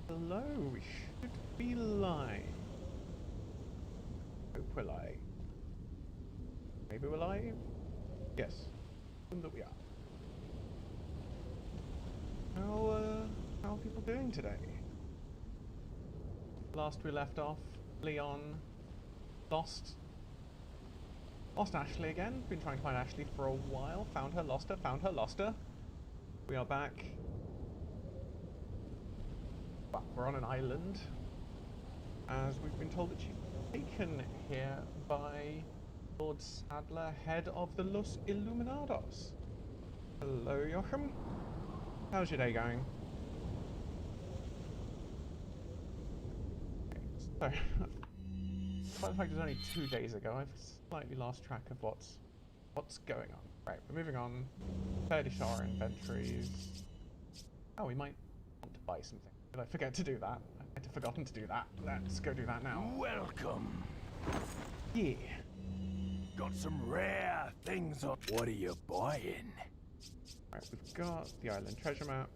Hello, we should be live. Hope we're live. Maybe we're live? Yes. Assume that we are. How are people doing today? Last we left off, Leon lost Ashley again. Been trying to find Ashley for a while. Found her, lost her, found her, lost her. We are back. Well, we're on an island, as we've been told that she's taken here by Lord Sadler, head of the Los Illuminados. Hello, Joachim. How's your day going? Okay, so, despite the fact it's only 2 days ago, I've slightly lost track of what's going on. Right, we're moving on. Fairly sure our inventories. Oh, we might want to buy something. Did I forget to do that? I'd forgotten to do that. Let's go do that now. Welcome. Yeah. Got some rare things on. What are you buying? Right, we've got the island treasure map.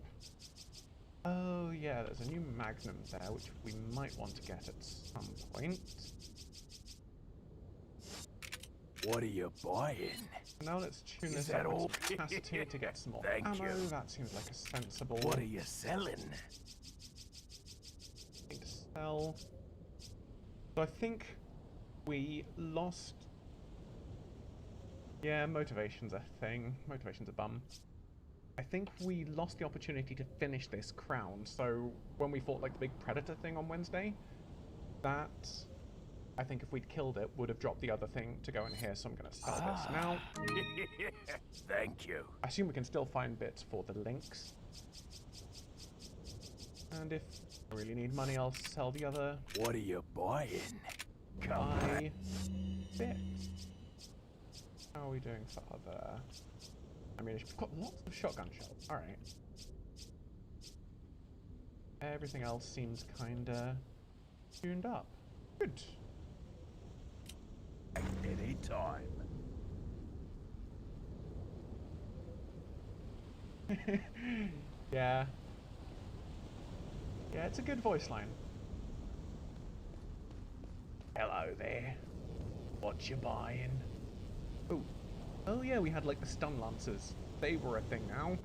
Oh yeah, there's a new magnum there, which we might want to get at some point. What are you buying? Now let's tune this that up all? to capacity to get some more Thank ammo. you. That seems like a sensible What are you selling? thing to sell. So I think we lost... Yeah, motivation's a thing. Motivation's a bum. I think we lost the opportunity to finish this crown, so when we fought like the big predator thing on Wednesday, that, I think if we'd killed it, would have dropped the other thing to go in here, so I'm going to sell this now. Thank you. I assume we can still find bits for the links. And if I really need money, I'll sell the other. What are you buying? Buy bits. How are we doing for other... I mean, we've got lots of shotgun shells. Alright. Everything else seems kinda tuned up. Good. Any time. Yeah. Yeah, it's a good voice line. Hello there. What you buying? Oh. Oh yeah, we had like the stun lancers. They were a thing now.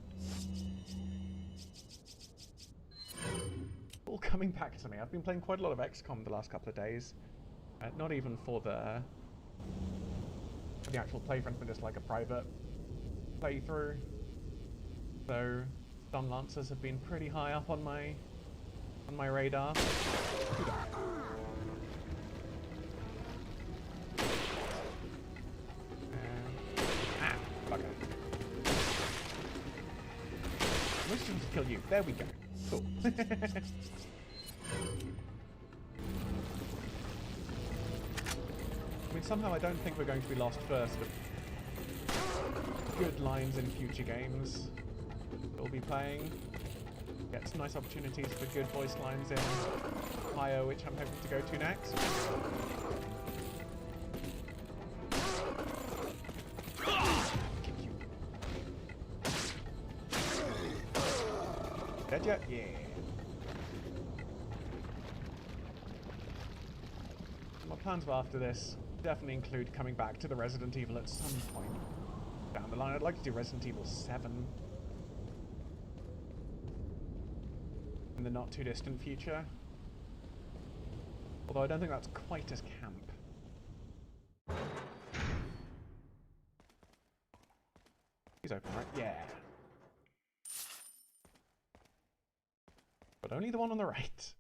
All coming back to me. I've been playing quite a lot of XCOM the last couple of days. Not even for the actual playthrough, but just like a private playthrough. So stun lancers have been pretty high up on my radar. Wisdom to kill you. There we go. Cool. I mean, somehow I don't think we're going to be lost first, but good lines in future games we'll be playing. Get some nice opportunities for good voice lines in Ohio, which I'm hoping to go to next. Dead yet? Yeah. My plans for after this definitely include coming back to the Resident Evil at some point down the line. I'd like to do Resident Evil 7 in the not too distant future. Although I don't think that's quite as camp. He's open, right? Yeah. But only the one on the right.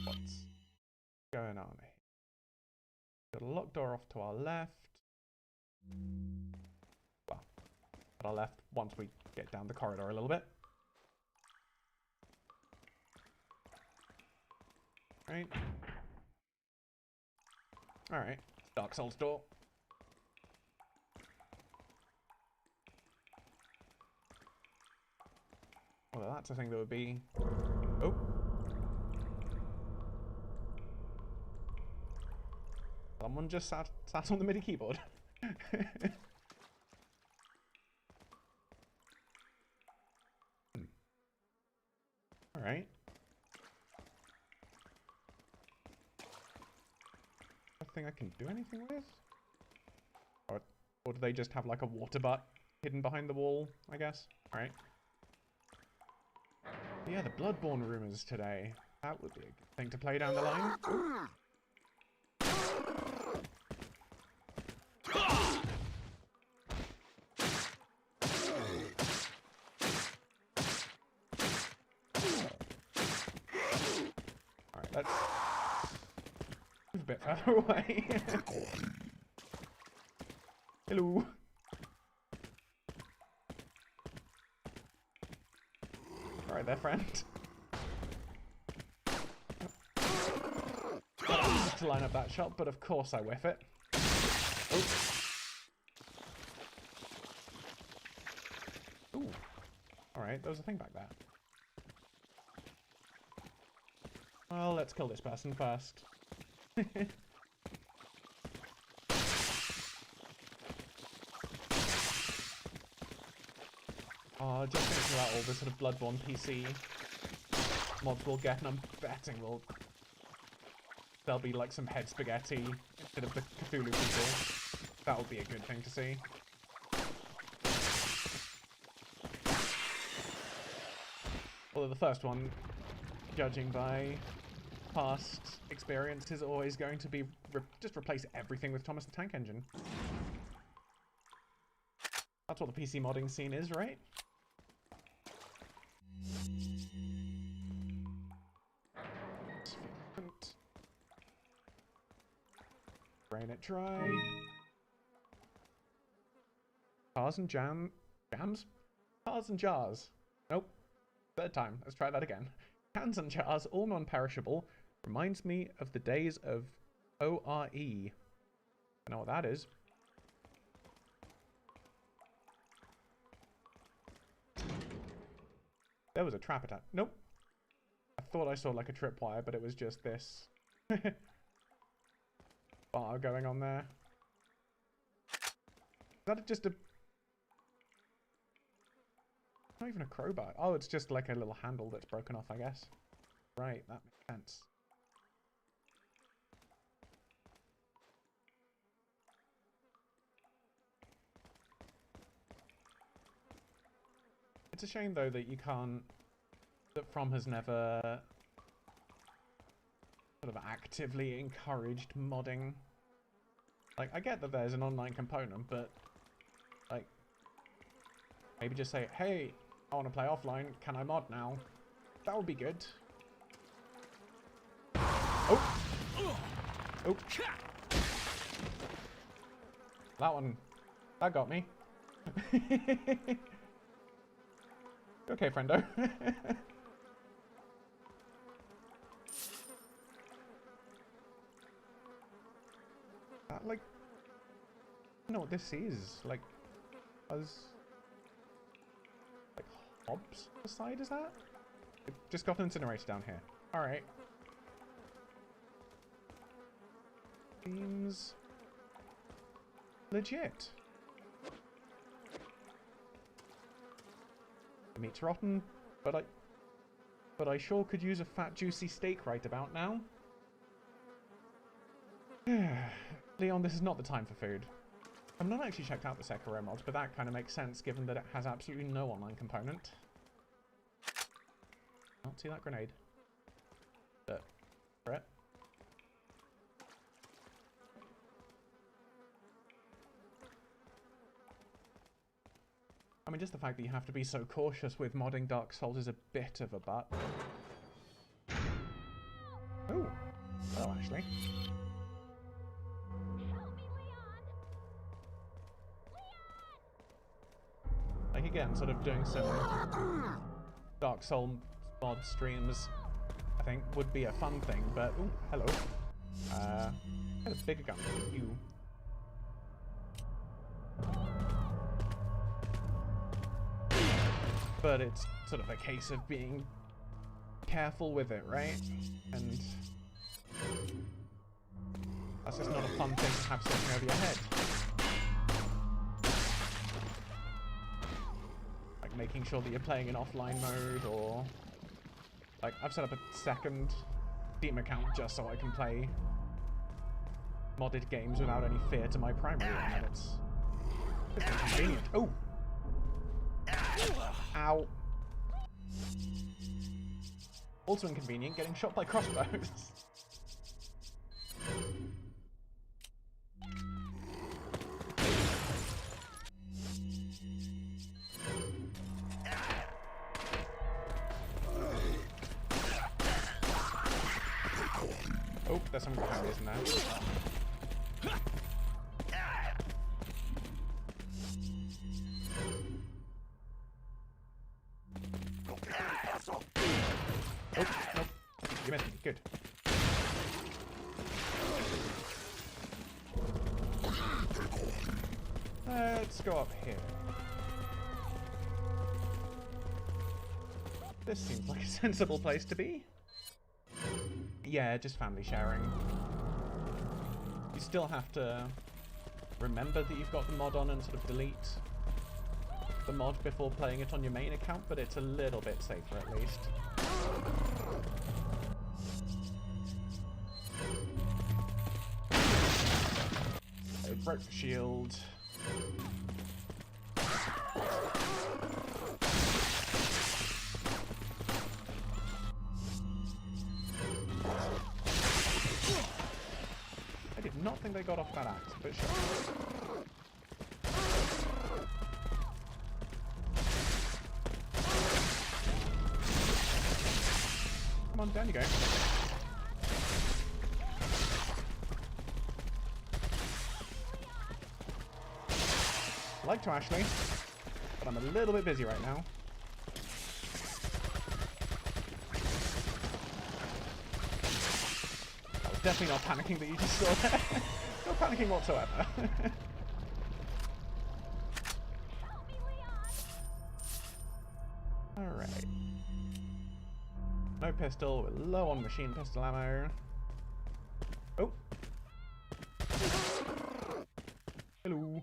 What's going on here? Got a locked door off to our left. Well, at our left once we get down the corridor a little bit. Right. Alright. Dark Souls door. Well, that's a thing that would be... Oh. Someone just sat on the MIDI keyboard. thing I can do anything with? Or do they just have like a water butt hidden behind the wall, I guess? Alright. Yeah, the Bloodborne rumors today. That would be a good thing to play down the line. Alright, let's move a bit further away. Hello. Alright there, friend. Just to line up that shot, but of course I whiff it. Oh. Ooh. Alright, there was a thing back there. Well, let's kill this person first. Oh, just thinking about all the sort of Bloodborne PC mods we'll get, and I'm betting there'll be like some head spaghetti instead of the Cthulhu people. That would be a good thing to see. Although the first one, judging by past experience, is always going to be just replace everything with Thomas the Tank Engine. That's what the PC modding scene is, right? Drain it dry. Cars and jams? Cars and jars. Nope. Third time. Let's try that again. Cans and jars, all non-perishable. Reminds me of the days of ORE. I know what that is. There was a trap attack. Nope. I thought I saw like a tripwire, but it was just this bar going on there. Is that just a... Not even a crowbar. Oh, it's just like a little handle that's broken off, I guess. Right, that makes sense. It's a shame, though, that you can't... That From has never sort of actively encouraged modding. Like, I get that there's an online component, but... Like... Maybe just say, hey, I want to play offline, can I mod now? That would be good. Oh! Oh! That one... That got me. Okay, friendo. That, like... I don't know what this is. Like... Like, hobs aside, is that? It just got an incinerator down here. Alright. Seems... legit. The meat's rotten, but I sure could use a fat juicy steak right about now. Leon, this is not the time for food. I've not actually checked out the Sekiro mod, but that kind of makes sense given that it has absolutely no online component. Oh, see that grenade? Brett? I mean, just the fact that you have to be so cautious with modding Dark Souls is a bit of a butt. Oh, hello, Ashley. Like, again, sort of doing some Dark Souls mod streams, I think, would be a fun thing, but... Ooh, hello. Get a bigger gun than you. But it's sort of a case of being careful with it, right? And that's just not a fun thing to have sitting over your head. Like making sure that you're playing in offline mode, or like I've set up a second Steam account just so I can play modded games without any fear to my primary one, and it's inconvenient. Oh! Ow. Also inconvenient, getting shot by crossbows. Oh, there's something behind me, isn't there? Oh, nope. You missed me. Good. Let's go up here. This seems like a sensible place to be. Yeah, just family sharing. You still have to remember that you've got the mod on and sort of delete the mod before playing it on your main account, but it's a little bit safer at least. I broke the shield. I did not think they got off that axe, but sure. Come on, down you go. I'd like to, Ashley, but I'm a little bit busy right now. I was definitely not panicking that you just saw there. Not panicking whatsoever. Alright. No pistol, we're low on machine pistol ammo. Oh! Hello!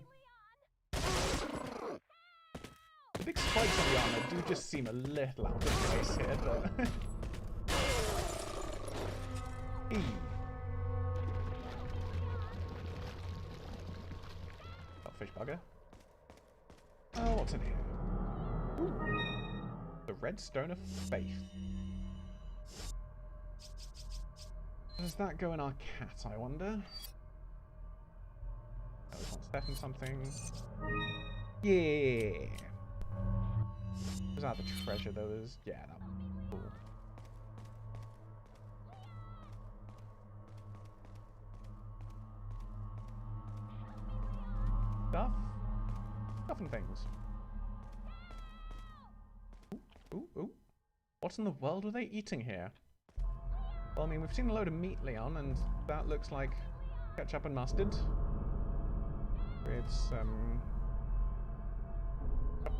The big spikes on the armor do just seem a little out of place here, but... Oh, fish bugger. Oh, what's in here? Ooh. The Red Stone of Faith. Does that go in our cat, I wonder? Oh, it's on Stefan something. Yeah! Was that the treasure that was... Yeah, that was cool. Stuff? Stuff and things. Ooh, ooh, ooh. What in the world are they eating here? Well, I mean, we've seen a load of meat, Leon, and that looks like ketchup and mustard. With some...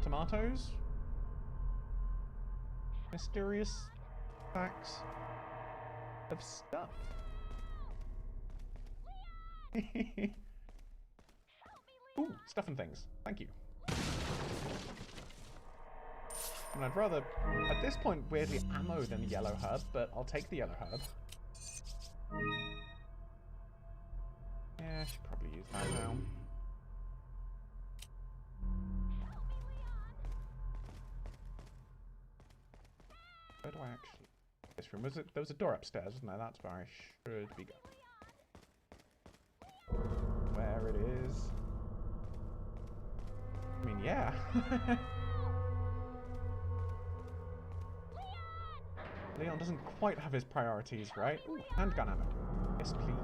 tomatoes? Mysterious facts of stuff. Ooh, stuff and things. Thank you. And I'd rather, at this point, weirdly ammo than the yellow herb, but I'll take the yellow herb. Yeah, I should probably use that now. Where do I actually... This room, was it? There was a door upstairs, wasn't there? That's where I should be going. Where it is. I mean, yeah. Leon doesn't quite have his priorities right. Ooh, handgun ammo. Yes, please.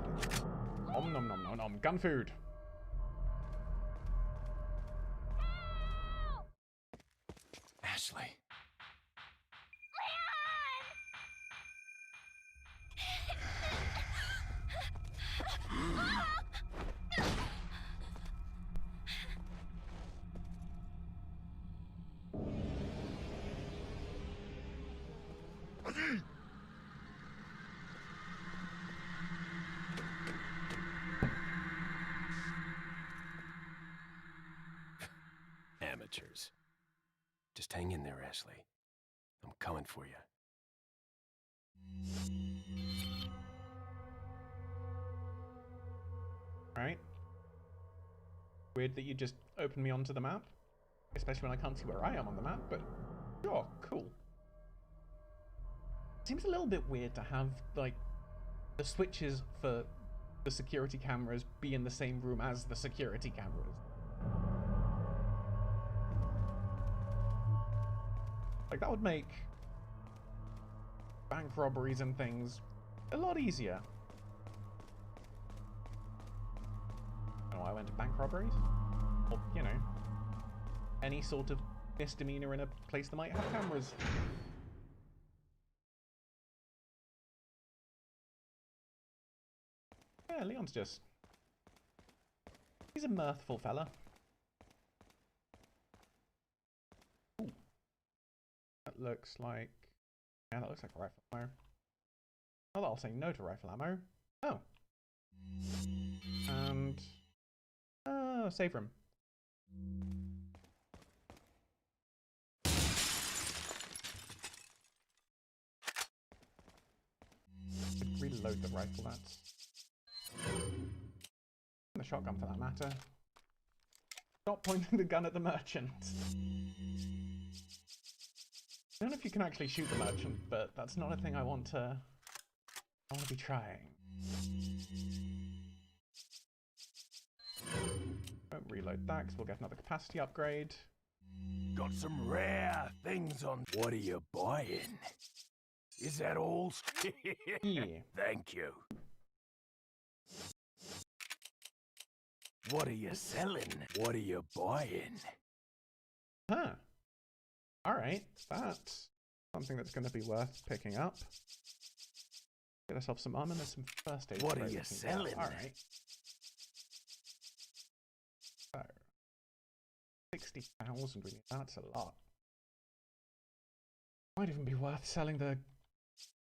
Nom nom nom nom nom. Gun food. Ashley. Amateurs. Just hang in there, Ashley. I'm coming for you. Right? Weird that you just opened me onto the map. Especially when I can't see where I am on the map, but sure, cool. Seems a little bit weird to have, like, the switches for the security cameras be in the same room as the security cameras. Like, that would make bank robberies and things a lot easier. I don't know why I went to bank robberies. Or, you know, any sort of misdemeanor in a place that might have cameras. Yeah, Leon's just... he's a mirthful fella. Ooh. That looks like... yeah, that looks like rifle ammo. Not that I'll say no to rifle ammo. Oh. And... save room. Reload the rifle, that's... the shotgun for that matter. Stop pointing the gun at the merchant. I don't know if you can actually shoot the merchant, but that's not a thing I want to be trying. Won't reload that because we'll get another capacity upgrade. Got some rare things on. What are you buying? Is that all? Yeah. Thank you. What are you selling? What are you buying? Huh. Alright, that's something that's going to be worth picking up. Get ourselves some armor and some first aid. What are you selling? Alright. So, 60,000 really, that's a lot. Might even be worth selling the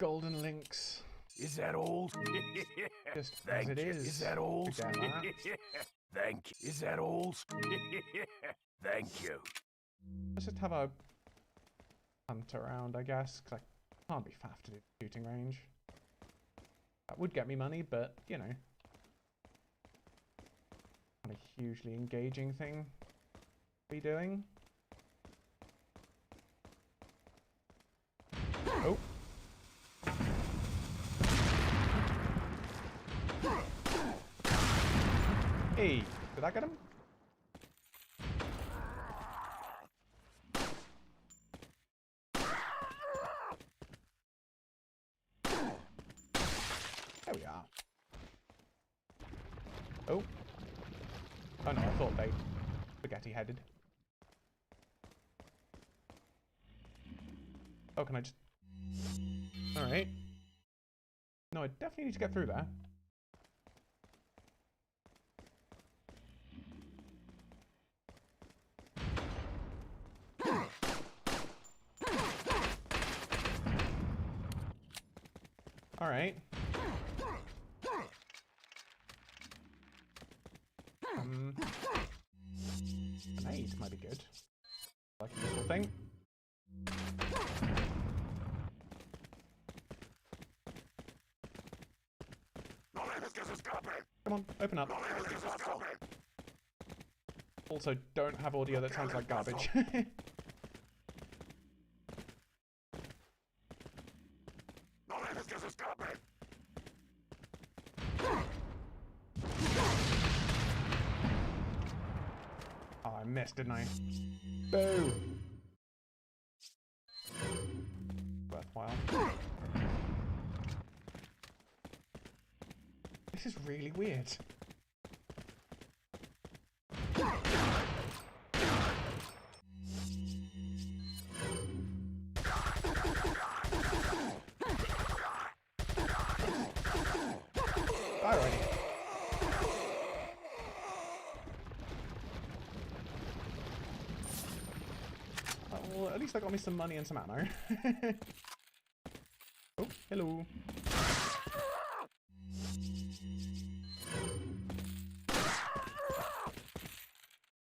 golden links. Is that all? Just Thank as it you. is. That all? Again, that. Thank you. Is that all? Thank you. Let's just have a hunt around, I guess, because I can't be faffed to do shooting range. That would get me money, but, you know. Not a hugely engaging thing to be doing. Oh. Hey, did I get him? There we are. Oh. Oh no, I thought they spaghetti-headed. Oh, can I just... alright. No, I definitely need to get through there. Alright. Grenade might be good. Like a useful thing. Come on, open up. Also, don't have audio that sounds like garbage. Oh, I missed, didn't I? Boo! Worthwhile. This is really weird. Alrighty. Well, at least I got me some money and some ammo. Oh, hello.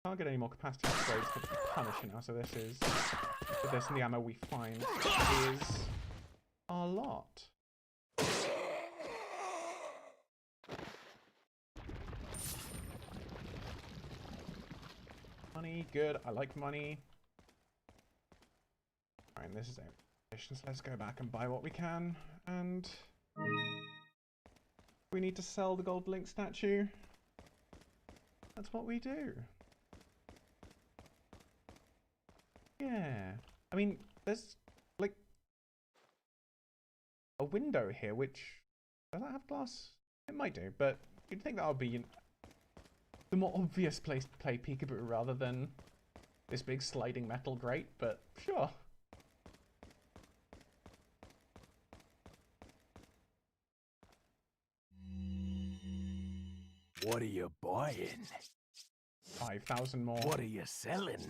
Can't get any more capacity upgrades for the Punisher now, so this is... but this and the ammo we find is a lot. Money, good. I like money. Alright, this is it. So let's go back and buy what we can. And we need to sell the gold link statue. That's what we do. Yeah. I mean, there's like a window here, which does that have glass? It might do, but you'd think that would be the more obvious place to play peekaboo rather than this big sliding metal grate, but sure. What are you buying? 5,000 more. What are you selling?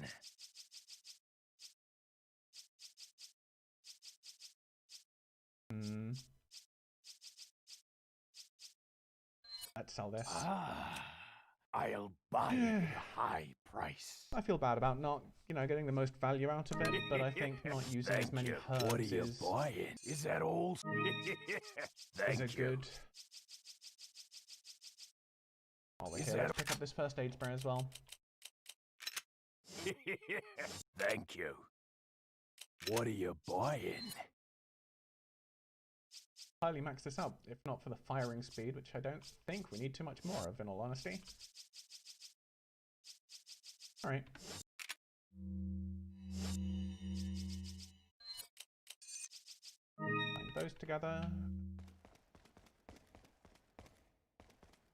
Let's sell this. Ah, I'll buy it at a high price. I feel bad about not, getting the most value out of it, but I think not using as many herbs What are you buying? Is that all? is a good. Oh, we're here. Let's pick up this first aid spray as well. Thank you. What are you buying? Highly max this up, if not for the firing speed, which I don't think we need too much more of, in all honesty. Alright. Bind those together.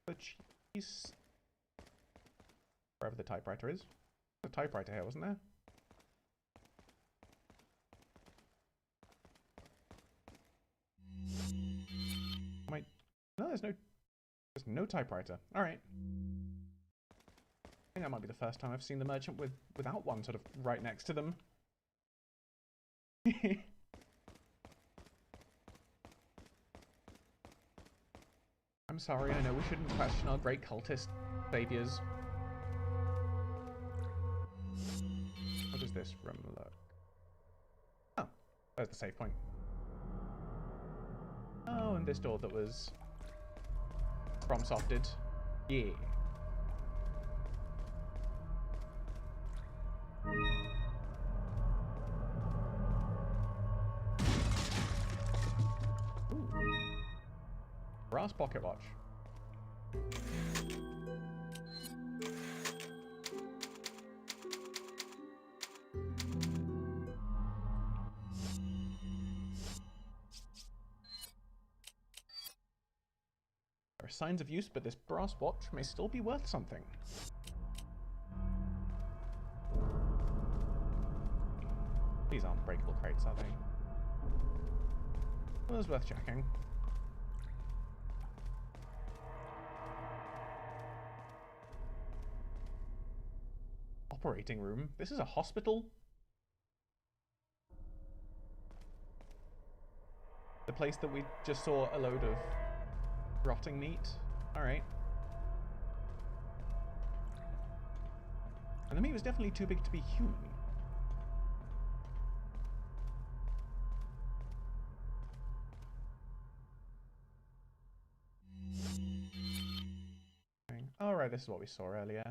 The cheese. Wherever the typewriter is. There's a typewriter here, wasn't there? No, there's no typewriter. Alright. I think that might be the first time I've seen the merchant without one sort of right next to them. I'm sorry, I know we shouldn't question our great cultist saviors. What does this room look? Oh, there's the save point. Oh, and this door that was from softed. Yeah. Ooh. Brass pocket watch. There are signs of use, but this brass watch may still be worth something. These aren't breakable crates, are they? Well, it's worth checking. Operating room? This is a hospital? The place that we just saw a load of rotting meat? Alright. And the meat was definitely too big to be human. Alright, this is what we saw earlier.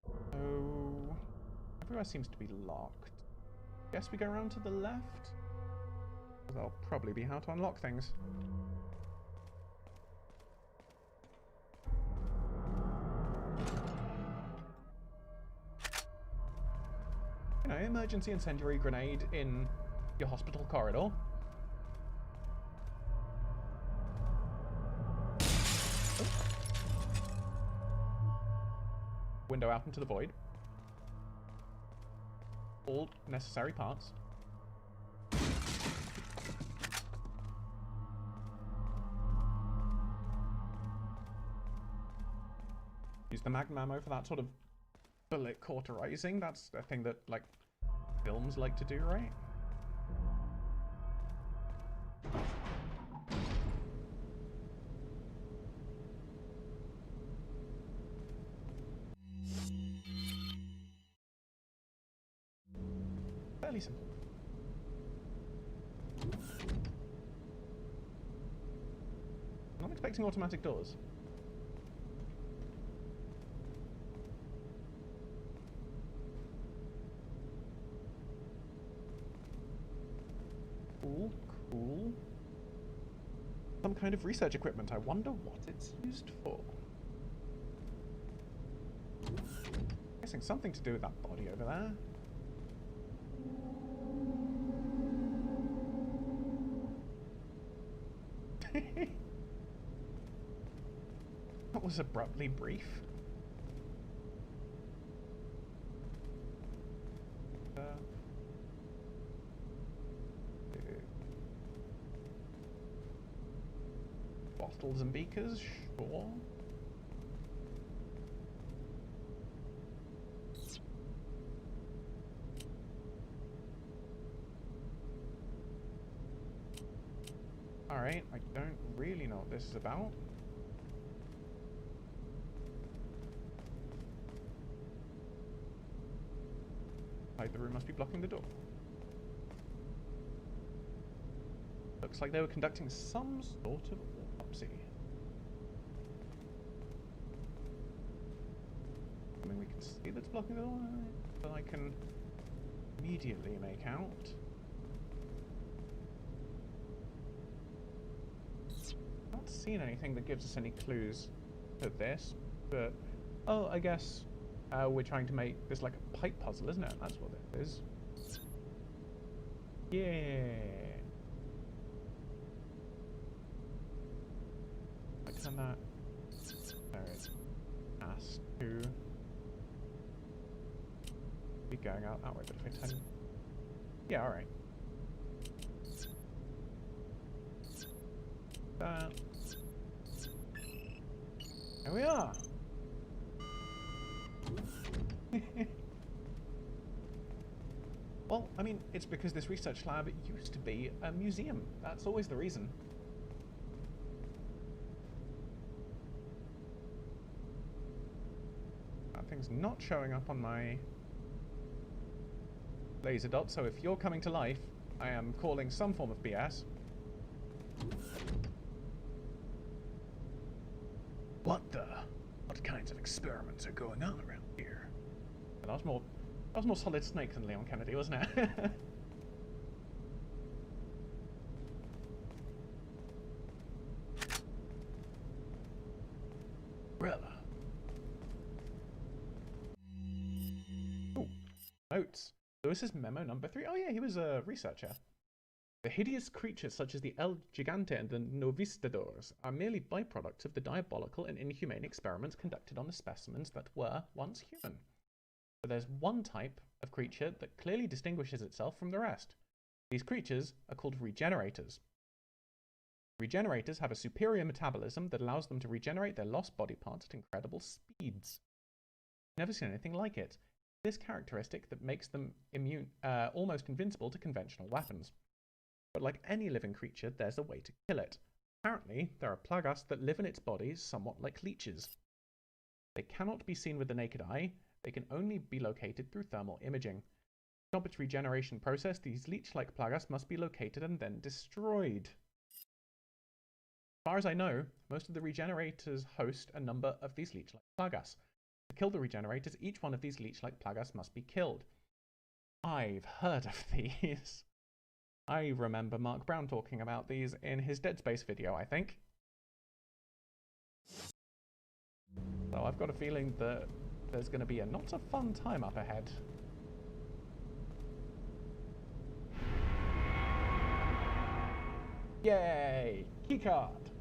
Oh, everywhere seems to be locked. Guess we go around to the left? That'll probably be how to unlock things. You know, emergency incendiary grenade in your hospital corridor. Oh. Window out into the void. All necessary parts. Use the magnum ammo for that sort of bullet cauterizing. That's a thing that, like, films like to do, right? Fairly simple. I'm not expecting automatic doors. Cool, cool. Some kind of research equipment. I wonder what it's used for. Guessing something to do with that body over there. That was abruptly brief. Bottles and beakers, sure. Alright, I don't really know what this is about. Like, the room must be blocking the door. Looks like they were conducting some sort of autopsy. I mean, we can see that's blocking the door, but I can immediately make out. Not seen anything that gives us any clues to this, but oh, I guess we're trying to make this like a pipe puzzle, isn't it? That's what it is. Yeah. Can that? There it has to be going out that way, but if I turn, yeah, all right. There we are. Well, I mean, it's because this research lab used to be a museum. That's always the reason. That thing's not showing up on my laser dot, so if you're coming to life, I am calling some form of BS. What kinds of experiments are going on around here? That was more Solid Snake than Leon Kennedy, wasn't it? Rella. Oh, notes. Lewis's memo number 3. Oh yeah, he was a researcher. The hideous creatures such as the El Gigante and the Novistadors are merely byproducts of the diabolical and inhumane experiments conducted on the specimens that were once human. But there's one type of creature that clearly distinguishes itself from the rest. These creatures are called regenerators. Regenerators have a superior metabolism that allows them to regenerate their lost body parts at incredible speeds. I've never seen anything like it. This characteristic that makes them almost invincible to conventional weapons. But like any living creature, there's a way to kill it. Apparently, there are plagas that live in its body somewhat like leeches. They cannot be seen with the naked eye. They can only be located through thermal imaging. To stop its regeneration process, these leech-like plagas must be located and then destroyed. As far as I know, most of the regenerators host a number of these leech-like plagas. To kill the regenerators, each one of these leech-like plagas must be killed. I've heard of these. I remember Mark Brown talking about these in his Dead Space video, I think. So I've got a feeling that there's going to be a not a fun time up ahead. Yay! Keycard!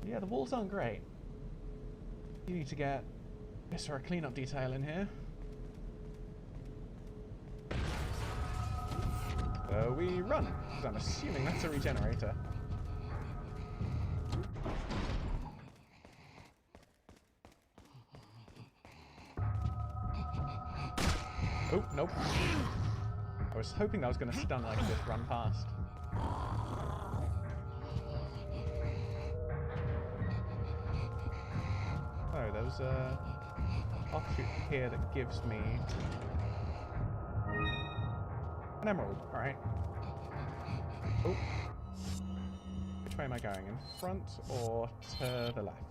Yeah, the walls aren't great. You need to get this or a cleanup detail in here. So we run, because I'm assuming that's a regenerator. Oh, nope. I was hoping that was going to stun like just run past. Oh, there's a offshoot here that gives me an emerald. Alright. Oh. Which way am I going? In front or to the left?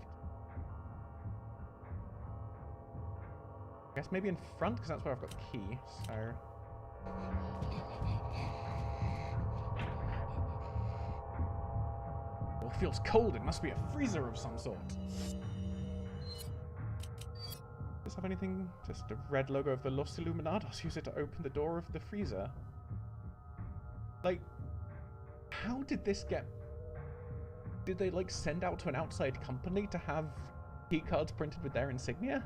I guess maybe in front, because that's where I've got the key, so... Oh, it feels cold. It must be a freezer of some sort. Does this have anything? Just a red logo of the Los Illuminados. Use it to open the door of the freezer. Like, how did this get... Did they, like, send out to an outside company to have keycards printed with their insignia?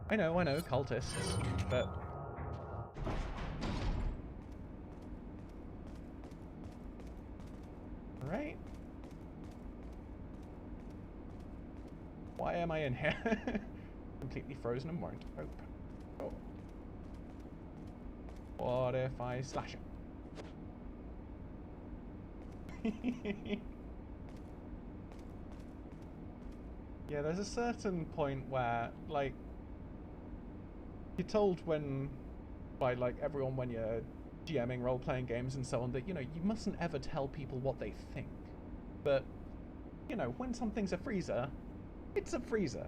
I know, cultists, but... Right? Why am I in here? Completely frozen and won't open. Oh. What if I slash it? Yeah, there's a certain point where, like, you're told by, like, everyone when you're GMing role-playing games and so on that, you know, you mustn't ever tell people what they think. But, you know, when something's a freezer, it's a freezer.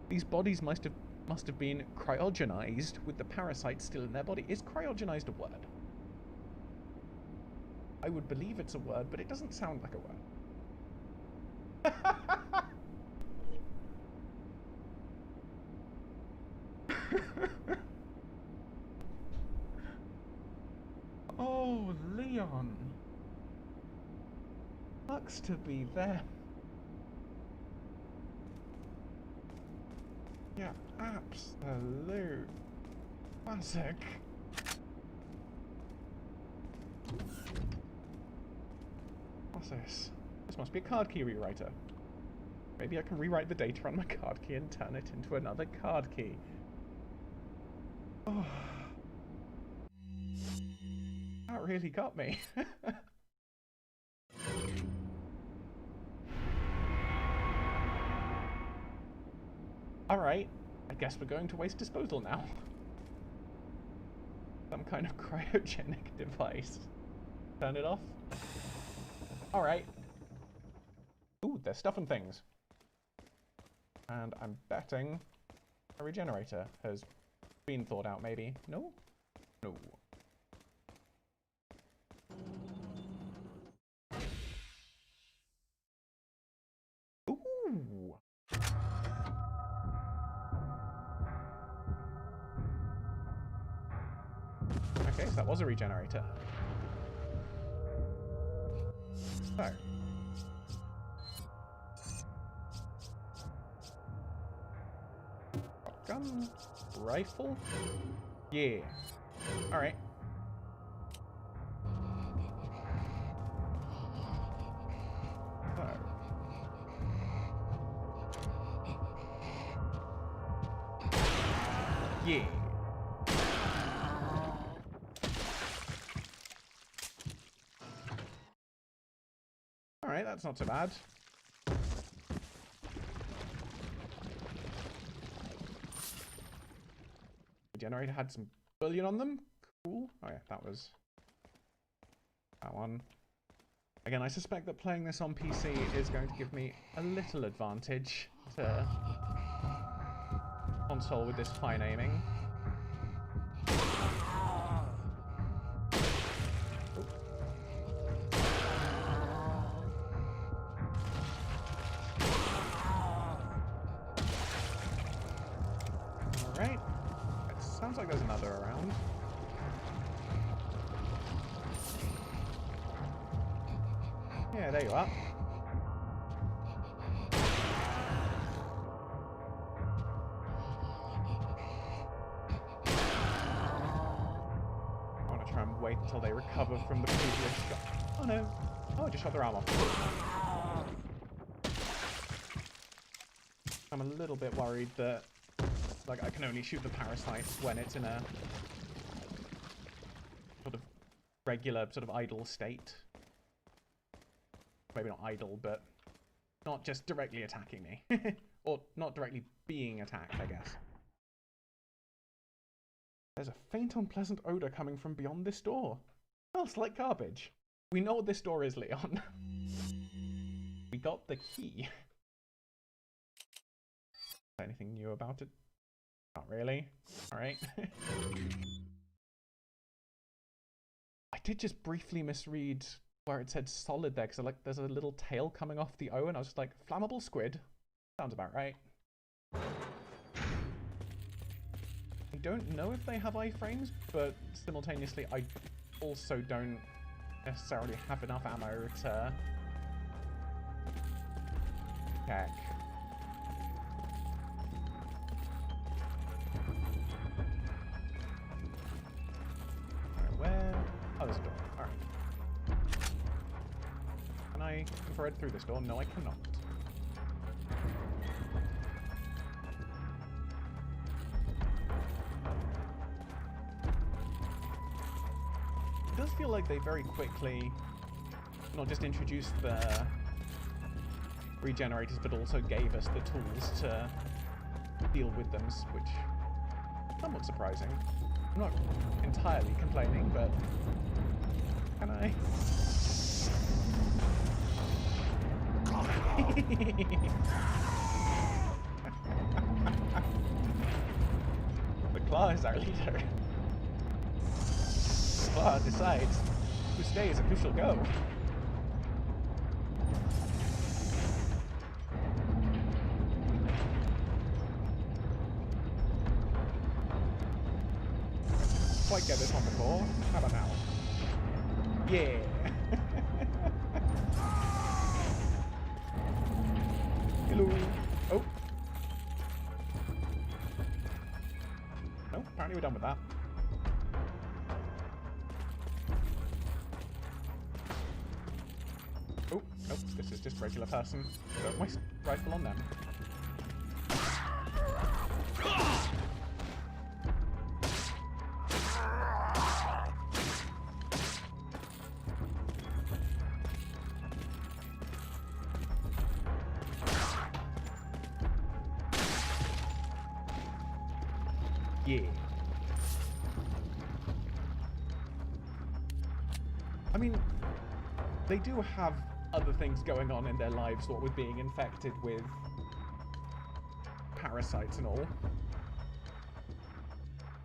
These bodies must have been cryogenized with the parasites still in their body. Is cryogenized a word? I would believe it's a word, but it doesn't sound like a word. Oh, Leon. Sucks to be there. Yeah, absolute classic. What's this? This must be a card key rewriter. Maybe I can rewrite the data on my card key and turn it into another card key. Oh. That really got me. Alright, I guess we're going to waste disposal now. Some kind of cryogenic device. Turn it off. Alright. Ooh, there's stuff and things. And I'm betting a regenerator has been thought out, maybe. No? No. Ooh. Okay, so that was a regenerator. So. Gun? Rifle? Yeah. Alright. So. Yeah. Alright, that's not so bad. The generator had some bullion on them. Cool. Oh yeah, that was that one. Again, I suspect that playing this on PC is going to give me a little advantage to console with this fine aiming. Alright. It sounds like there's another around. Yeah, there you are. I want to try and wait until they recover from the previous shot. Oh no. Oh, I just shot their arm off. I'm a little bit worried that, like, I can only shoot the parasites when it's in a sort of regular, sort of idle state. Maybe not idle, but not just directly attacking me. Or not directly being attacked, I guess. There's a faint, unpleasant odor coming from beyond this door. Smells like garbage. We know what this door is, Leon. We got the key. Anything new about it? Not really. Alright. did just briefly misread where it said solid there, because like there's a little tail coming off the O, and I was just like, flammable squid? Sounds about right. I don't know if they have iframes, but simultaneously I also don't necessarily have enough ammo to check. Alright, where? Oh, there's a door. Alright. Can I infrared through this door? No, I cannot. It does feel like they very quickly not just introduced the regenerators, but also gave us the tools to deal with them, which is somewhat surprising. I'm not entirely complaining, but can I? The claw is our leader. The claw decides who stays and who shall go. Quite get this one before. How about now? Yeah. Hello. Oh. No, apparently we're done with that. Oh, nope, this is just regular person. Don't waste rifle on them. Yeah. I mean, they do have other things going on in their lives, what with being infected with parasites and all.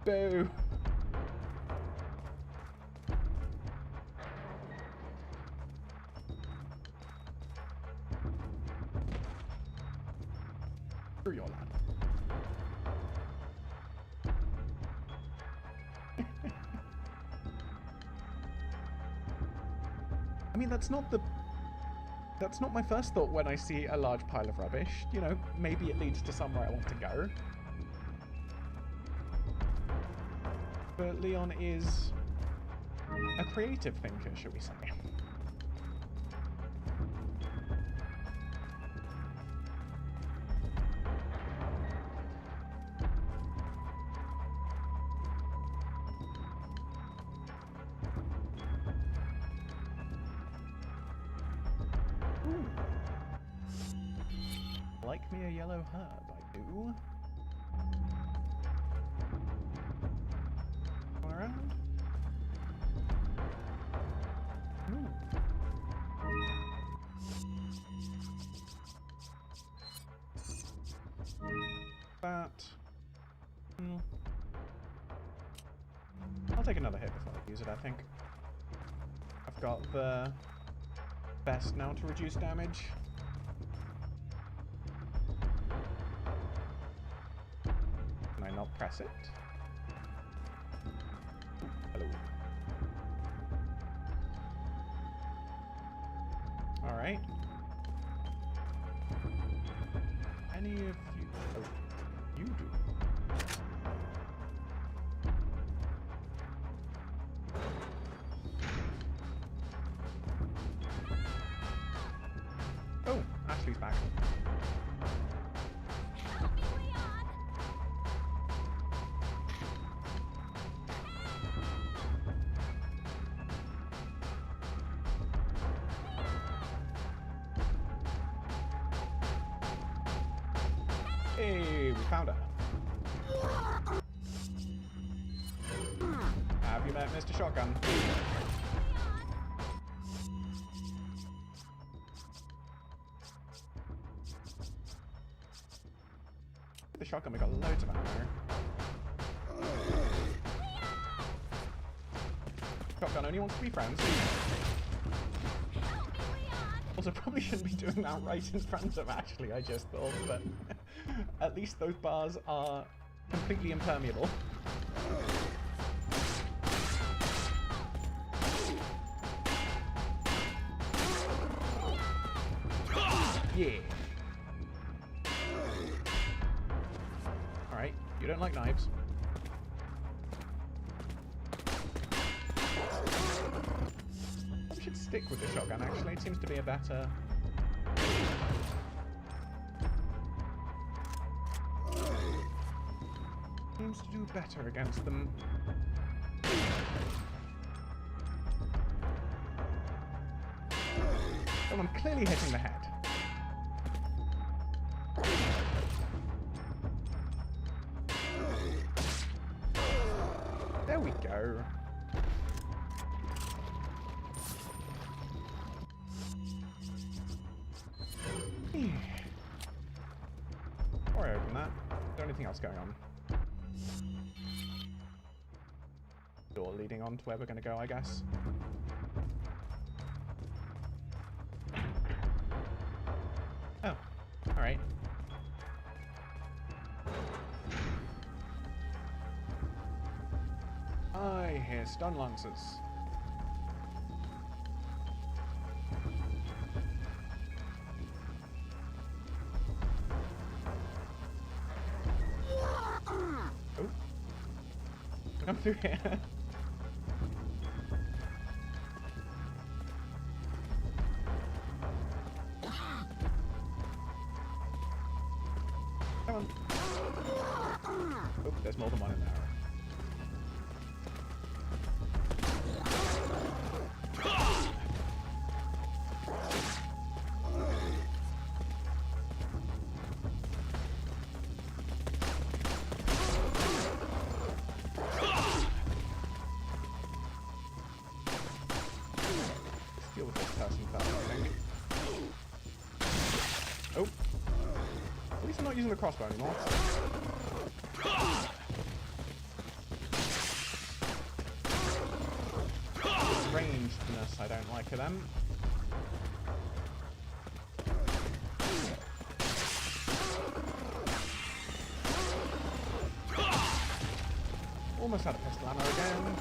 Boo! Screw your lad. I mean, that's not my first thought when I see a large pile of rubbish. You know, maybe it leads to somewhere I want to go. But Leon is a creative thinker, shall we say. Like me a yellow herb, I do. Go around. Ooh. That. I'll take another hit before I use it, I think. I've got the best now to reduce damage. Can I not press it? Hello. Alright. Any of you... Oh, you do. Oh, Ashley's back. Hey, we found her. Have you met Mr. Shotgun? The shotgun, we got loads of ammo. Shotgun only wants to be friends. Also, probably shouldn't be doing that right in front of Ashley, I just thought, but at least those bars are completely impermeable. Yeah. Alright, you don't like knives. Probably should stick with the shotgun, actually. It seems to be a better... Seems to do better against them. Someone clearly hitting the head. There we go. Before I open that, is there anything else going on? Door leading on to where we're going to go, I guess. Oh, alright. I hear stun lancers. Oh. Come through here. Come on. Oh, there's more than one in there. Let's deal with this person first, I think. Oh. At least I'm not using the crossbow anymore. Rangedness I don't like of them. Almost out of pistol ammo again.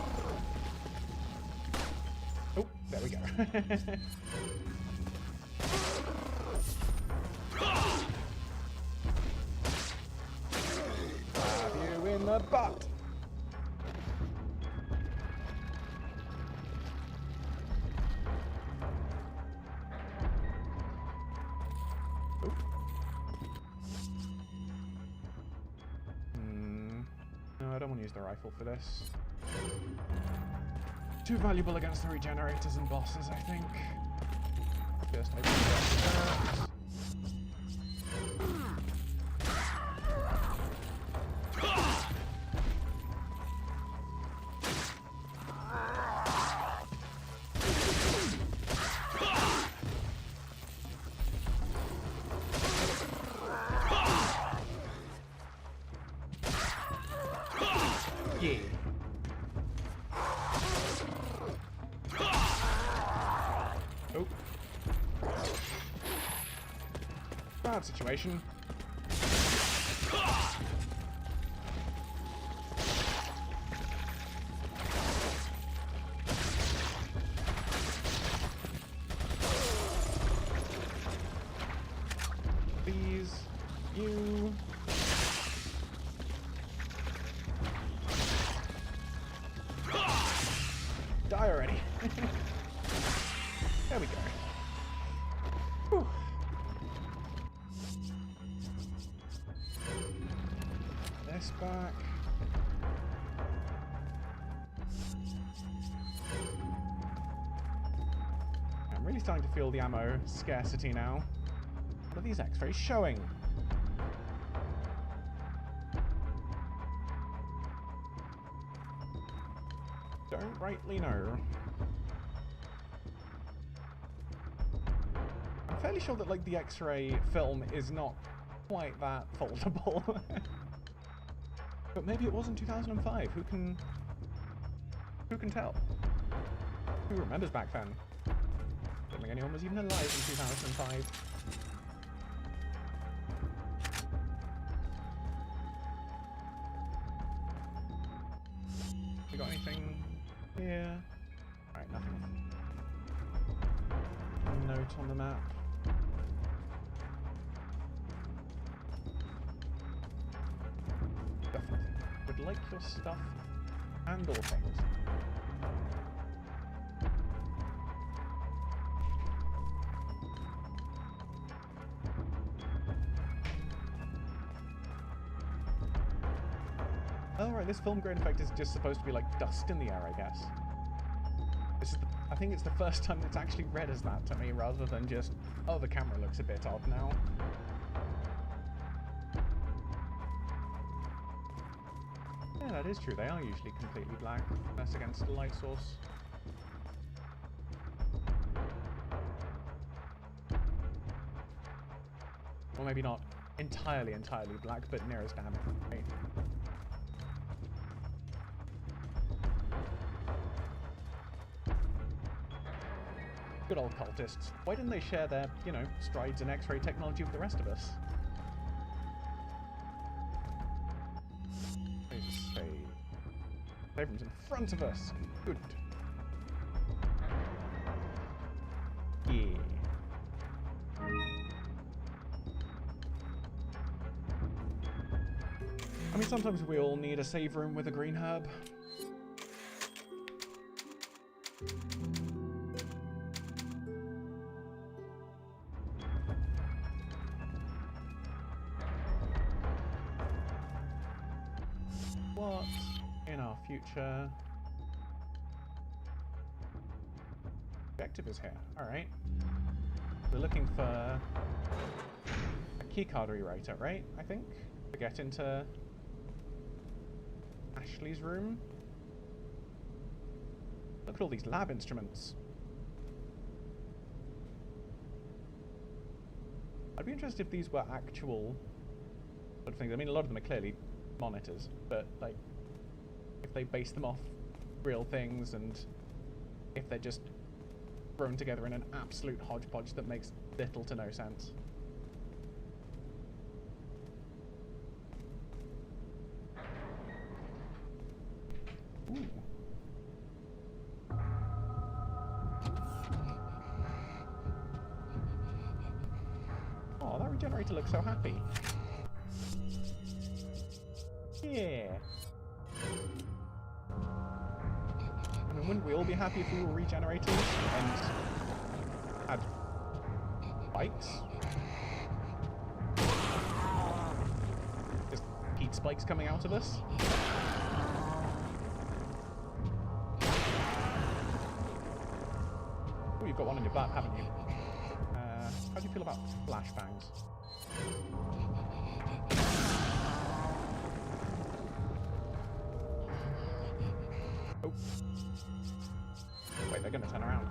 Oh, there we go. Stab you in the butt. No, I don't want to use the rifle for this. Too valuable against the regenerators and bosses, I think. Just maybe that. Yeah. Oh. Bad situation. Please, you. Die already. There we go. Whew. This back. I'm really starting to feel the ammo scarcity now. What are these X-rays showing? Don't rightly know. I'm fairly sure that like the X-ray film is not quite that foldable. But maybe it was in 2005. Who can tell? Who remembers back then? I don't think anyone was even alive in 2005. We got anything here? Alright, nothing. Note on the map. Definitely. Would like your stuff and all things. Oh right, this film grain effect is just supposed to be like dust in the air, I guess. This is I think it's the first time it's actually read as that to me, rather than just, oh, the camera looks a bit odd now. Yeah, that is true. They are usually completely black, unless against a light source. Or maybe not entirely black, but near as damn, right? Good old cultists. Why didn't they share their, you know, strides in X-ray technology with the rest of us? There's a save. Save room's in front of us. Good. Yeah. I mean, sometimes we all need a save room with a green herb. What in our future objective is here? Alright. We're looking for a keycard rewriter, right? I think? To get into Ashley's room. Look at all these lab instruments. I'd be interested if these were actual sort of things. I mean, a lot of them are clearly monitors, but like if they base them off real things and if they're just thrown together in an absolute hodgepodge that makes little to no sense. Ooh. Oh, that regenerator looks so happy. Yeah. I mean, wouldn't we all be happy if we were regenerators and had spikes? Just heat spikes coming out of us? Oh, you've got one in your butt, haven't you? How do you feel about flashbangs? Oh. Wait, they're gonna turn around.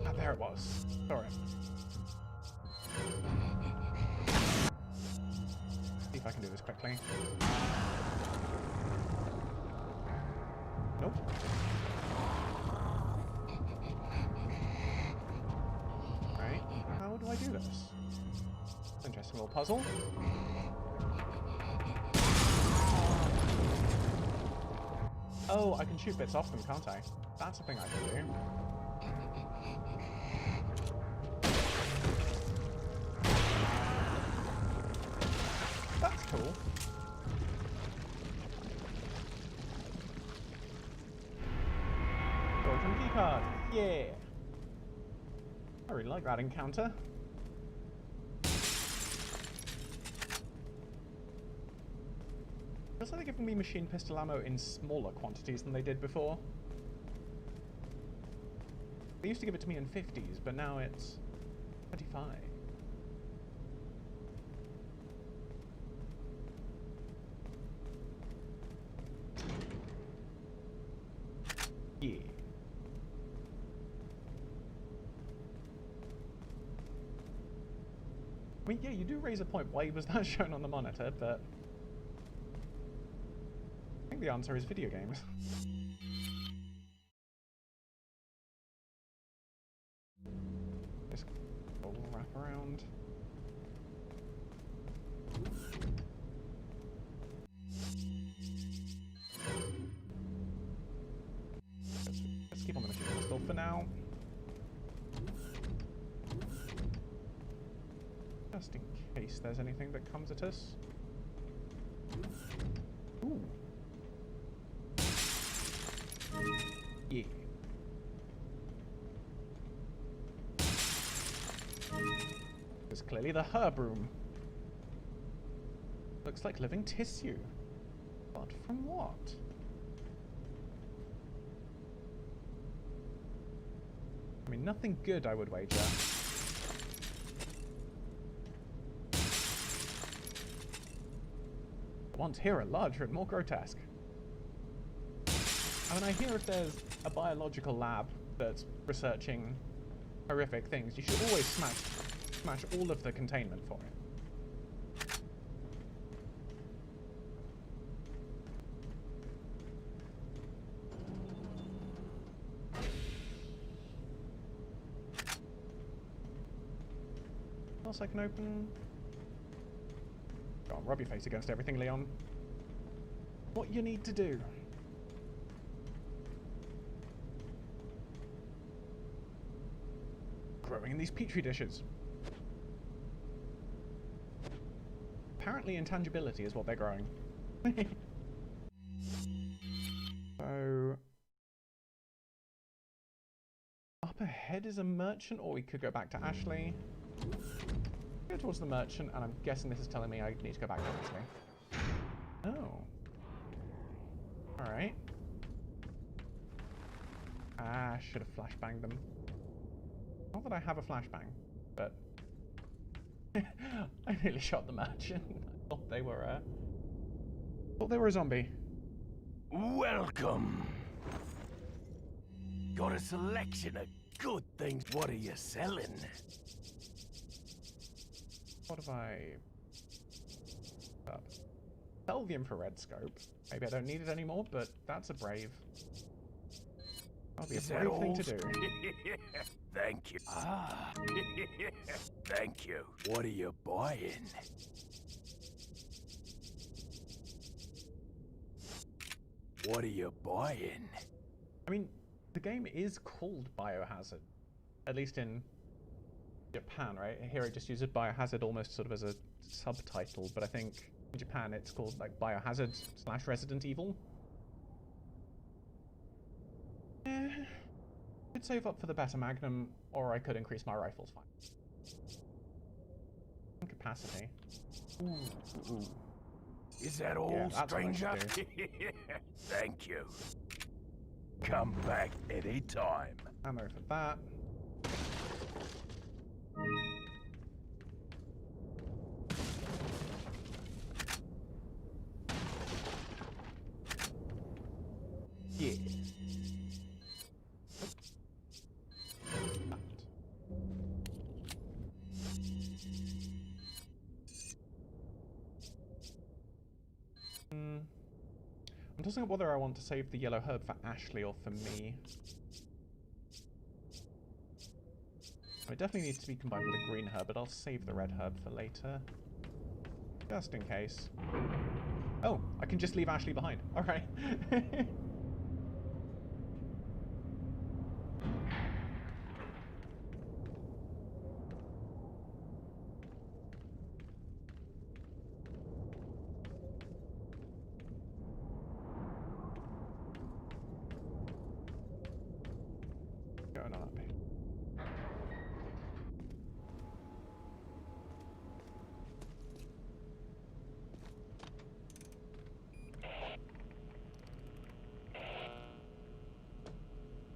Ah, there it was. Sorry. See if I can do this quickly. Nope. Right. How do I do this? Interesting little puzzle. Oh, I can shoot bits off them, can't I? That's a thing I can do. That's cool. Golden keycard. Yeah. I really like that encounter. Feels like they're giving me machine pistol ammo in smaller quantities than they did before. They used to give it to me in 50s, but now it's 25. Yeah. I mean, yeah, you do raise a point. Why was that shown on the monitor, but think the answer is video games. Just wrap around. Let's keep on the machine pistol for now. Just in case there's anything that comes at us. Ooh. Yeah. There's clearly the herb room. Looks like living tissue. But from what? I mean, nothing good, I would wager. The ones here are larger and more grotesque. I mean, I hear if there's a biological lab that's researching horrific things, you should always smash all of the containment for it. What else I can open? Go on, rub your face against everything, Leon. What you need to do. Growing in these petri dishes. Apparently intangibility is what they're growing. So up ahead is a merchant, or we could go back to Ashley. Go towards the merchant, and I'm guessing this is telling me I need to go back to Ashley. Oh. Alright. Ah, should have flashbanged them. Not that I have a flashbang, but I nearly shot the merchant. I thought they were a zombie. Welcome. Got a selection of good things. What are you selling? What have I... Sell the infrared scope. Maybe I don't need it anymore, but that's a brave. That'll be a brave thing to do. Thank you. Ah. Thank you. What are you buying? What are you buying? I mean, the game is called Biohazard. At least in Japan, right? Here it just uses Biohazard almost sort of as a subtitle, but I think in Japan it's called like Biohazard / Resident Evil. Could save up for the better Magnum, or I could increase my rifle's fine. Capacity. Ooh. Is that all, yeah, stranger? Thank you. Come back anytime. Ammo for that. Yeah. I'm tossing up whether I want to save the yellow herb for Ashley or for me. It definitely needs to be combined with a green herb, but I'll save the red herb for later. Just in case. Oh, I can just leave Ashley behind. Alright. Going on up here.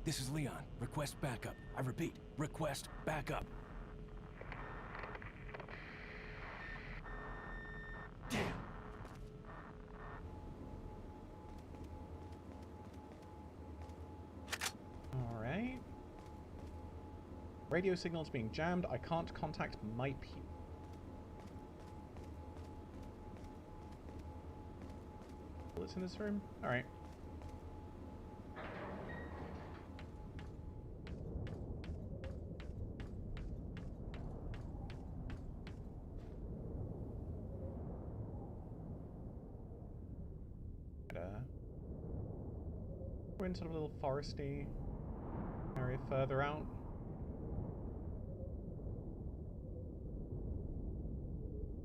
This is Leon. Request backup. I repeat, request backup. Damn. Alright. Radio signal's being jammed. I can't contact my people. bullets in this room? Alright. We're in sort of a little foresty area further out.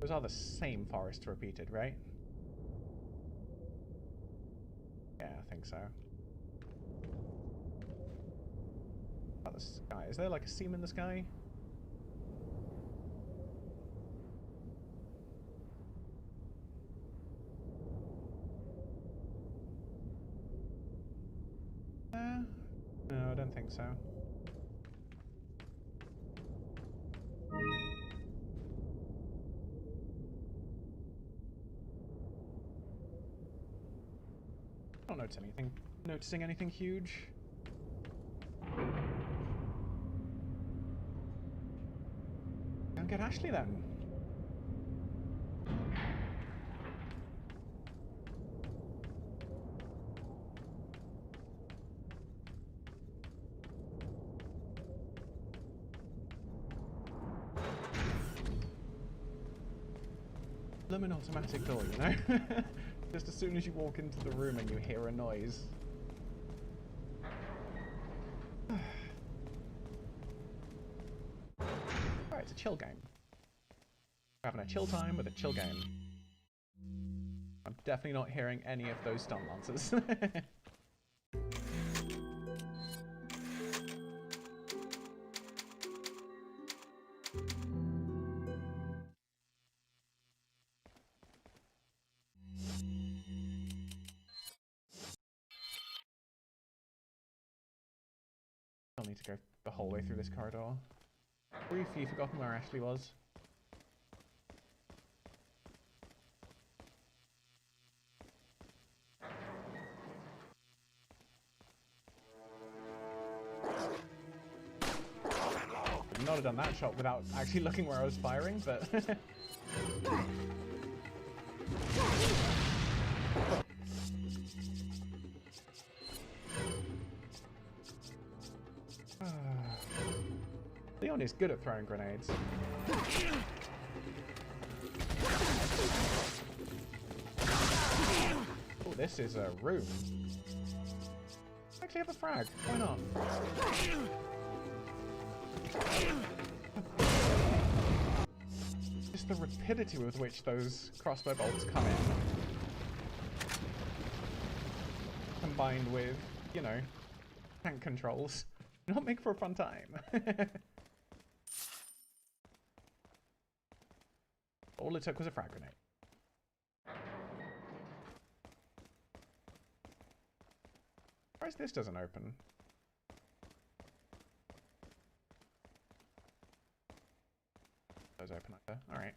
Those are the same forests repeated, right? Yeah, I think so. About the sky. Is there like a seam in the sky? No, I don't think so. I don't noticing anything huge. Can't get Ashley then. An automatic door, you know? Just as soon as you walk into the room and you hear a noise. Alright, it's a chill game. We're having a chill time with a chill game. I'm definitely not hearing any of those stun lancers. I'll need to go the whole way through this corridor. Briefly forgotten where Ashley was. Would not have done that shot without actually looking where I was firing, but... Leon is good at throwing grenades. Oh, this is a room. I actually have a frag. Why not? Just the rapidity with which those crossbow bolts come in. Combined with, you know, tank controls. Not make for a fun time. All it took was a frag grenade. Surprised this doesn't open. Those open like that. Alright.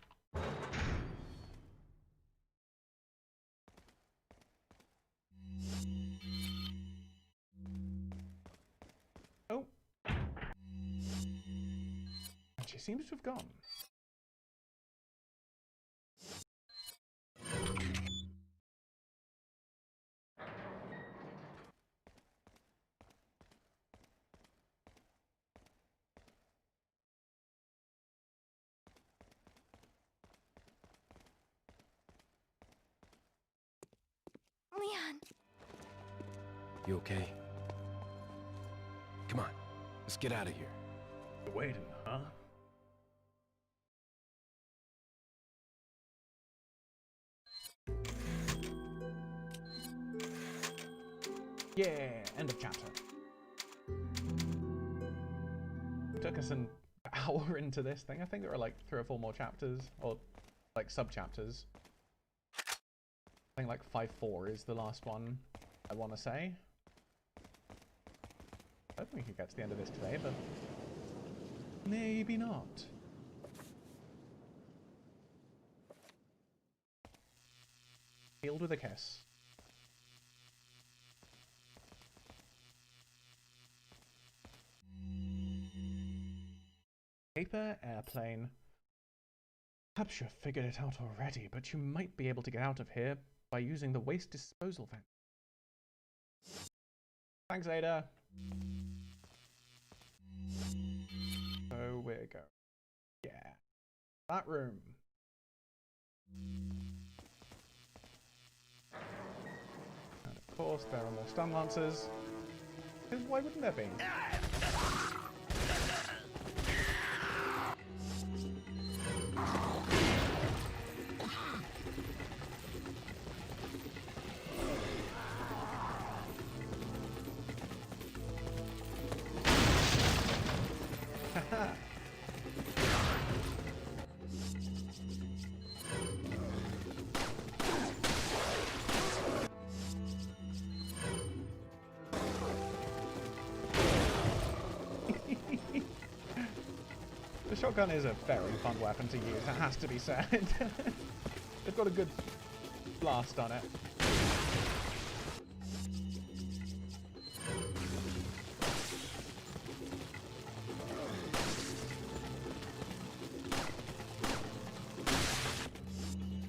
Oh. She seems to have gone. Leon. You okay? Come on, let's get out of here. You're waiting, huh? Yeah, end of chapter. Took us an hour into this thing. I think there were like 3 or 4 more chapters, or like sub-chapters. I think like 5-4 is the last one, I want to say. I don't think we could get to the end of this today, but maybe not. Healed with a kiss. Paper airplane. Perhaps you've figured it out already, but you might be able to get out of here by using the waste disposal vent. Thanks, Ada. So we go. Yeah. That room. And of course, there are more stun lancers. Because why wouldn't there be? The shotgun is a very fun weapon to use, it has to be said. It's got a good blast on it.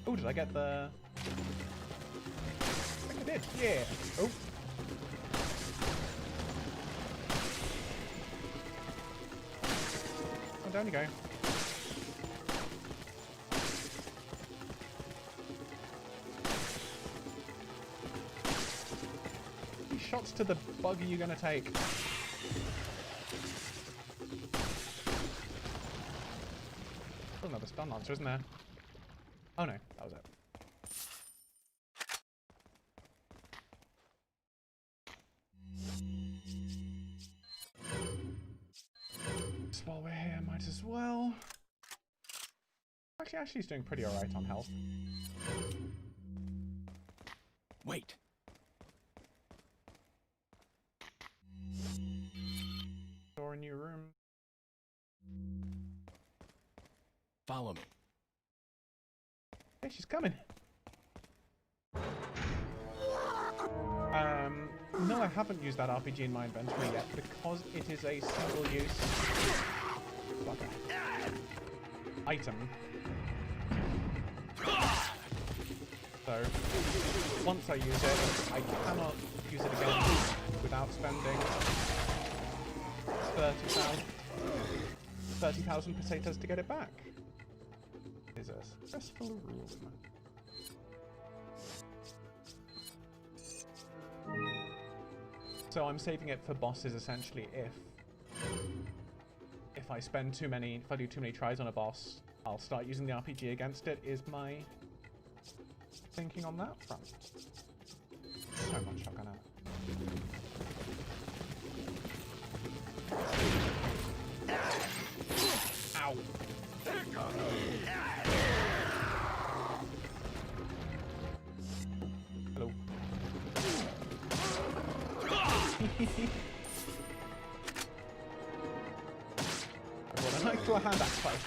Oh, did I get the... I think I did, yeah. Oh. Oh, down you go. How many shots to the bug are you gonna take? There's another stun lancer, isn't there? Oh no, that was it. Just while we're here, might as well. Actually, Ashley's doing pretty alright on health. Wait. Door a new room. Follow me. Hey, she's coming. No, I haven't used that RPG in my inventory yet because it is a single-use item. So once I use it, I cannot use it again without spending 30,000 pesetas to get it back. It is a stressful room. So I'm saving it for bosses essentially if I spend too many, if I do too many tries on a boss, I'll start using the RPG against it, is my thinking on that front. So much shotgun ammo. Ow! Hello. Everyone, a knife to a hand axe fight.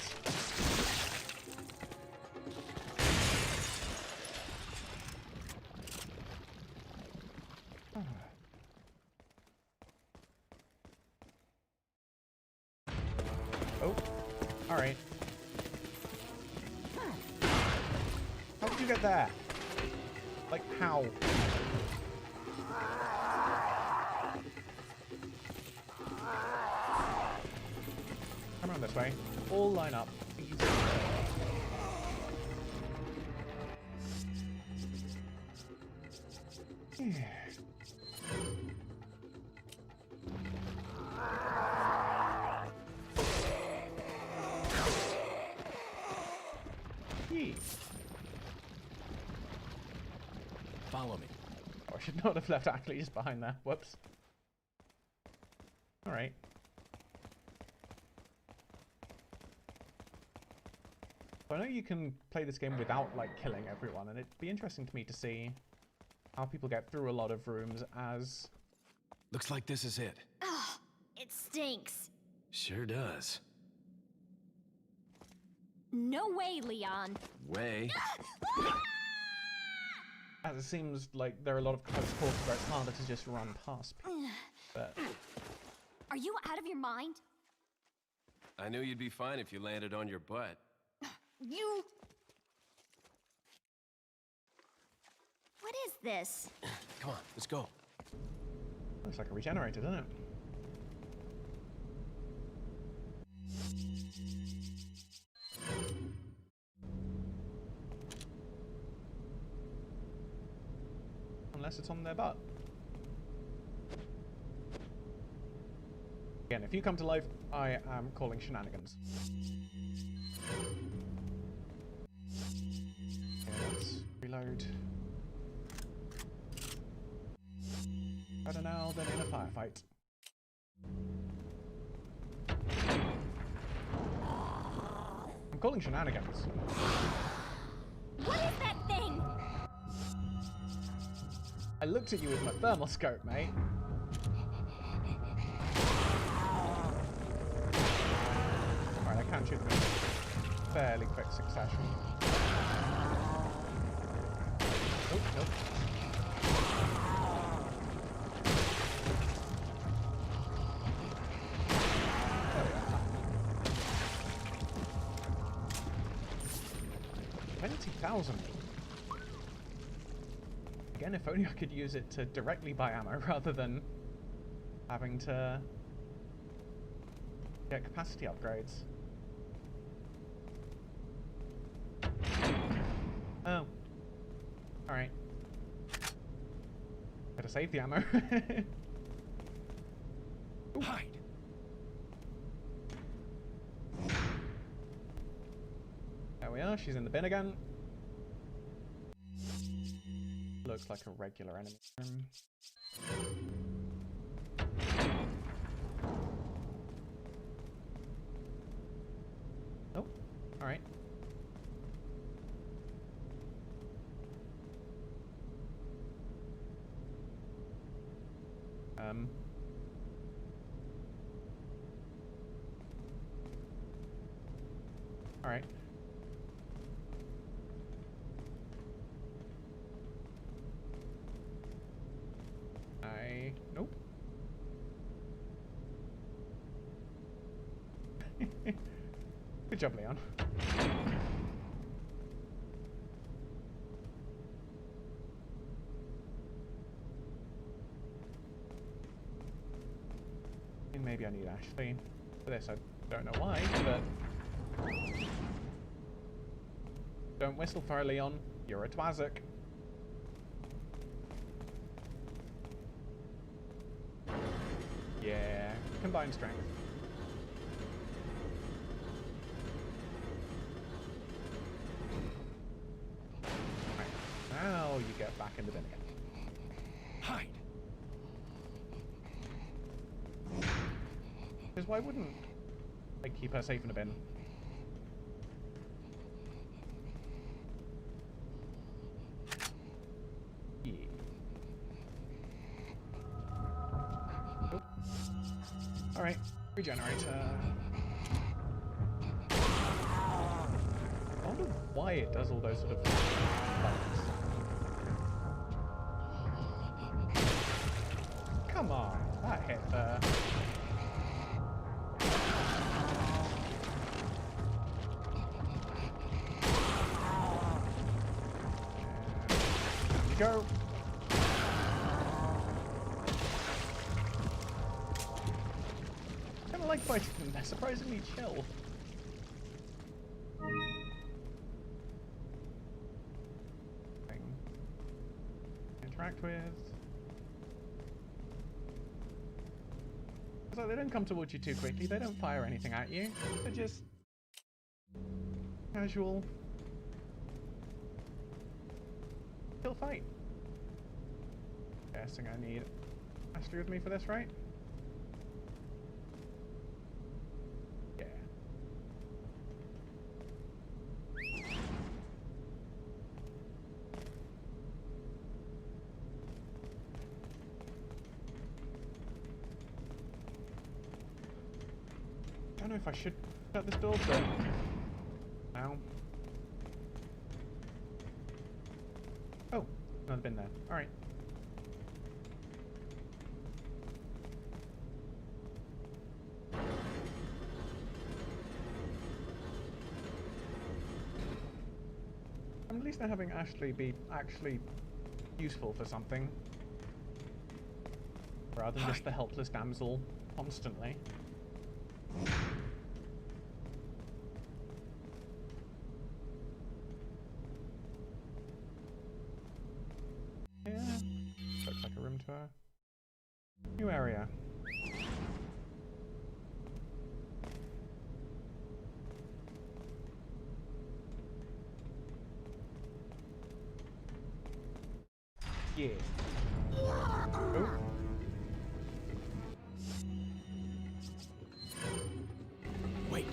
Oh, alright. How did you get there? Like, how? Come around this way. All line up. Easy. Yeah. Follow me. Oh, I should not have left Ackley just behind there. Whoops. Alright. So I know you can play this game without, like, killing everyone, and it'd be interesting to me to see how people get through a lot of rooms as... Looks like this is it. Ugh, it stinks. Sure does. No way, Leon. Way. As it seems like there are a lot of close quarters where it's harder to just run past people. But... Are you out of your mind? I knew you'd be fine if you landed on your butt. You... What is this? Come on, let's go. Looks like a regenerator, doesn't it? Unless it's on their butt. Again, if you come to life, I am calling shenanigans. Okay, let's reload. Better now than in a firefight. I'm calling shenanigans. What is that thing? I looked at you with my thermal scope, mate. Alright, I can shoot them in fairly quick succession. Oh, nope. 20,000. Again, if only I could use it to directly buy ammo rather than having to get capacity upgrades. Oh. Alright. Better save the ammo. Hide. There we are, she's in the bin again. Looks like a regular enemy. Oh, alright. Alright. Nope. Good job, Leon. Maybe I need Ashley for this. I don't know why, but don't whistle for her, Leon. You're a Twazik. Yeah, combined strength. Right, now you get back in the bin again. Hide. Because why wouldn't I keep her safe in a bin? Yeah. Oh. Alright, regenerator. I wonder why it does all those sort of buttons. Come on, that hit there. Go. Kind of like fighting them. They're surprisingly chill. Thing. Interact with. It's like they don't come towards you too quickly. They don't fire anything at you. They're just casual. Still fight. Guessing I need Ashley with me for this, right? Yeah. I don't know if I should shut this door, but now. Oh, another bin there. Alright. I'm at least now having Ashley be actually useful for something. Rather than just the helpless damsel constantly. Yeah. Looks like a room tour. New area. Yeah. Oh. Wait.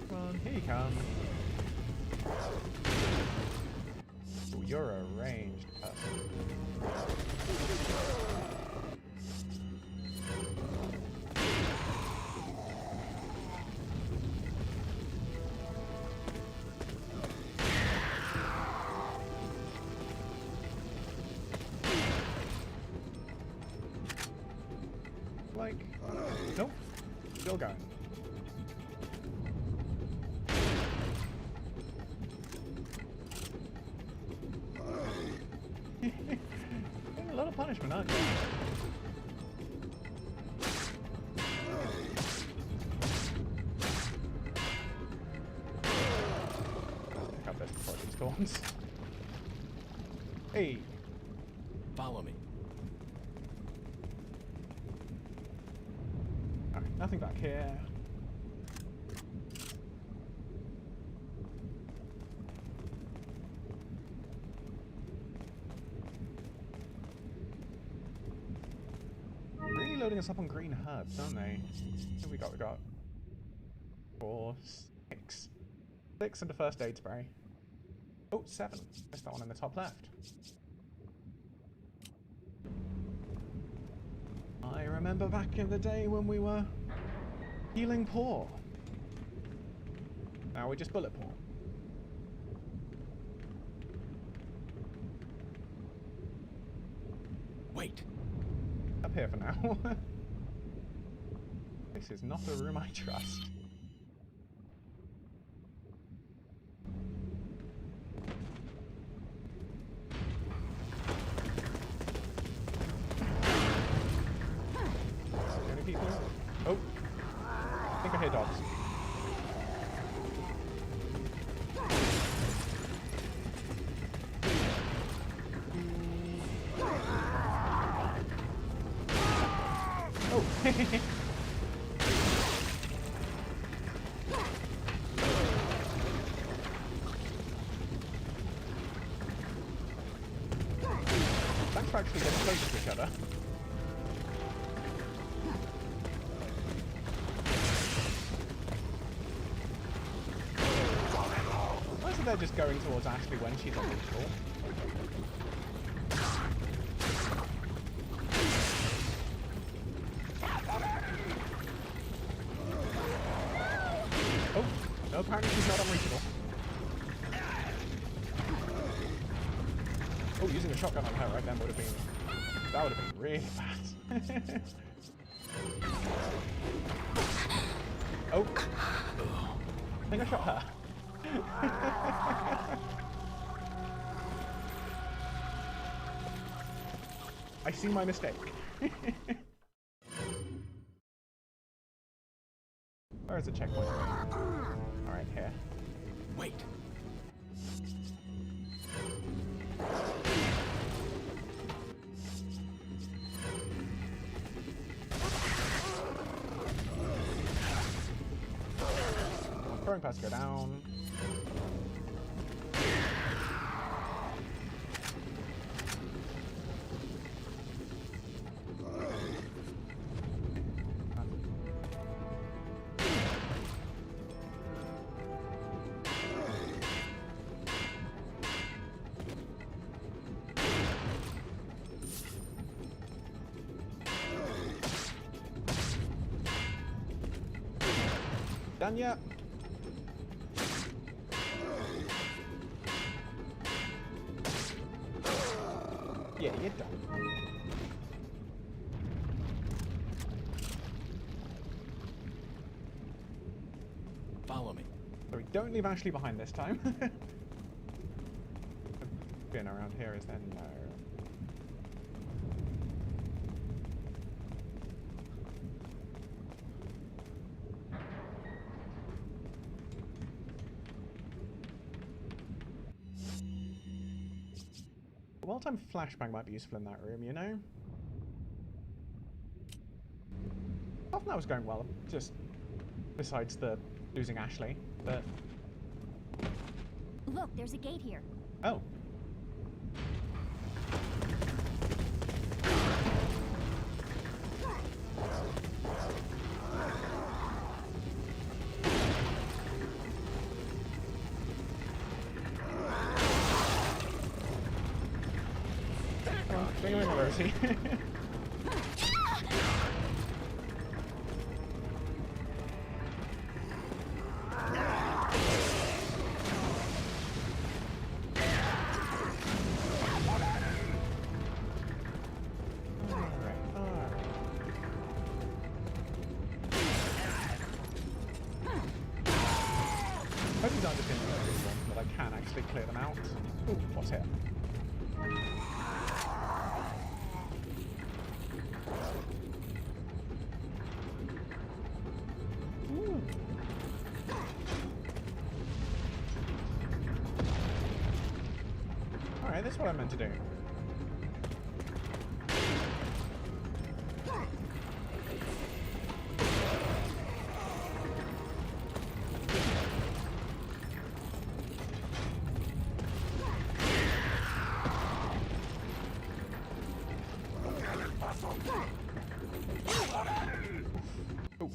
Come on, here you come. Oh, you're a ranged person. Like, nope, still going. Getting a lot of punishment, aren't you? Pick up this before it spawns. Hey! Follow me. Alright, nothing back here. Really loading us up on green herbs, aren't they? What have we got? We got 4, 6. 6 and a first aid spray. Oh, 7. Missed that one in the top left. I remember back in the day when we were healing poor. Now we're just bullet poor. Wait. Up here for now. This is not a room I trust. Any people? Oh, I think I hear dogs. Oh. Thanks for actually getting close to each other. Why isn't they just going towards Ashley when she's unreachable? Oh, no, apparently she's not unreachable. Oh, using a shotgun on her right then would have been... That would have been really bad. Oh. I think I shot her. I see my mistake. Where is the checkpoint? Alright, here. Wait. Throwing pass go down. Done yet? Yeah, you're done. Follow me. So we don't leave Ashley behind this time. Been around here, is there? No. A well-timed flashbang might be useful in that room, you know? I thought that was going well, just besides the losing Ashley, but... Look, there's a gate here. Oh. Well, bring him in, Rosie. Hope these aren't just individual ones, that I can actually clear them out. Ooh, what's here? Ooh. Alright, that's what I meant to do. Oh.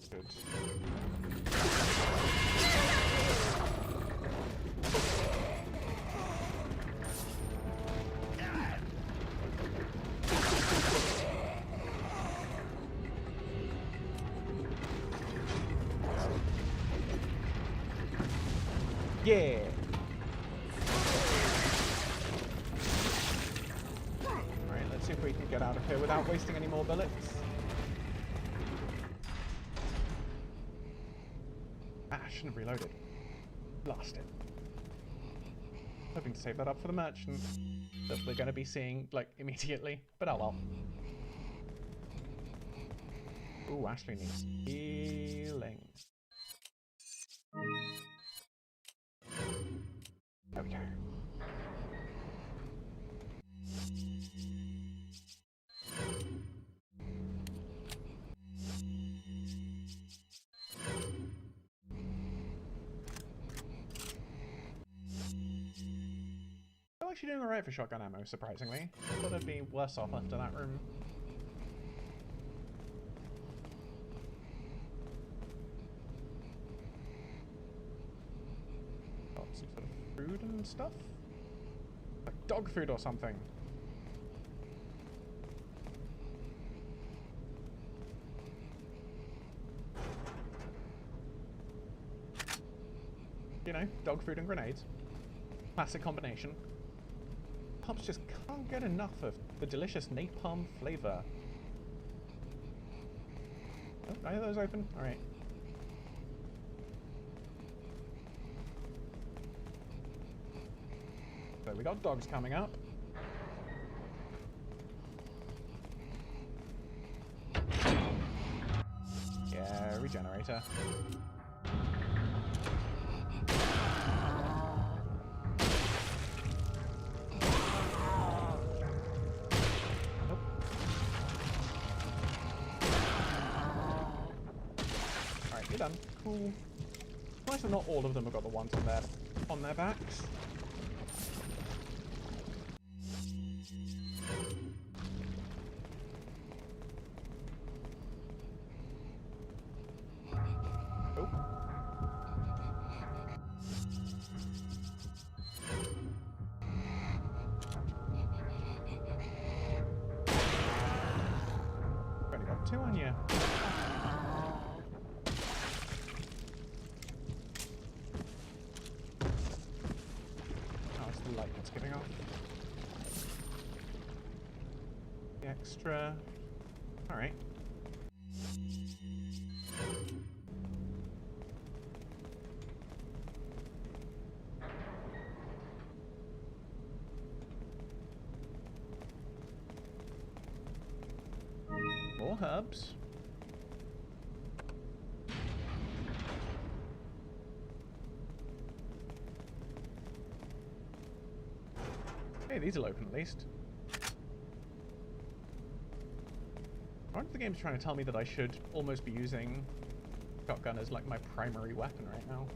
Good. Yeah. Alright, let's see if we can get out of here without wasting any more bullets. Ah, I shouldn't have reloaded. Blast it. Hoping to save that up for the merchant that we're going to be seeing, like, immediately. But oh well. Ooh, Ashley needs healing. There we go. I'm actually doing alright for shotgun ammo, surprisingly. I thought I'd be worse off after that room. Got some sort of food and stuff? Like dog food or something. You know, dog food and grenades. Classic combination. Pups just can't get enough of the delicious napalm flavor. Oh, are those open? Alright. So we got dogs coming up. Yeah, regenerator. You're done. Cool. Nice that not all of them have got the ones on their backs. Oh. You've only got two on you. Light that's giving off. The extra. Alright. herbs. Hey, these will open at least. I wonder if the game's trying to tell me that I should almost be using shotgun as like my primary weapon right now.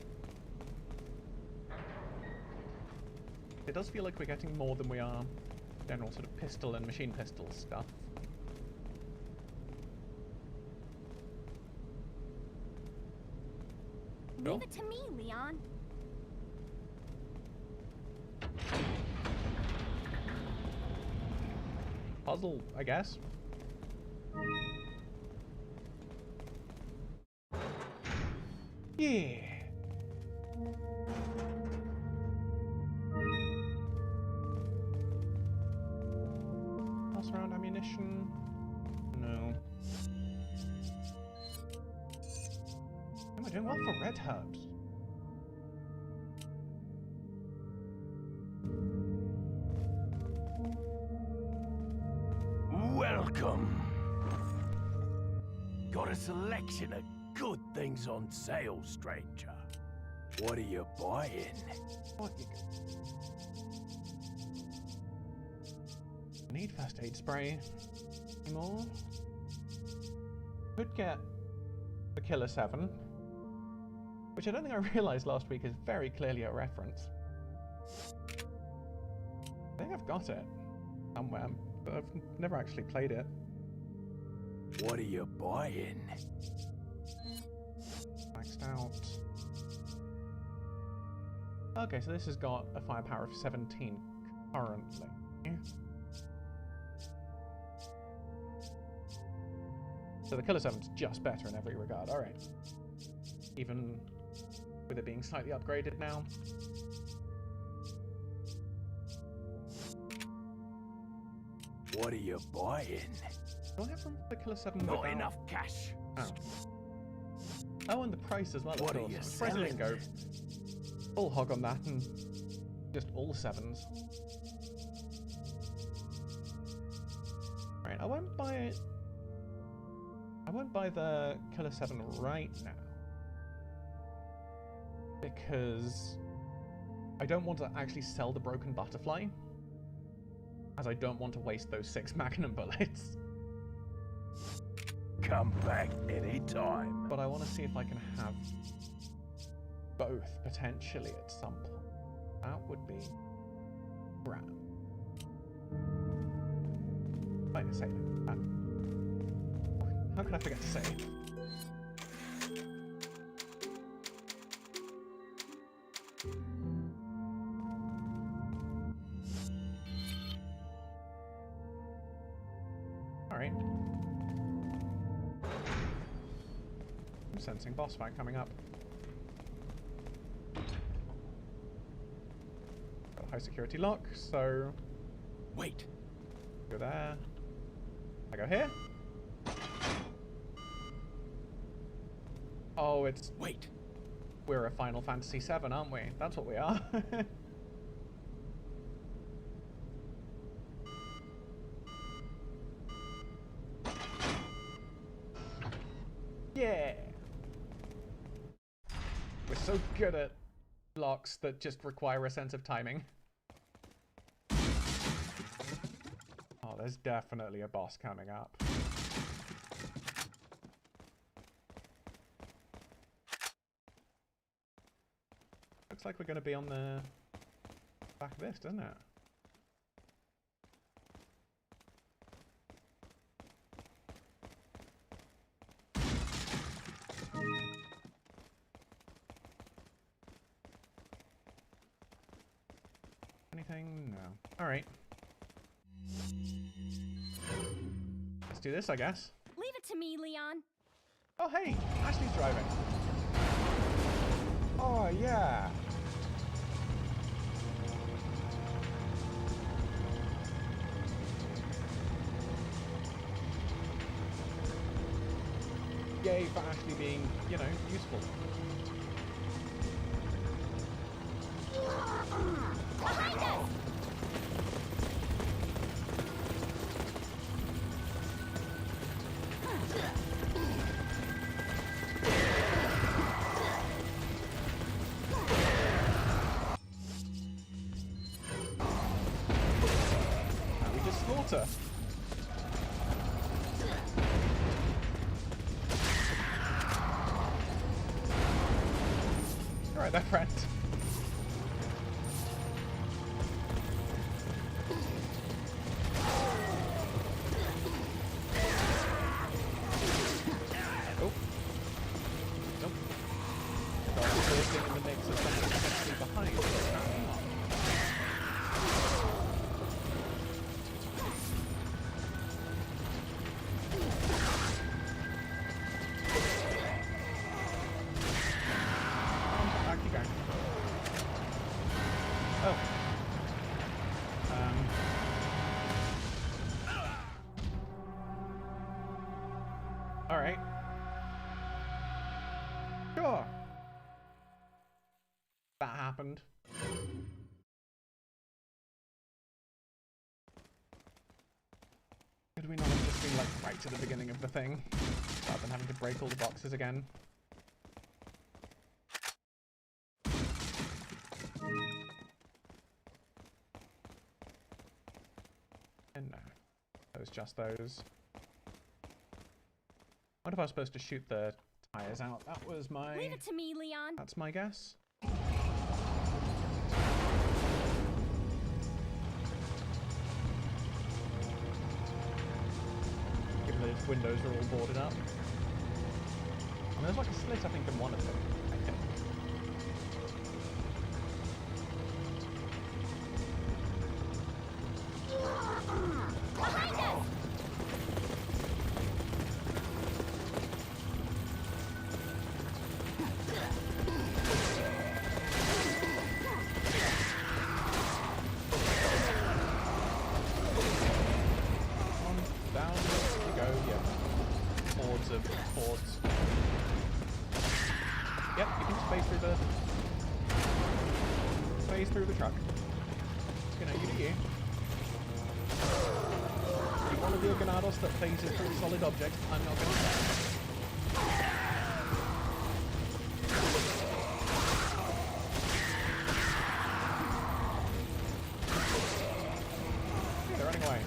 It does feel like we're getting more than we are general sort of pistol and machine pistol stuff. Leave it to me, Leon. Puzzle, I guess. Yeah. Pass around ammunition. No. Am I doing well for red herbs? Welcome. Got a selection of good things on sale, stranger. What are you buying? What you go? Need first aid spray. Any more? Could get the Killer 7, which I don't think I realized last week is very clearly a reference. I think I've got it somewhere, but I've never actually played it. What are you buying? Maxed out. Okay, so this has got a firepower of 17 currently. So the Killer 7's just better in every regard, alright. Even with it being slightly upgraded now. What are you buying? Do I have room for the Killer 7 Not without... enough cash. Oh. Oh, and the price as well, of What are course. you I'm surprised I didn't go selling? full hog on that and just all 7s. Right, I won't buy it. I won't buy the Killer 7 right now. Because I don't want to actually sell the Broken Butterfly. As I don't want to waste those 6 Magnum bullets. Come back anytime. But I want to see if I can have both potentially at some point. That would be grand. Wait a second. How could I forget to say? Alright. I'm sensing boss fight coming up. Got a high security lock, so Wait. go there. I go here. Oh, it's... Wait. We're a Final Fantasy VII, aren't we? That's what we are. Yeah! We're so good at blocks that just require a sense of timing. Oh, there's definitely a boss coming up. Looks like we're going to be on the back of this, doesn't it? Anything? No. Alright. Let's do this, I guess. Leave it to me, Leon. Oh, hey! Ashley's driving. Oh, yeah! Yay for Ashley being, you know, useful. Behind us! their friend. Oh. Nope. Got a thing in the mix of something potentially behind. Alright. Sure. That happened. Could we not have just been like right to the beginning of the thing? Rather than having to break all the boxes again? And no. Those just those. What if I was supposed to shoot the tires out? That was my... Leave it to me, Leon. That's my guess. Given the windows are all boarded up. And there's like a slit, I think, in one of them. I think. Behind us! Boards. Yep, you can just phase through the truck. You know, you do you. You want to be a Ganados that phases through solid objects, I'm not going to. They're running away.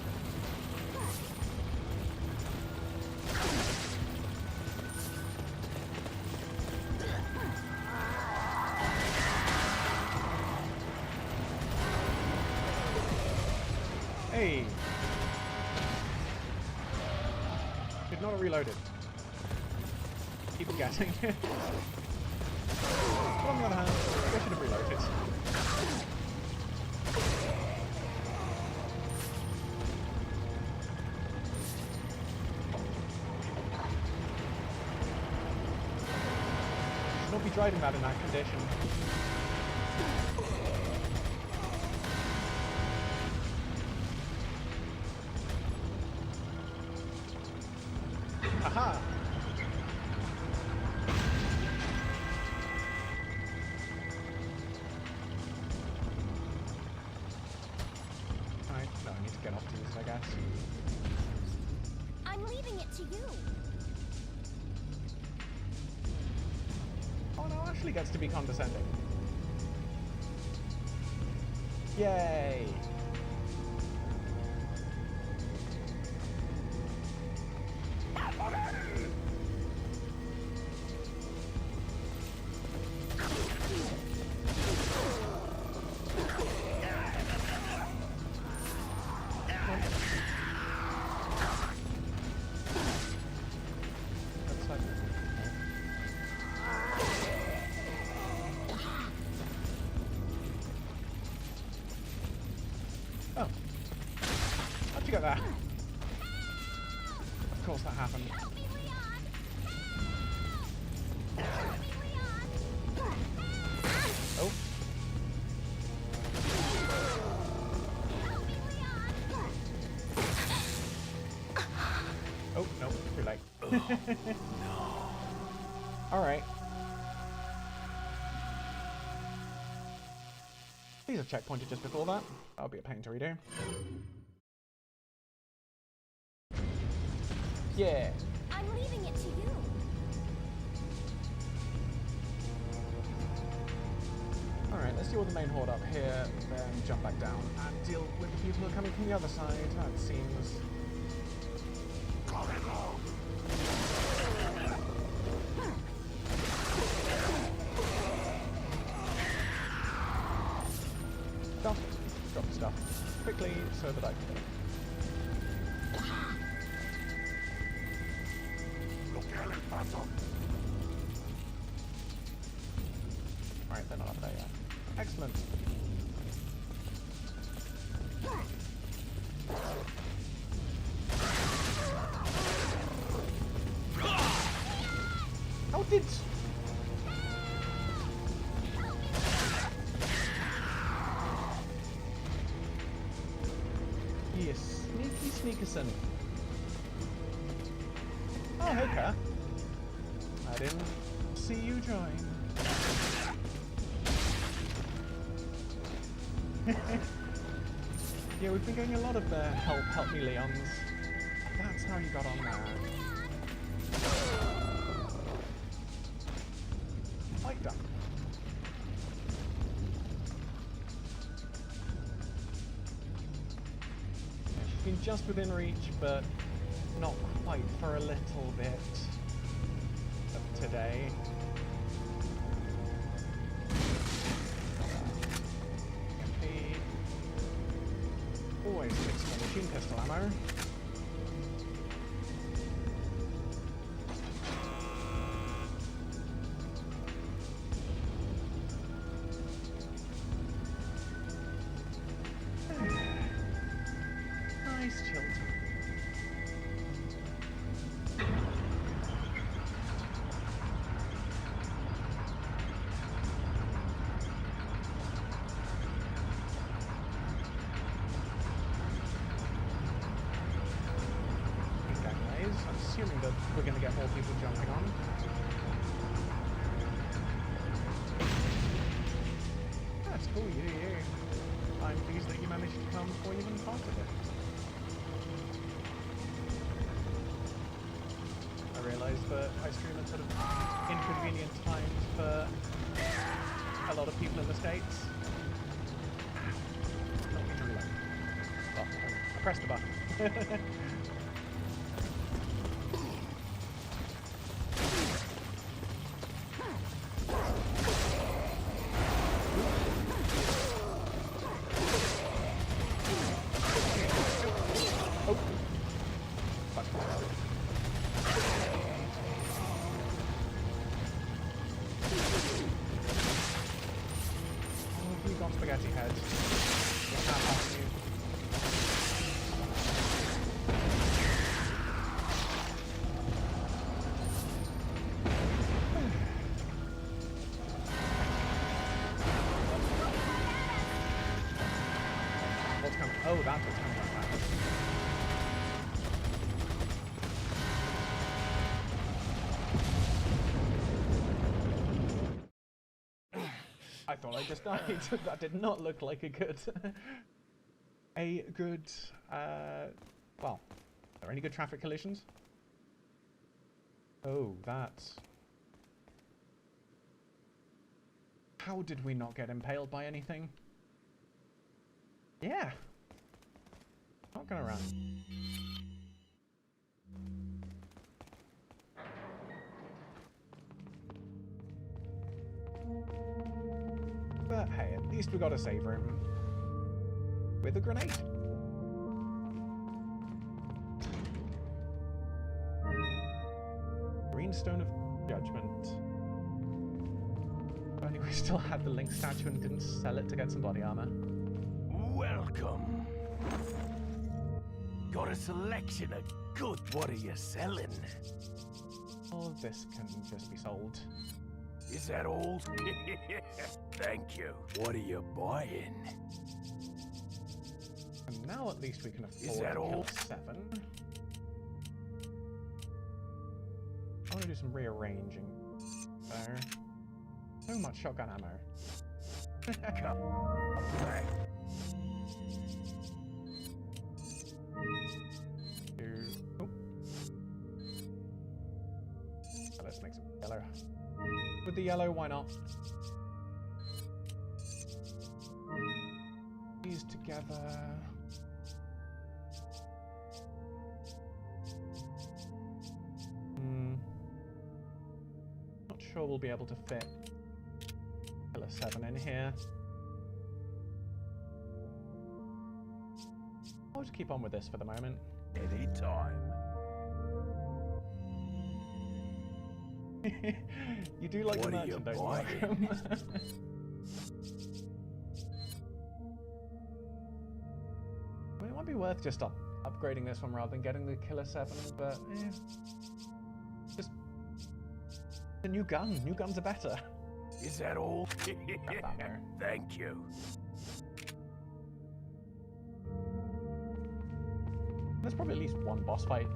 Hey! Did not reload it. Keep guessing. But on the other hand, I should have reloaded. Should not be driving that in that condition. Haha! Alright, no, I need to get off to this, I guess. I'm leaving it to you. Oh no, Ashley gets to be condescending. Yay! Oh. How'd you get that? Of course that happened. Help me, Leon! Help me, Leon! Oh. Help me, Leon! Oh, no, too late. No. Alright. These are checkpointed just before that. That'll be a pain to redo. Yeah. I'm leaving it to you. Alright, let's deal with the main horde up here, then jump back down and deal with the people who are coming from the other side. That seems... quickly so that I can. Right, they're not up there yet. Excellent. How did... Yes, sneaky sneakerson. Oh, hey, Kat. I didn't see you join. Yeah, we've been getting a lot of help me Leons. That's how you got on there. Like that. Yeah, she's been just within reach, but not quite for a little bit of today. Always fix my machine pistol ammo. Nice chill time. I'm assuming that we're going to get more people jumping on. That's cool, you do you. I'm pleased that you managed to come before you even part of it. I realise that I stream at sort of inconvenient times for a lot of people in the States. Not me to reload. Oh, I pressed the button. Spaghetti head. You're not helping you. What's coming? Oh, that's what's coming right now. I thought I just died. That did not look like a good... well, are there any good traffic collisions? Oh, that's... How did we not get impaled by anything? Yeah. Not gonna run. But hey, at least we got a save room. With a grenade. Greenstone of Judgment. If only we still had the Link statue and didn't sell it to get some body armor. Welcome. Got a selection of good. What are you selling? All of this can just be sold. Is that all? Thank you. What are you buying? And now at least we can afford Is that to all? kill 7. I want to do some rearranging. So much shotgun ammo. Come back. Oh. Let's make some yellow. With the yellow, why not? These together. Not sure we'll be able to fit Killer 7 in here. I'll just keep on with this for the moment. Anytime. You do like What the are you merchandise, buying? Malcolm. I mean, it might be worth just upgrading this one rather than getting the Killer 7, but just a new gun. New guns are better. Is that all? that there. Thank you. There's probably at least one boss fight.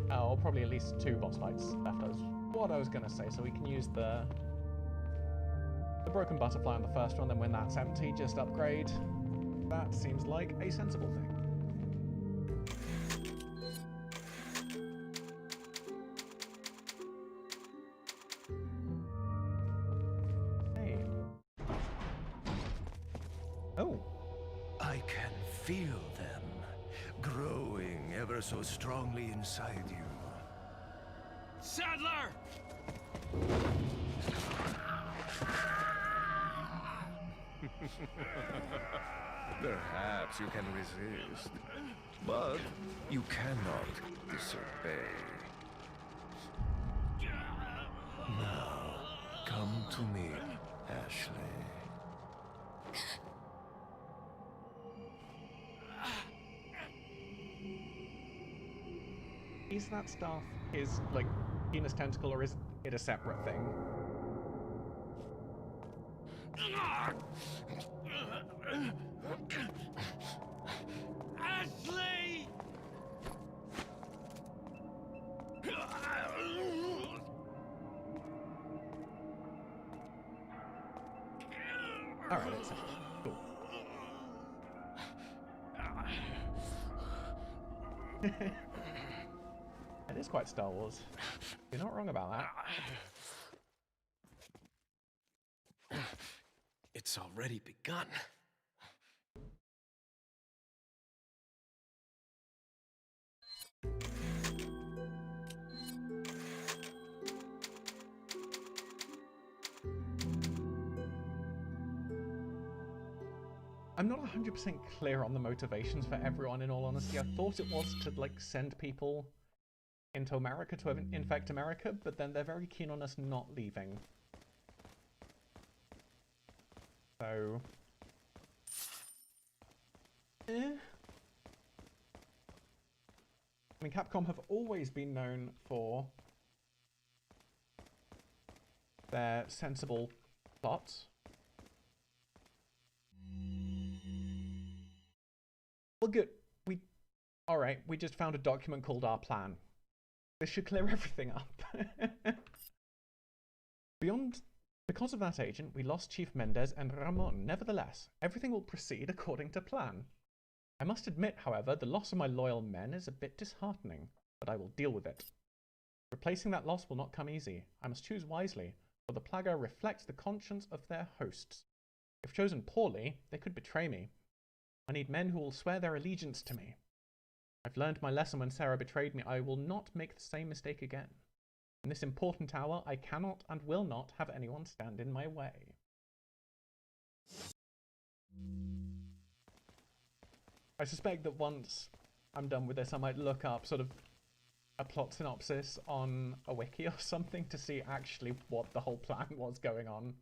Or probably at least 2 boss fights left. Is what I was gonna say. So we can use the broken butterfly on the first one, then when that's empty, just upgrade. That seems like a sensible thing. Hey. Oh. I can feel them growing ever so strongly inside you. Sadler! Perhaps you can resist, but you cannot disobey. Now, come to me, Ashley. Is that staff his, like, penis tentacle, or is it a separate thing? Ashley! Alright, that's it. Cool. It is quite Star Wars. You're not wrong about that. It's already begun. I'm not 100% clear on the motivations for everyone, in all honesty. I thought it was to, like, send people into America to infect America, but then they're very keen on us not leaving. So... I mean, Capcom have always been known for their sensible plots. Well, good. Alright, we just found a document called Our Plan. This should clear everything up. Because of that agent, we lost Chief Mendez and Ramon. Nevertheless, everything will proceed according to plan. I must admit, however, the loss of my loyal men is a bit disheartening, but I will deal with it. Replacing that loss will not come easy. I must choose wisely, for the Plaga reflects the conscience of their hosts. If chosen poorly, they could betray me. I need men who will swear their allegiance to me. I've learned my lesson when Sarah betrayed me. I will not make the same mistake again. In this important hour, I cannot and will not have anyone stand in my way. I suspect that once I'm done with this, I might look up sort of a plot synopsis on a wiki or something to see actually what the whole plan was going on.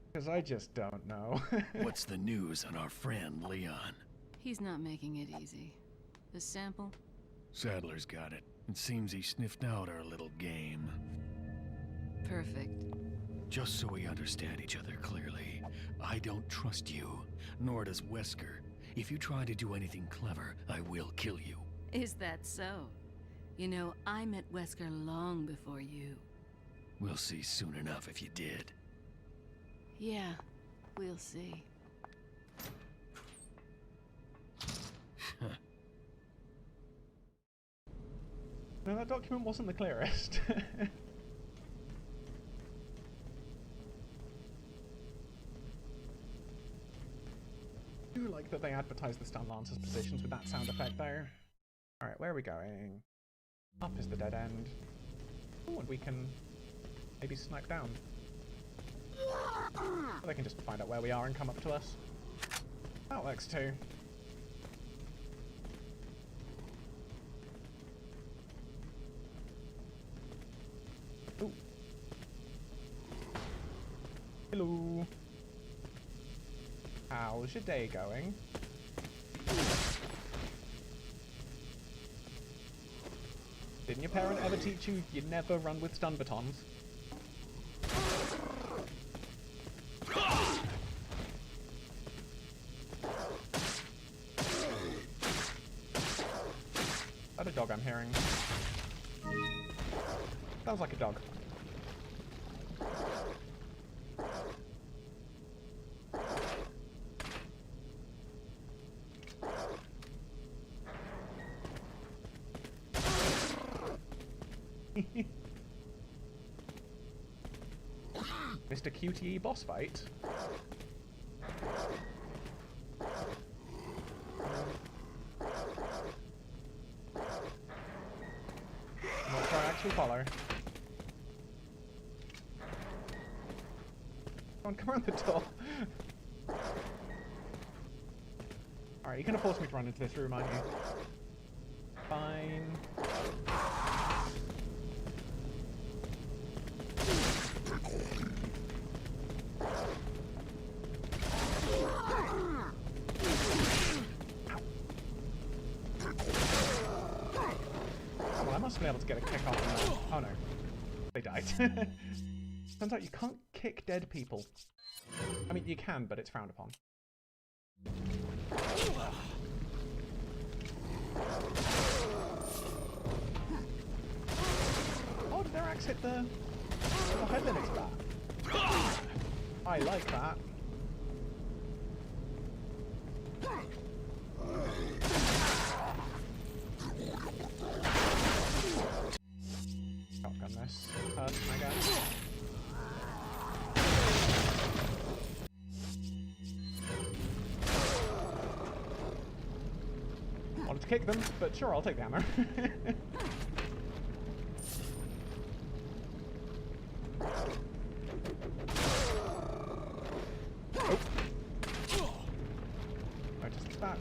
Because I just don't know. What's the news on our friend, Leon? He's not making it easy. The sample? Sadler's got it. It seems he sniffed out our little game. Perfect. Just so we understand each other clearly, I don't trust you, nor does Wesker. If you try to do anything clever, I will kill you. Is that so? You know, I met Wesker long before you. We'll see soon enough if you did. Yeah, we'll see. No, that document wasn't the clearest. I do like that they advertised the Stun Lancers positions with that sound effect there. Alright, where are we going? Up is the dead end. Oh, and we can maybe snipe down. Or they can just find out where we are and come up to us. That works too. Ooh. Hello. How's your day going? Didn't your parent ever teach you you'd never run with stun batons? Is that a dog I'm hearing? Sounds like a dog. Mr. QTE boss fight? Not sure I actually follow. Come around the door. Alright, you're gonna force me to run into this room, aren't you? Fine. Well, I must be able to get a kick off them. Oh no. They died. Turns out you can't kick dead people. I mean, you can, but it's frowned upon. Oh, did their axe hit the head limits back? I like that. Shotgun this person, I guess. Wanted to kick them, but sure, I'll take the hammer.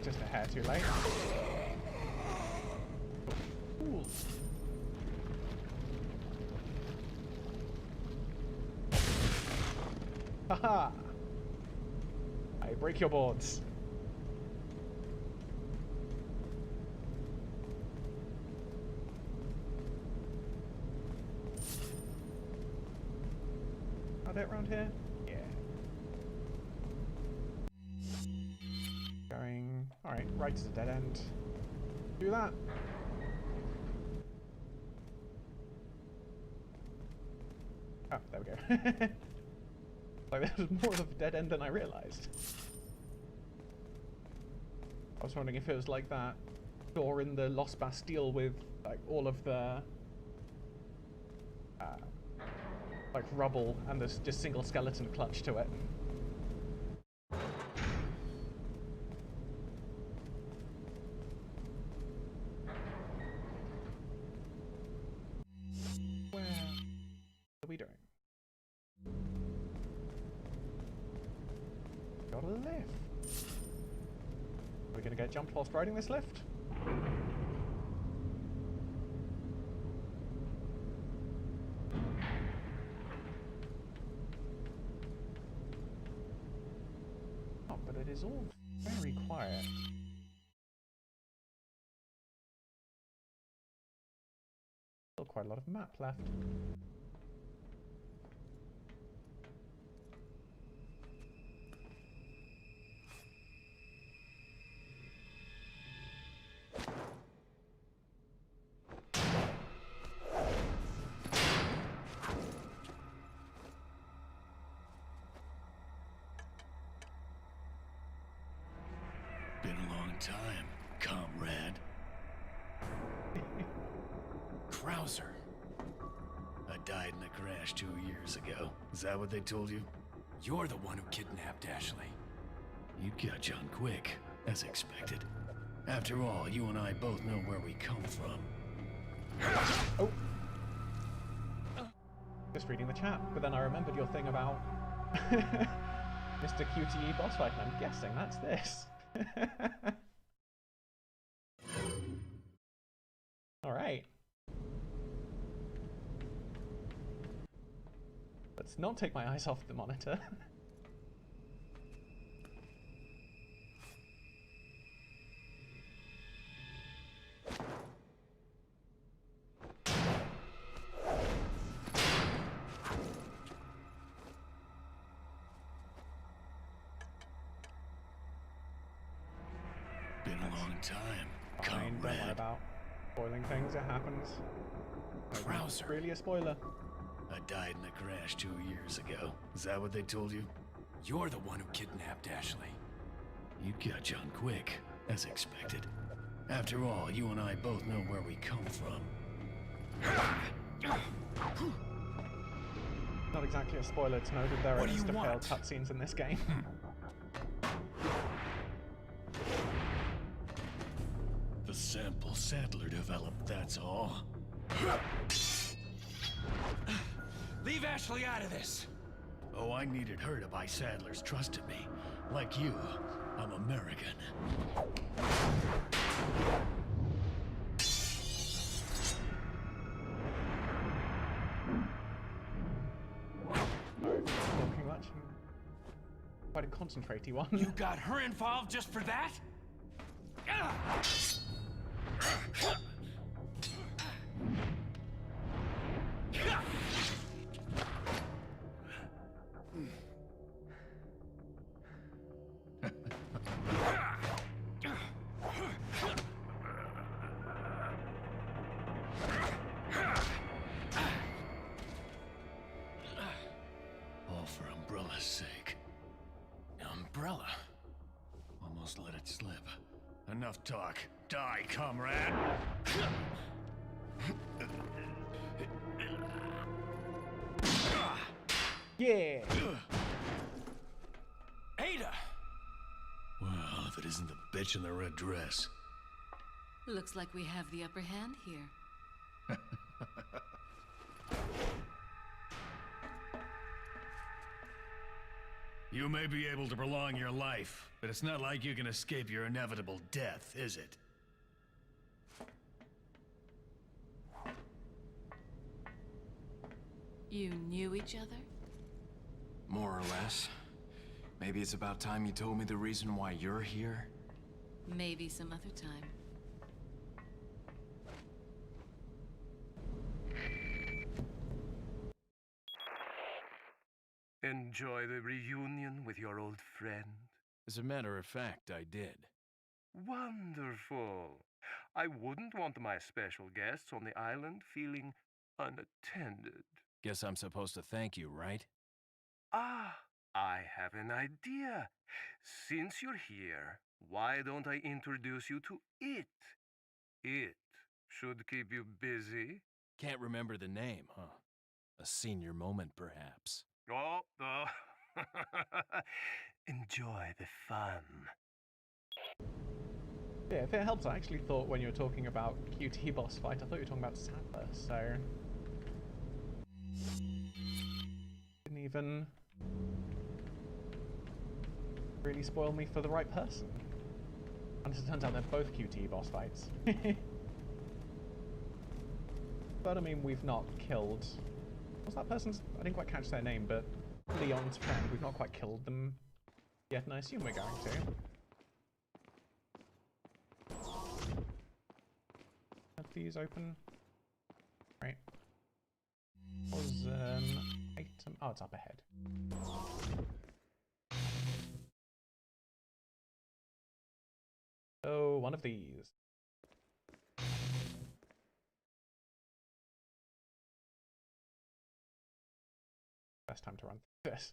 Just a hair too late. Ooh. Haha! I break your boards. Are they around here? Yeah. Going... Alright, right to the dead end. Do that. Oh, there we go. Like, there was more of a dead end than I realised. I was wondering if it was like that door in the Lost Bastille with, like, all of the... like, rubble and there's just single skeleton clutch to it. What are we doing? Got a lift. Are we gonna get jumped whilst riding this lift? Oh, but it is all very quiet. Still quite a lot of map left. Been a long time, comrade. Krauser. I died in a crash 2 years ago. Is that what they told you? You're the one who kidnapped Ashley. You got on quick, as expected. After all, you and I both know where we come from. Oh. Just reading the chat, but then I remembered your thing about Mr. QTE boss fight, and I'm guessing that's this. Alright. Let's not take my eyes off the monitor. Been a long time. Fine, don't worry Comrade. about spoiling things, it happens. It's Krauser. really a spoiler. I died in a crash 2 years ago. Is that what they told you? You're the one who kidnapped Ashley. You catch on quick, as expected. After all, you and I both know where we come from. Not exactly a spoiler to know that there are What do you insta-fail want? cutscenes in this game. The sample Sadler developed, that's all. Leave Ashley out of this. Oh, I needed her to buy Sadler's trust in me. Like you, I'm American. Sorry for talking much. I'm quite a concentraty one. You got her involved just for that? All for Umbrella's sake. Umbrella. Almost let it slip. Enough talk. Die, comrade! Yeah! Ada! Well, if it isn't the bitch in the red dress. Looks like we have the upper hand here. You may be able to prolong your life, but it's not like you can escape your inevitable death, is it? You knew each other? More or less. Maybe it's about time you told me the reason why you're here. Maybe some other time. Enjoy the reunion with your old friend? As a matter of fact, I did. Wonderful. I wouldn't want my special guests on the island feeling unattended. Guess I'm supposed to thank you, right? Ah, I have an idea. Since you're here, why don't I introduce you to it? It should keep you busy. Can't remember the name, huh? A senior moment, perhaps. Oh. Enjoy the fun. Yeah, if it helps, I actually thought when you were talking about QT boss fight, I thought you were talking about Sadler, so... Didn't even really spoil me for the right person. And as it turns out, they're both QT boss fights. But I mean, we've not killed... What's that person's... I didn't quite catch their name, but Leon's friend, we've not quite killed them yet, and I assume we're going to. Have these open? Right. Was item? Oh, it's up ahead. Oh, one of these. Best time to run through this.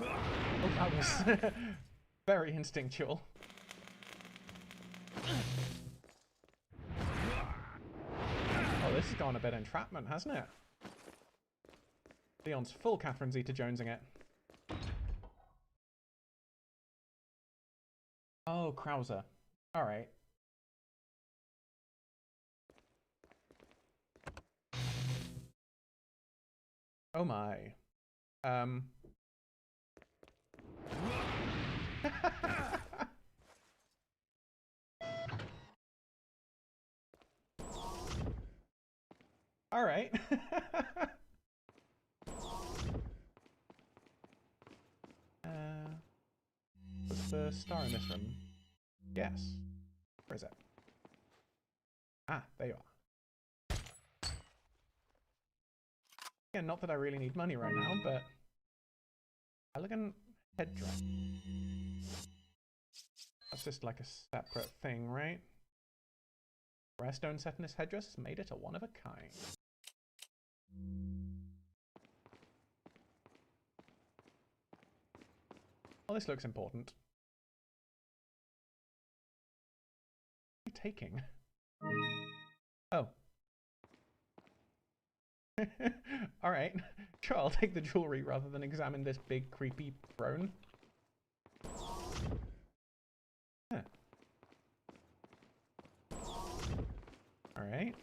Oh, that was very instinctual. Oh, this has gone a bit entrapment, hasn't it? Leon's full Catherine Zeta-Jonesing it. Oh, Krauser. Alright. Oh my. All right. Was the star in this room? Yes. Where is it? Ah, there you are. Yeah, not that I really need money right now, but elegant headdress. That's just like a separate thing, right? Rare stone set in this headdress has made it a one of a kind. Well, this looks important. What are you taking? Oh. Alright. Sure, I'll take the jewelry rather than examine this big, creepy throne. Huh. Alright.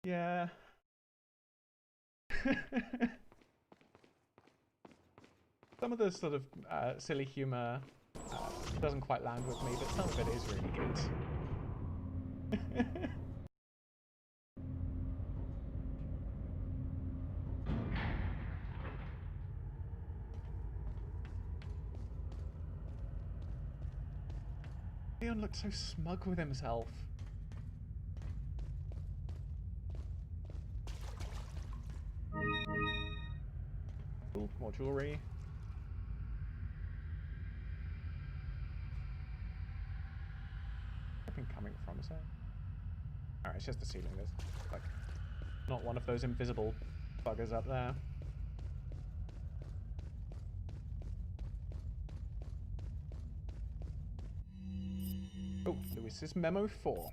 Yeah. Some of the sort of silly humor doesn't quite land with me, but some of it is really good. Leon looked so smug with himself. Ooh, more jewelry. Where's it coming from, is it? Alright, it's just the ceiling. There's like not one of those invisible buggers up there. Oh, Lewis's memo 4.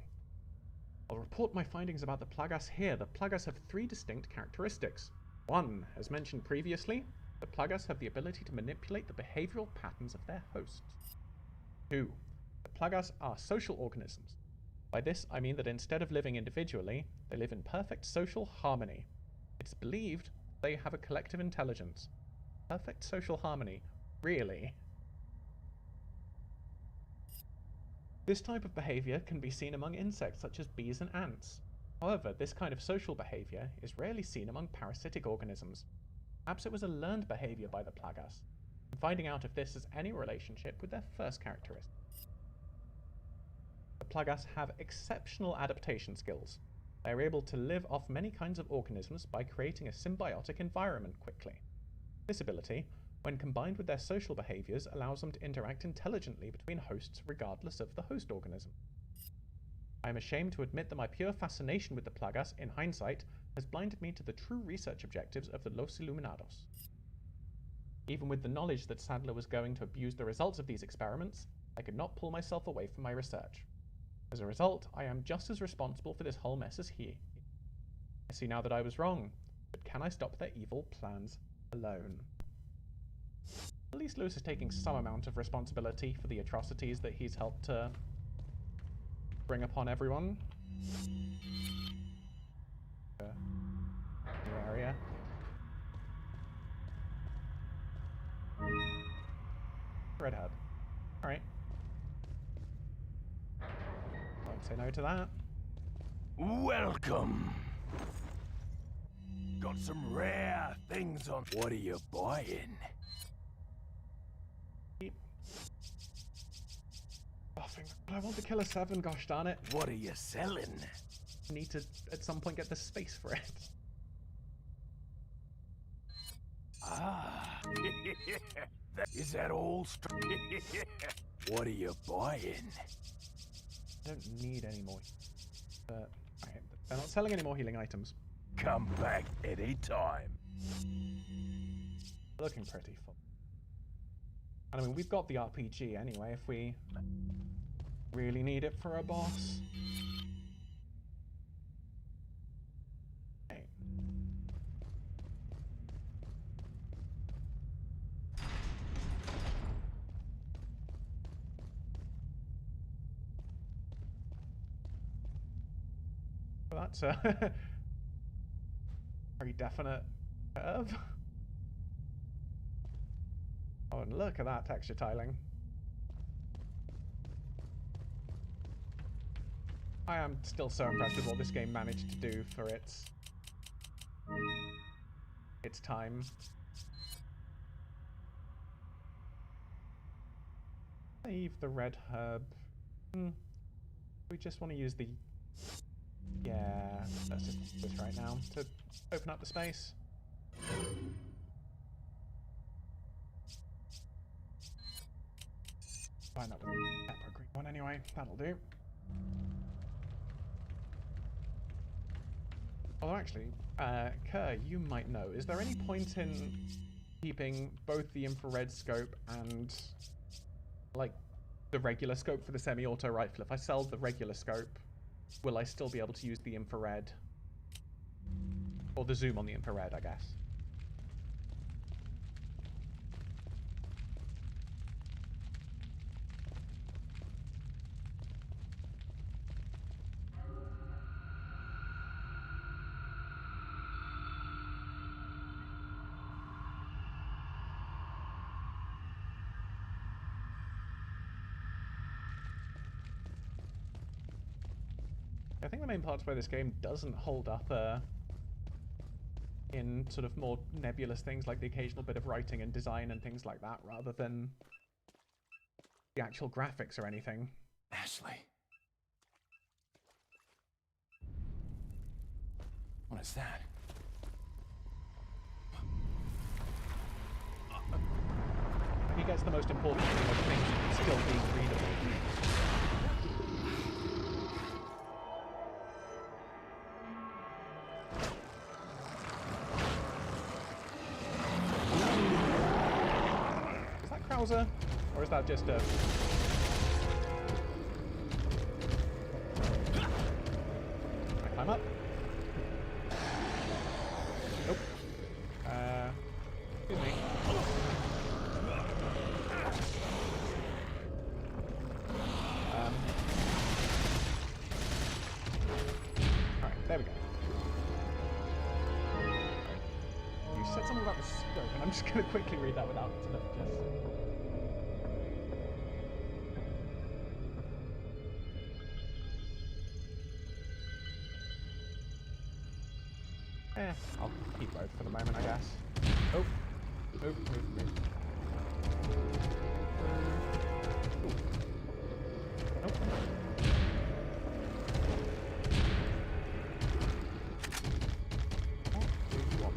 I'll report my findings about the Plagas here. The Plagas have 3 distinct characteristics. 1, as mentioned previously, the Plagas have the ability to manipulate the behavioral patterns of their hosts. 2, the Plagas are social organisms. By this, I mean that instead of living individually, they live in perfect social harmony. It's believed they have a collective intelligence. Perfect social harmony. Really? This type of behavior can be seen among insects such as bees and ants. However, this kind of social behavior is rarely seen among parasitic organisms. Perhaps it was a learned behavior by the Plagas, and finding out if this has any relationship with their first characteristic. The Plagas have exceptional adaptation skills. They are able to live off many kinds of organisms by creating a symbiotic environment quickly. This ability, when combined with their social behaviors, allows them to interact intelligently between hosts regardless of the host organism. I am ashamed to admit that my pure fascination with the Plagas, in hindsight, has blinded me to the true research objectives of the Los Iluminados. Even with the knowledge that Sadler was going to abuse the results of these experiments, I could not pull myself away from my research. As a result, I am just as responsible for this whole mess as he. I see now that I was wrong, but can I stop their evil plans alone? At least Lewis is taking some amount of responsibility for the atrocities that he's helped to bring upon everyone. New area. Redhead. Alright. Won't say no to that. Welcome. Got some rare things on. What are you buying? But I want to kill a 7, gosh darn it. What are you selling? I need to, at some point, get the space for it. Ah. Is that all? What are you buying? I don't need any more. But they're not selling any more healing items. Come back anytime. Looking pretty full. And I mean, we've got the RPG anyway, if we really need it for a boss. Okay. Well, that's a very definite curve. Oh, and look at that texture tiling. I am still so impressed with what this game managed to do for its time. Save the red herb. We just want to use the... Yeah, let's just do this right now to open up the space. Find out the pepper green one anyway, that'll do. Although actually, Kerr, you might know, is there any point in keeping both the infrared scope and, like, the regular scope for the semi-auto rifle? If I sell the regular scope, will I still be able to use the infrared? Or the zoom on the infrared, I guess. I think the main parts where this game doesn't hold up in sort of more nebulous things like the occasional bit of writing and design and things like that, rather than the actual graphics or anything. Ashley. What is that? He gets the most important thing of things still being readable. Is that Krauser? Or is that just a... Can I climb up? Nope. Excuse me. Alright, there we go. You said something about the scope, and I'm just going to quickly read that without sort of just... I'll keep both for the moment, I guess. Oh! Move, move, move. Nope. What do you want?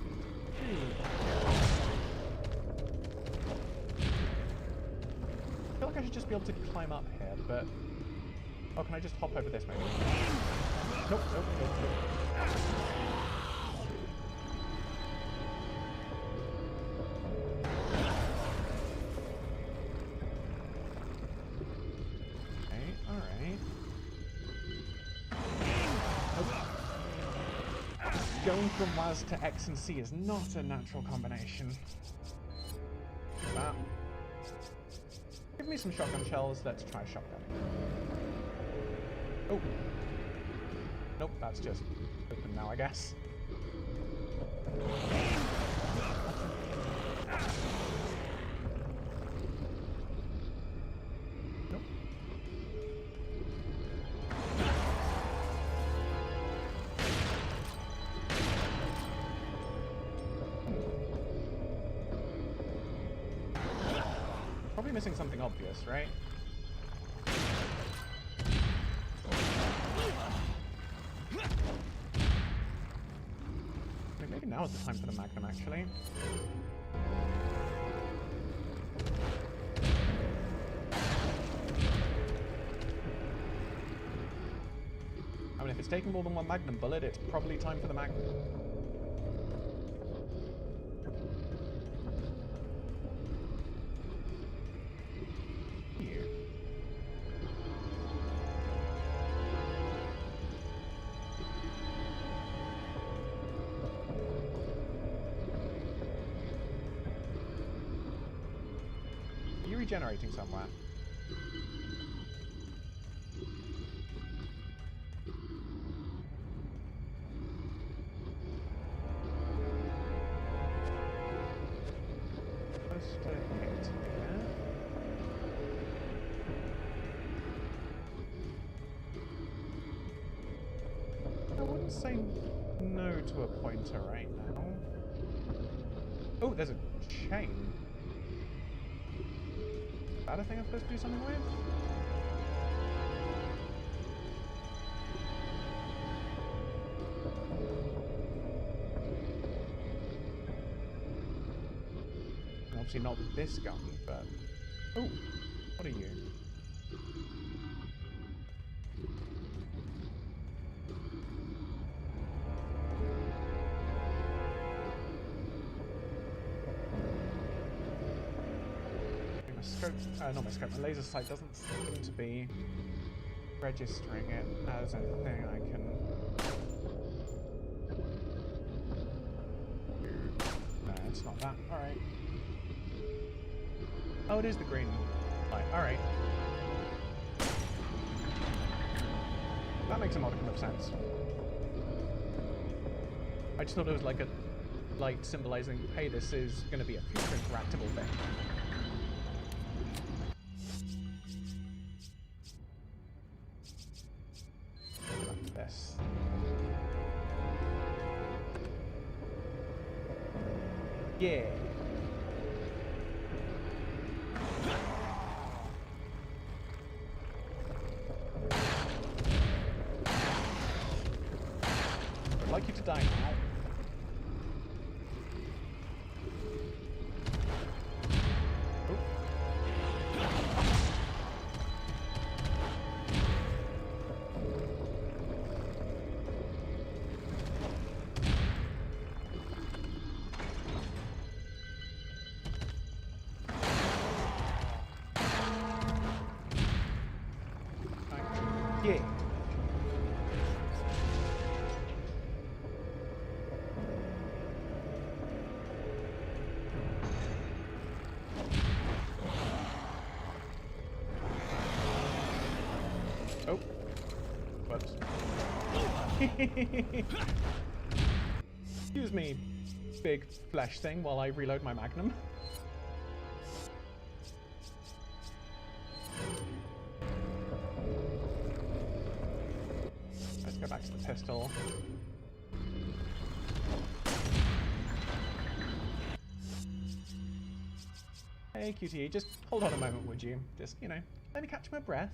I feel like I should just be able to climb up here, but... Oh, can I just hop over this maybe? Nope, nope, nope, nope. Going from WAS to X and C is not a natural combination. Look at that. Give me some shotgun shells, let's try shotgun. Oh. Nope, that's just open now, I guess. Nope. Probably missing something obvious, right? Maybe now is the time for the Magnum, actually. I mean, if it's taking more than one Magnum bullet, it's probably time for the Magnum. Regenerating somewhere. to hit here. I wouldn't say no to a pointer right now. Oh, there's a chain. Is that a thing I'm supposed to do something with? Obviously not with this gun, but... Oh, what are you? My scope, not my scope, my laser sight doesn't seem to be registering it as a thing I can... No, it's not that. Alright. Oh, it is the green light. Alright. That makes a modicum of sense. I just thought it was like a light symbolizing, hey, this is going to be a future interactable thing. This. Yeah. I'd like you to die now. Yeah. Oh. Whoops. Excuse me, big flesh thing, while I reload my magnum. Let's go back to the pistol. Hey, QTE, just hold on a moment, would you? Just, you know, let me catch my breath.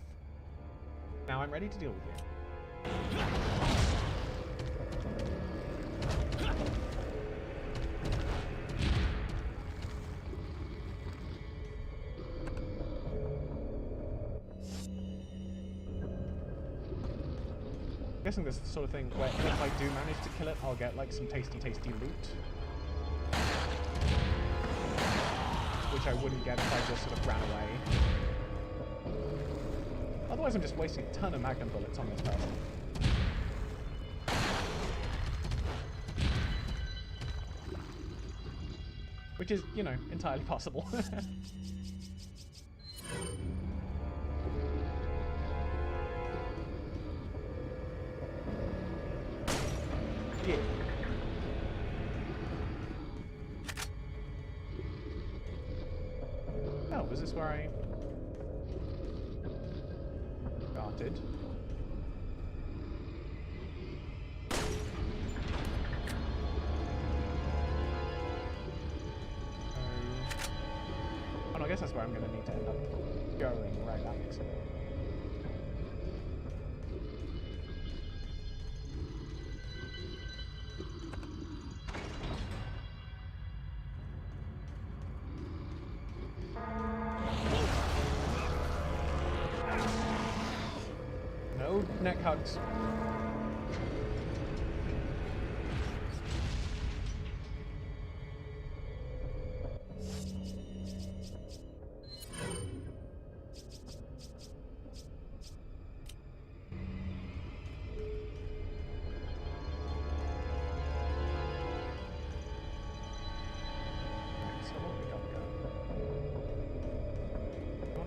Now I'm ready to deal with you. I'm guessing this is the sort of thing where if I do manage to kill it, I'll get like some tasty, tasty loot. Which I wouldn't get if I just sort of ran away. Otherwise I'm just wasting a ton of magnum bullets on this person. Which is, you know, entirely possible. Yeah. Oh, was this where I started? Oh no, I guess that's where I'm going to need to end up going. Right, that makes sense. No neck hugs.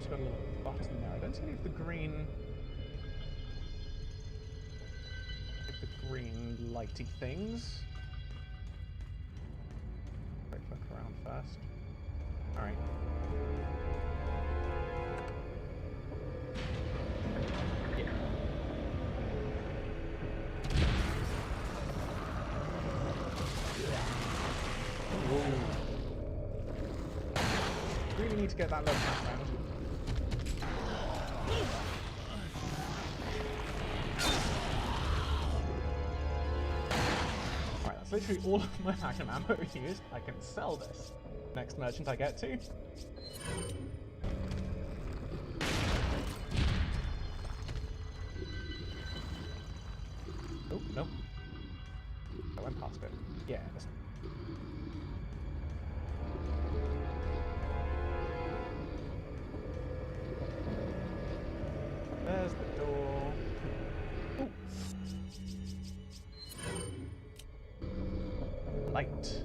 Got a little button there. I don't see any of the green... lighty things. Quick look around first. Alright. Yeah. Ooh. Really need to get that low background. Alright, that's literally all of my magnum ammo used. I can sell this. Next merchant I get to. Oh, nope. I went past it. Yeah, this one. There's the door. Ooh. Light.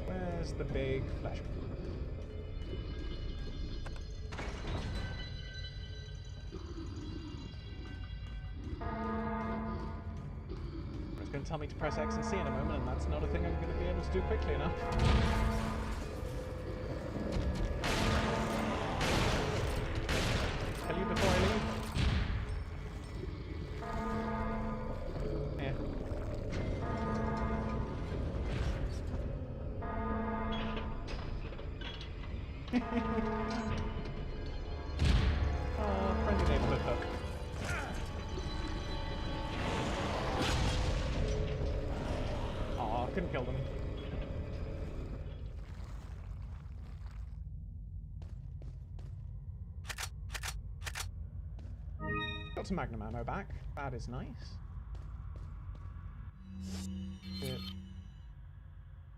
Where's the big flash? It's going to tell me to press X and C in a moment, and that's not a thing I'm going to be able to do quickly enough. Kill you before I leave? Yeah. Oh, friendly neighborhood hook. Aw, couldn't kill them. Got some magnum ammo back. That is nice.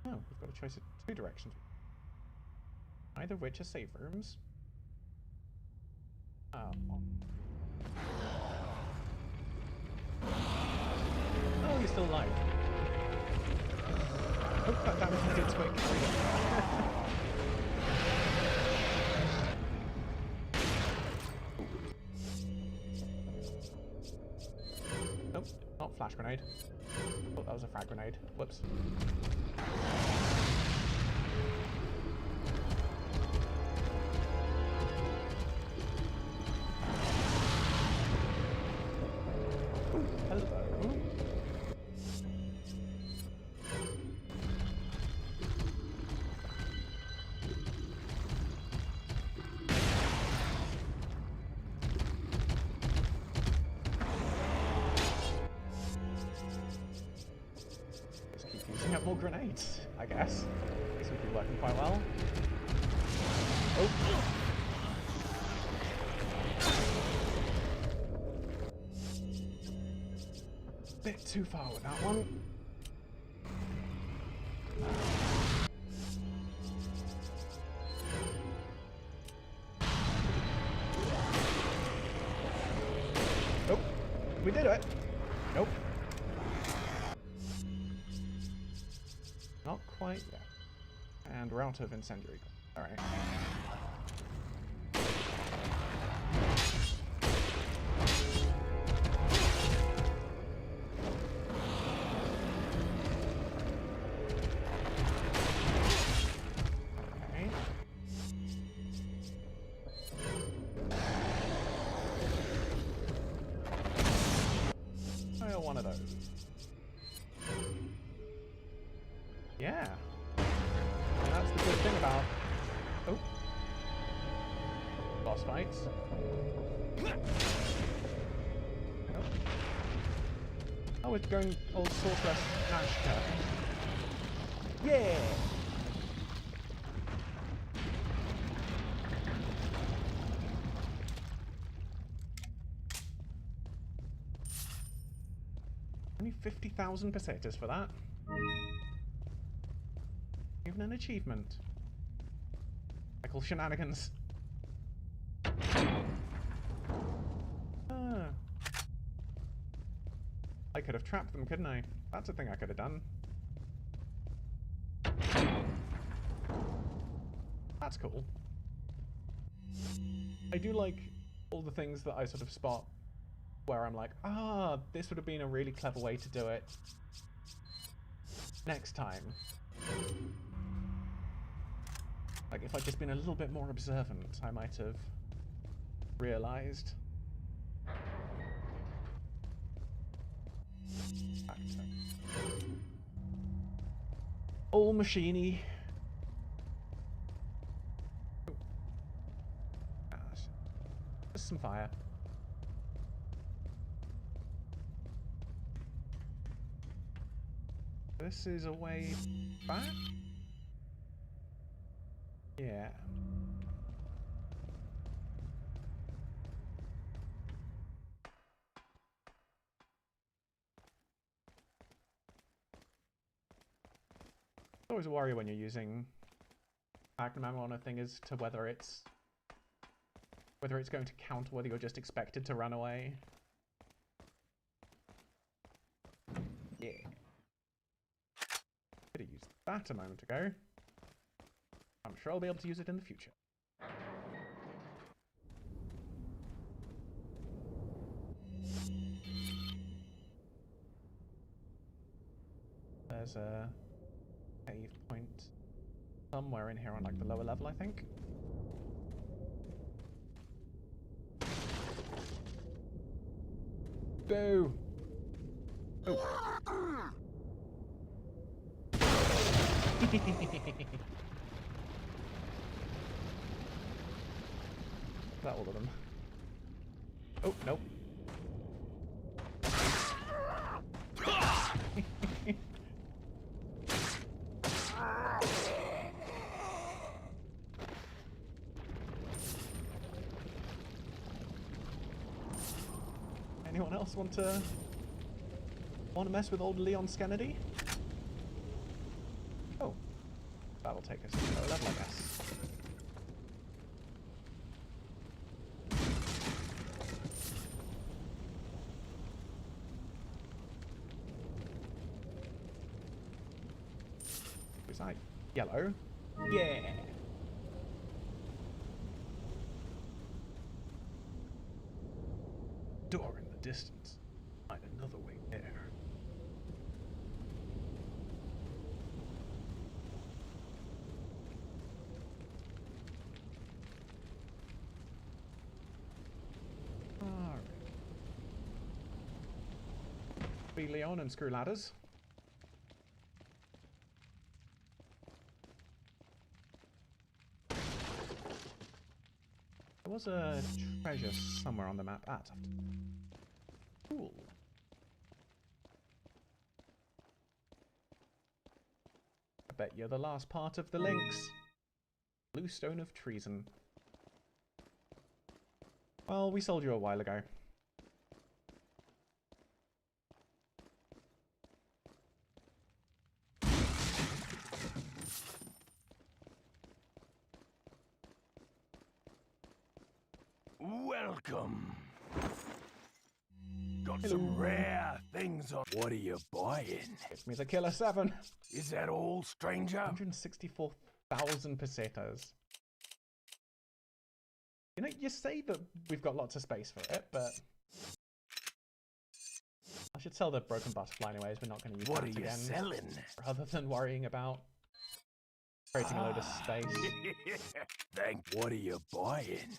Oh, we've got a choice of two directions. Either of which are safe rooms. Oh. Oh, you're still alive. Oh, that damage did its way through. Nope, not flash grenade. Oh, that was a frag grenade. Whoops. Ooh, hello. Just keep using up more grenades, I guess. This would be working quite well. Oh! Bit too far with that one. Nope. We did it. Nope. Not quite yet. And we're out of incendiary. Alright. One of those. Yeah. And that's the good thing about... Oh. Boss fights. Oh, it's going old sorceress Ashka. Yeah! Only 50,000 pesetas for that. Even an achievement. I call shenanigans. Ah. I could have trapped them, couldn't I? That's a thing I could have done. That's cool. I do like all the things that I sort of spot where I'm like, ah, this would have been a really clever way to do it next time. Like, if I'd just been a little bit more observant, I might have realised. All machiny. Just some fire. This is a way back? Yeah. It's always a worry when you're using magnum ammo on a thing as to whether it's going to count or whether you're just expected to run away. Yeah. Could have used that a moment ago. I'm sure I'll be able to use it in the future. There's a save point somewhere in here on like the lower level, I think. Boo! Oh. That all of them. Oh, nope. Anyone else want to mess with old Leon Skennedy? Oh, that'll take us to a level, I guess. Was I yellow? Yeah. Door in the distance. Find another way there. Alright. Be Leon and screw ladders. There was a treasure somewhere on the map. Ah, it's up to... Cool. I bet you're the last part of the links. Blue stone of treason. Well, we sold you a while ago. Welcome. Got some rare things on. What are you buying? Give me the killer 7. Is that all, stranger? 164,000 pesetas. You know, you say that we've got lots of space for it, but I should sell the broken butterfly anyways. We're not going to use What that are you again. selling? Rather than worrying about creating a load of space. What are you buying?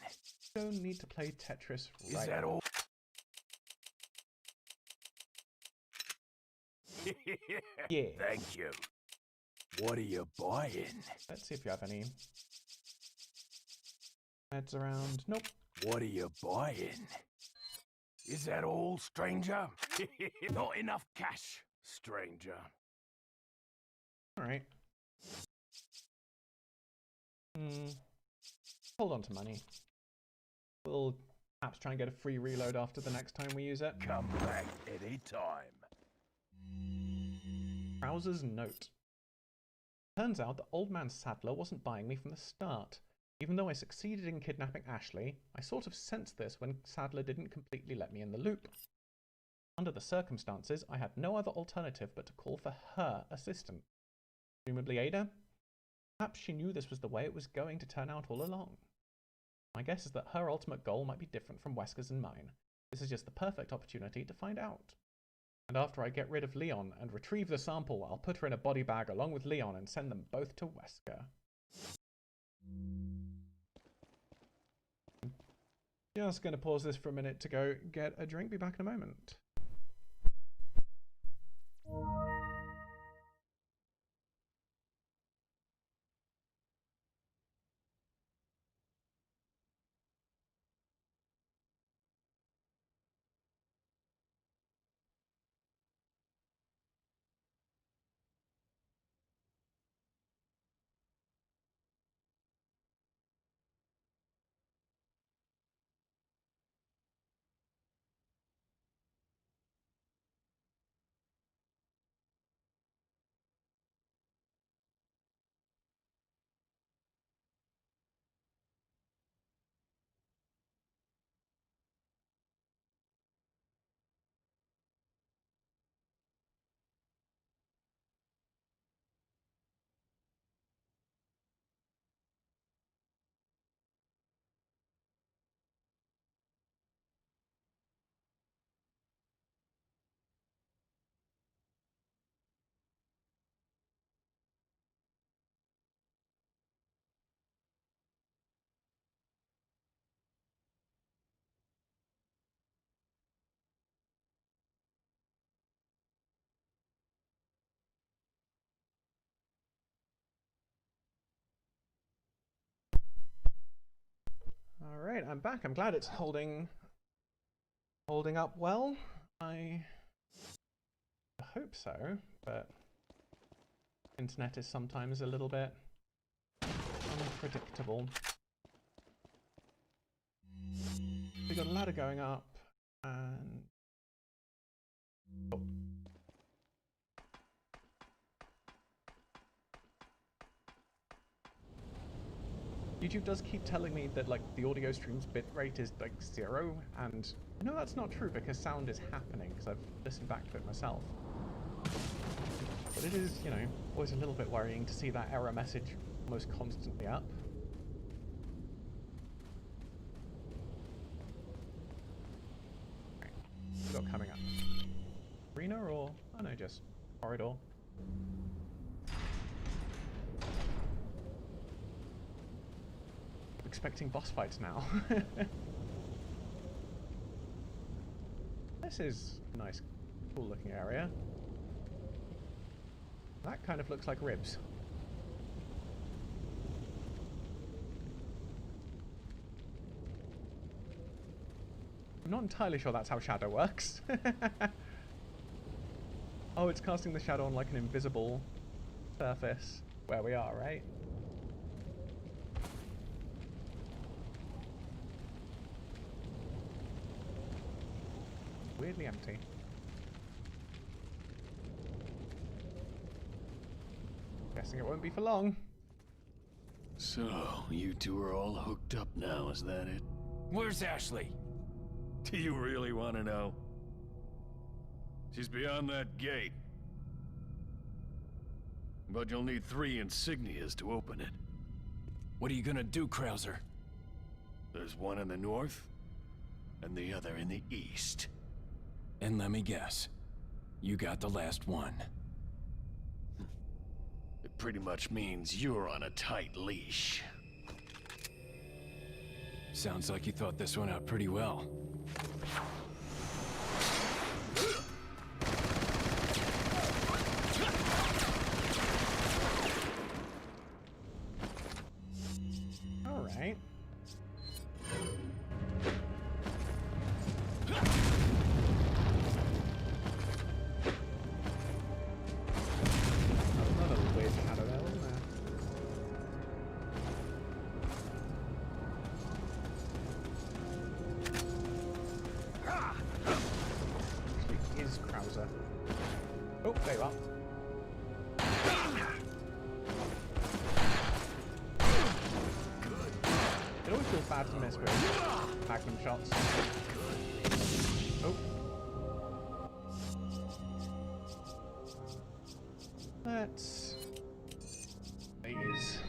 Don't need to play Tetris right Is that now. all? Yeah. Thank you. What are you buying? Let's see if you have any meds around. Nope. What are you buying? Is that all, stranger? Not enough cash, stranger. Alright. Hold on to money. We'll perhaps try and get a free reload after the next time we use it. Come back any time. Browser's note. Turns out that old man Sadler wasn't buying me from the start. Even though I succeeded in kidnapping Ashley, I sort of sensed this when Sadler didn't completely let me in the loop. Under the circumstances, I had no other alternative but to call for her assistant. Presumably Ada? Perhaps she knew this was the way it was going to turn out all along. My guess is that her ultimate goal might be different from Wesker's and mine. This is just the perfect opportunity to find out. And after I get rid of Leon and retrieve the sample, I'll put her in a body bag along with Leon and send them both to Wesker. Just going to pause this for a minute to go get a drink. Be back in a moment. Alright, I'm back. I'm glad it's holding up well. I hope so, but internet is sometimes a little bit unpredictable. We got a ladder going up, and oh. YouTube does keep telling me that like the audio stream's bitrate is like 0, and I know that's not true because sound is happening because I've listened back to it myself. But it is, you know, always a little bit worrying to see that error message almost constantly up. Right. What got coming up? Arena or oh no, just corridor. Expecting boss fights now. This is a nice, cool looking area. That kind of looks like ribs. I'm not entirely sure that's how shadow works. Oh, it's casting the shadow on like an invisible surface where we are, right? Weirdly empty. Guessing it won't be for long. So, you two are all hooked up now, is that it? Where's Ashley? Do you really want to know? She's beyond that gate. But you'll need 3 insignias to open it. What are you gonna do, Krauser? There's one in the north, and the other in the east. And let me guess, you got the last one. It pretty much means you're on a tight leash. Sounds like you thought this one out pretty well. All right. Another weird shadow there, wasn't there? Actually, is Krauser. Oh, there you are. It always feels bad to miss with magnum shots. Oh. Let's... Please.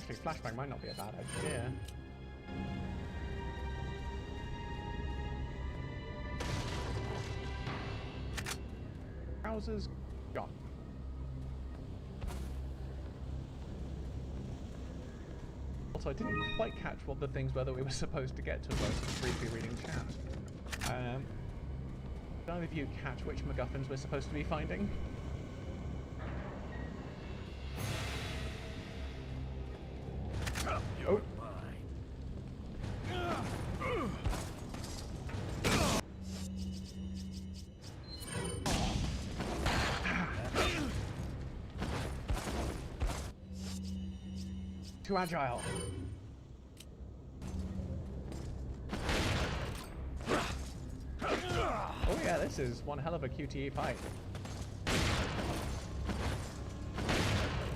Actually, flashbang might not be a bad idea. Trousers gone. Also, I didn't quite catch what the things were that we were supposed to get to as I was briefly reading chat. Did either of you catch which MacGuffins we're supposed to be finding? Oh. Too agile. Oh yeah, this is one hell of a QTE fight.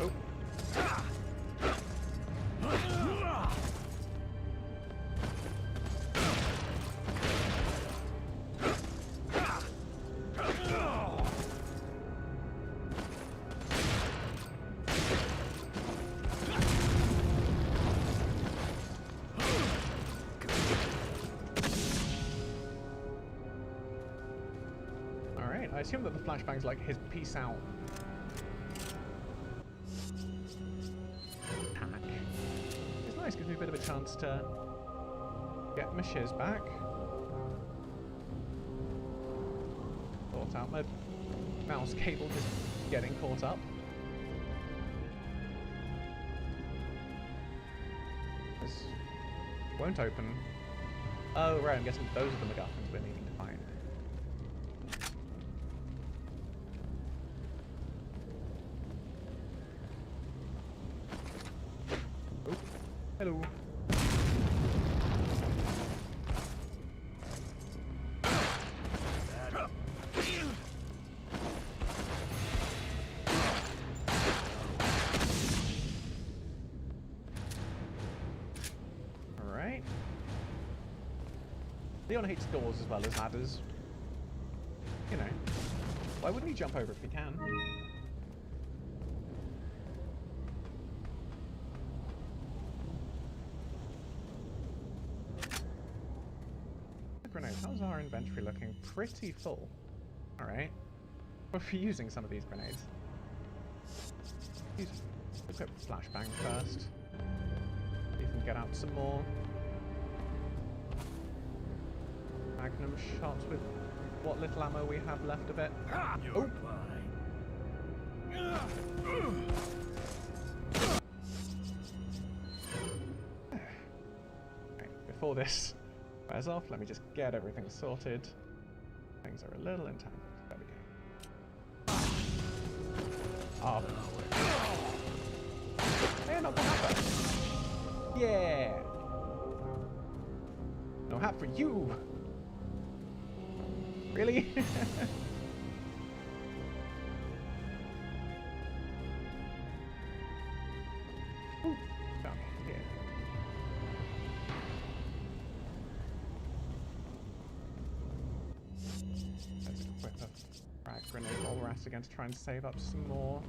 Oh. I assume that the flashbang's like his peace out attack. It's nice, gives me a bit of a chance to get my shiz back. Thought out, my mouse cable just getting caught up. This won't open. Oh right, I'm guessing those are the MacGuffins we're needing to find. Hello. Alright. Leon hates doors as well as ladders. You know. Why wouldn't he jump over if he can? Grenades. How's our inventory looking? Pretty full. Alright. We're using some of these grenades. Equip flashbang first. See if we can get out some more magnum shots with what little ammo we have left of it. Oh! Right, before this wears off, let me just get everything sorted. Things are a little entangled. There we go. Oh. Hey, not the hat. Yeah! No hat for you! Really? Ooh, down here. Let's equip a frag grenade while we're at it again to try and save up some more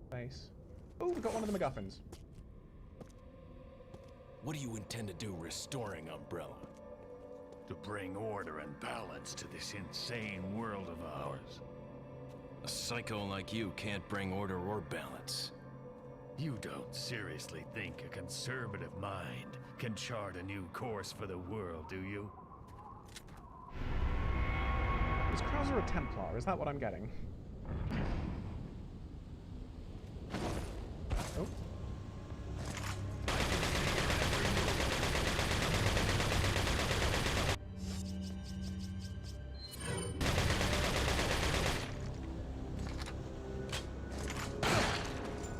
space. Oh, we got one of the MacGuffins. What do you intend to do restoring Umbrella? To bring order and balance to this insane world of ours. A psycho like you can't bring order or balance. You don't seriously think a conservative mind can chart a new course for the world, do you? Is Krauser a Templar? Is that what I'm getting? Oh.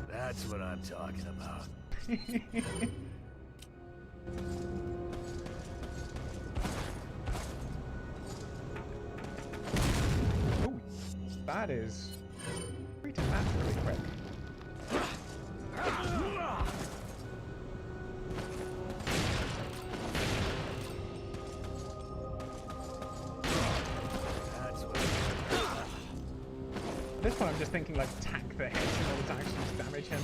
That's what I'm talking about. Ooh, that is pretty naturally quick. This this point I'm just thinking like tack the hits in order to actually damage him.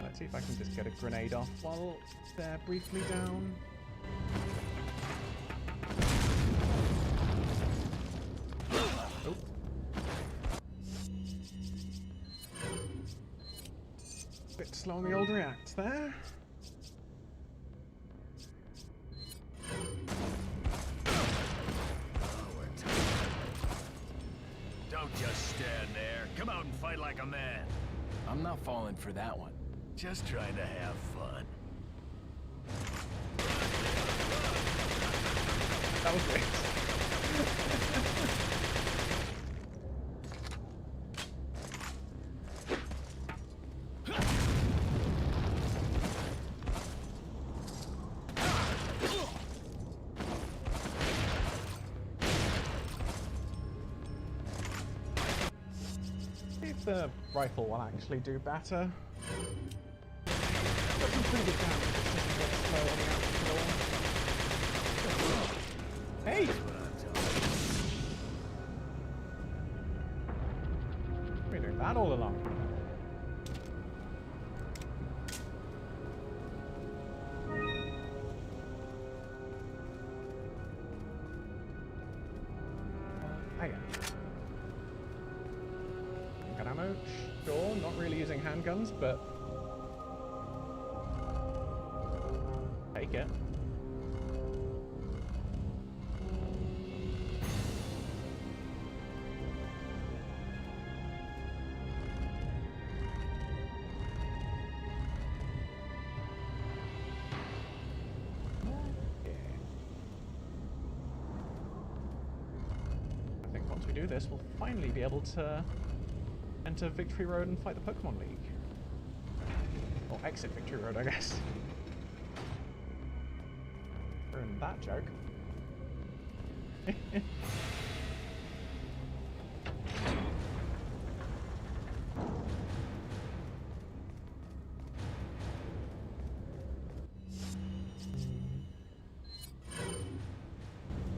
Let's see if I can just get a grenade off while they're briefly down. Oh. Bit slow on the old react there. Don't just stand there. Come out and fight like a man. I'm not falling for that one. Just trying to have fun. That was great. See if the rifle will actually do better. Got some pretty good damage, it's just a bit slow on the actual. Hey! We've been doing that all along. Hang on. Gun ammo? Sure, not really using handguns, but take it. I think once we do this, we'll finally be able to enter Victory Road and fight the Pokemon League. Or exit Victory Road, I guess. Ruined that joke.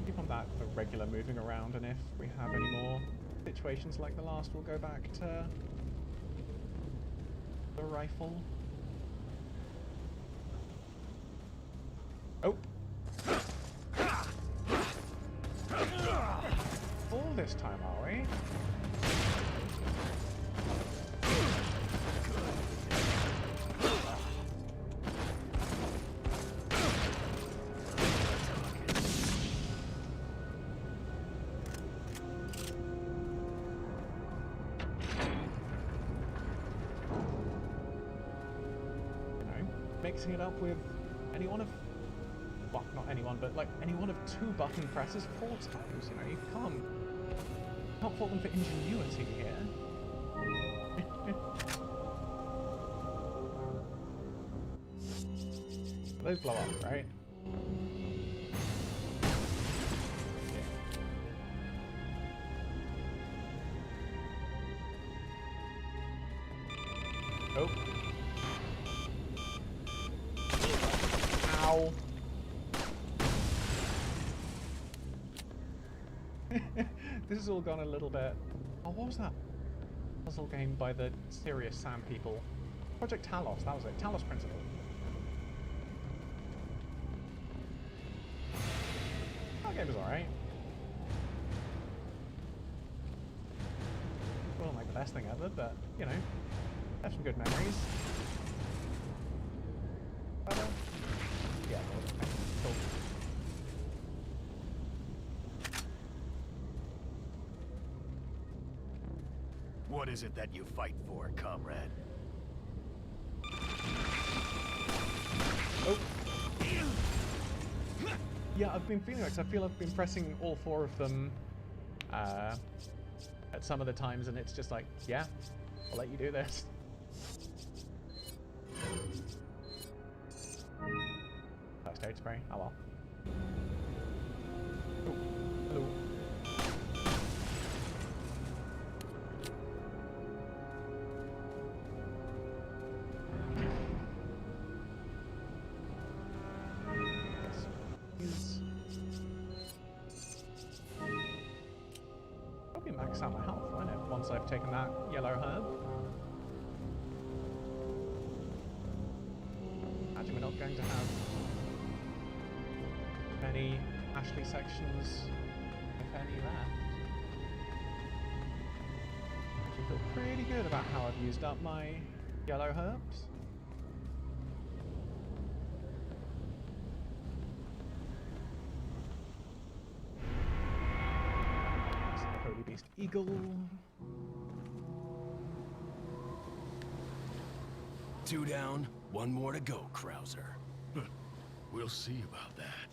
Keep on that for regular moving around, and if we have any more situations like the last, we'll go back to the rifle. Oh! All this time, are we? Mixing it up with any one of, well, not anyone, but like any one of 2 button presses 4 times, you know, you can't fault them for ingenuity here. Those blow up, right? Yeah. Oh. Ow. This has all gone a little bit... Oh, what was that puzzle game by the Serious Sam people? Project Talos, that was it. Talos Principle. That game was alright. Wasn't like the best thing ever, but, you know, have some good memories. Yeah, cool. What is it that you fight for, comrade? Oh. Yeah, I've been feeling like, I feel I've been pressing all 4 of them at some of the times, and it's just like, yeah, I'll let you do this. First aid spray, oh well. Oh, hello. Yes. max out my health, won't it? Once I've taken that yellow herb. Imagine we're not going to have many Ashley sections, if any, left. I feel pretty good about how I've used up my yellow herbs. That's the Holy Beast Eagle. Two down, one more to go, Krauser. We'll see about that.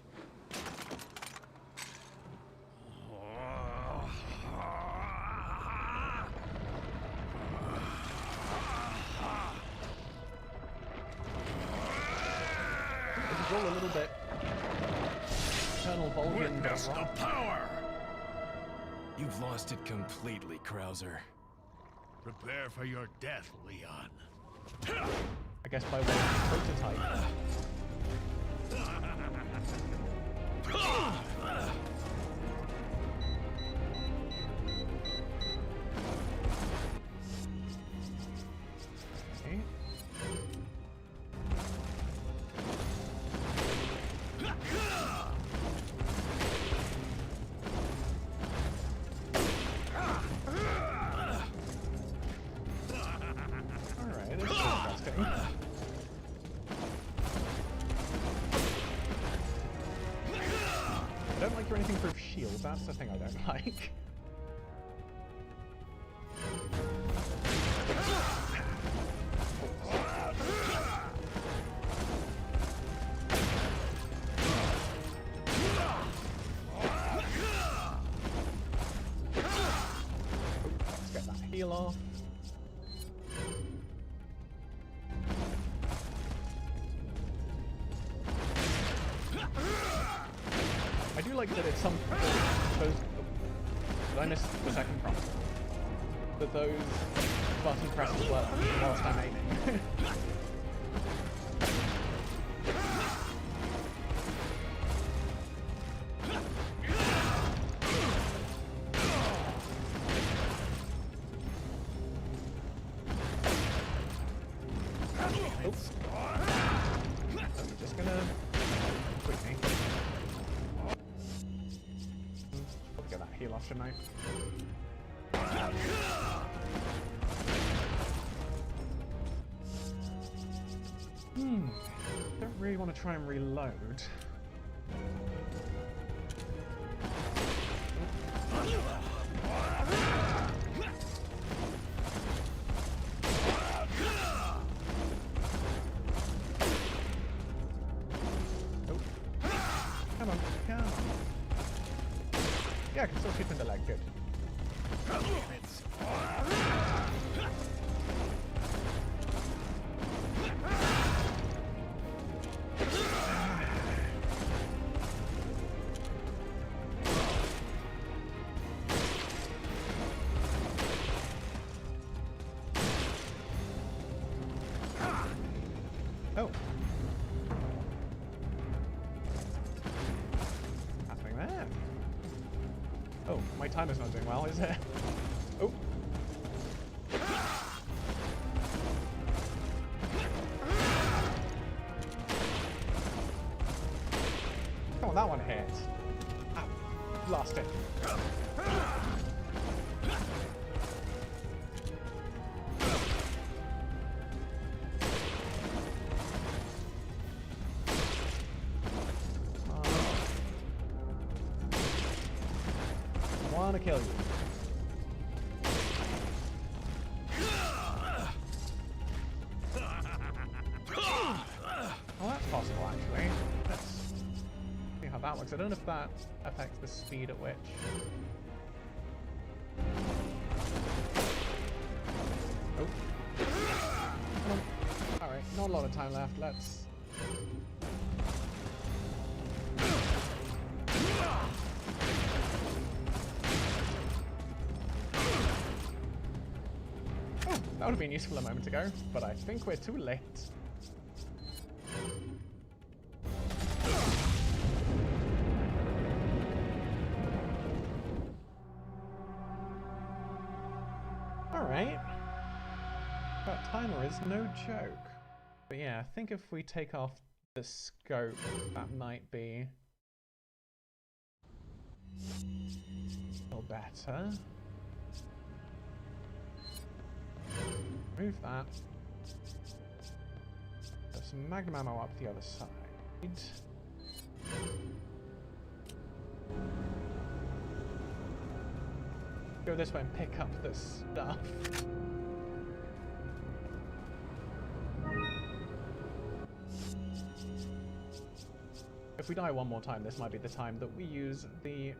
This is all a little bit Colonel Volgin Witness the wrong. power! You've lost it completely, Krauser. Prepare for your death, Leon. I guess by way of prototype. Okay. Alright, this is interesting. I don't like your anything proof shield, that's the thing I don't like. Let's get that heal off. I do like that it's some those. Did I miss the second prompt? That those button presses work whilst I'm aiming. Oops. I'm just gonna quick me. Get that heal off, shouldn't I? Don't really want to try and reload. Nope. Come on, come on. Yeah, I can still keep in the leg, good. Oh. Happening there. Oh, my timer's not doing well, is it? Oh. Come on, that one hit. Ow. Lost it. Wanna kill you. Oh, that's possible actually. Let's see how that works. I don't know if that affects the speed at which. Oh. Come on. Alright, not a lot of time left. Let's. That would have been useful a moment ago, but I think we're too late. That timer is no joke. But yeah, I think if we take off the scope, that might be a little better. Move that. There's some magnum ammo up the other side. Go this way and pick up the stuff. If we die one more time, this might be the time that we use the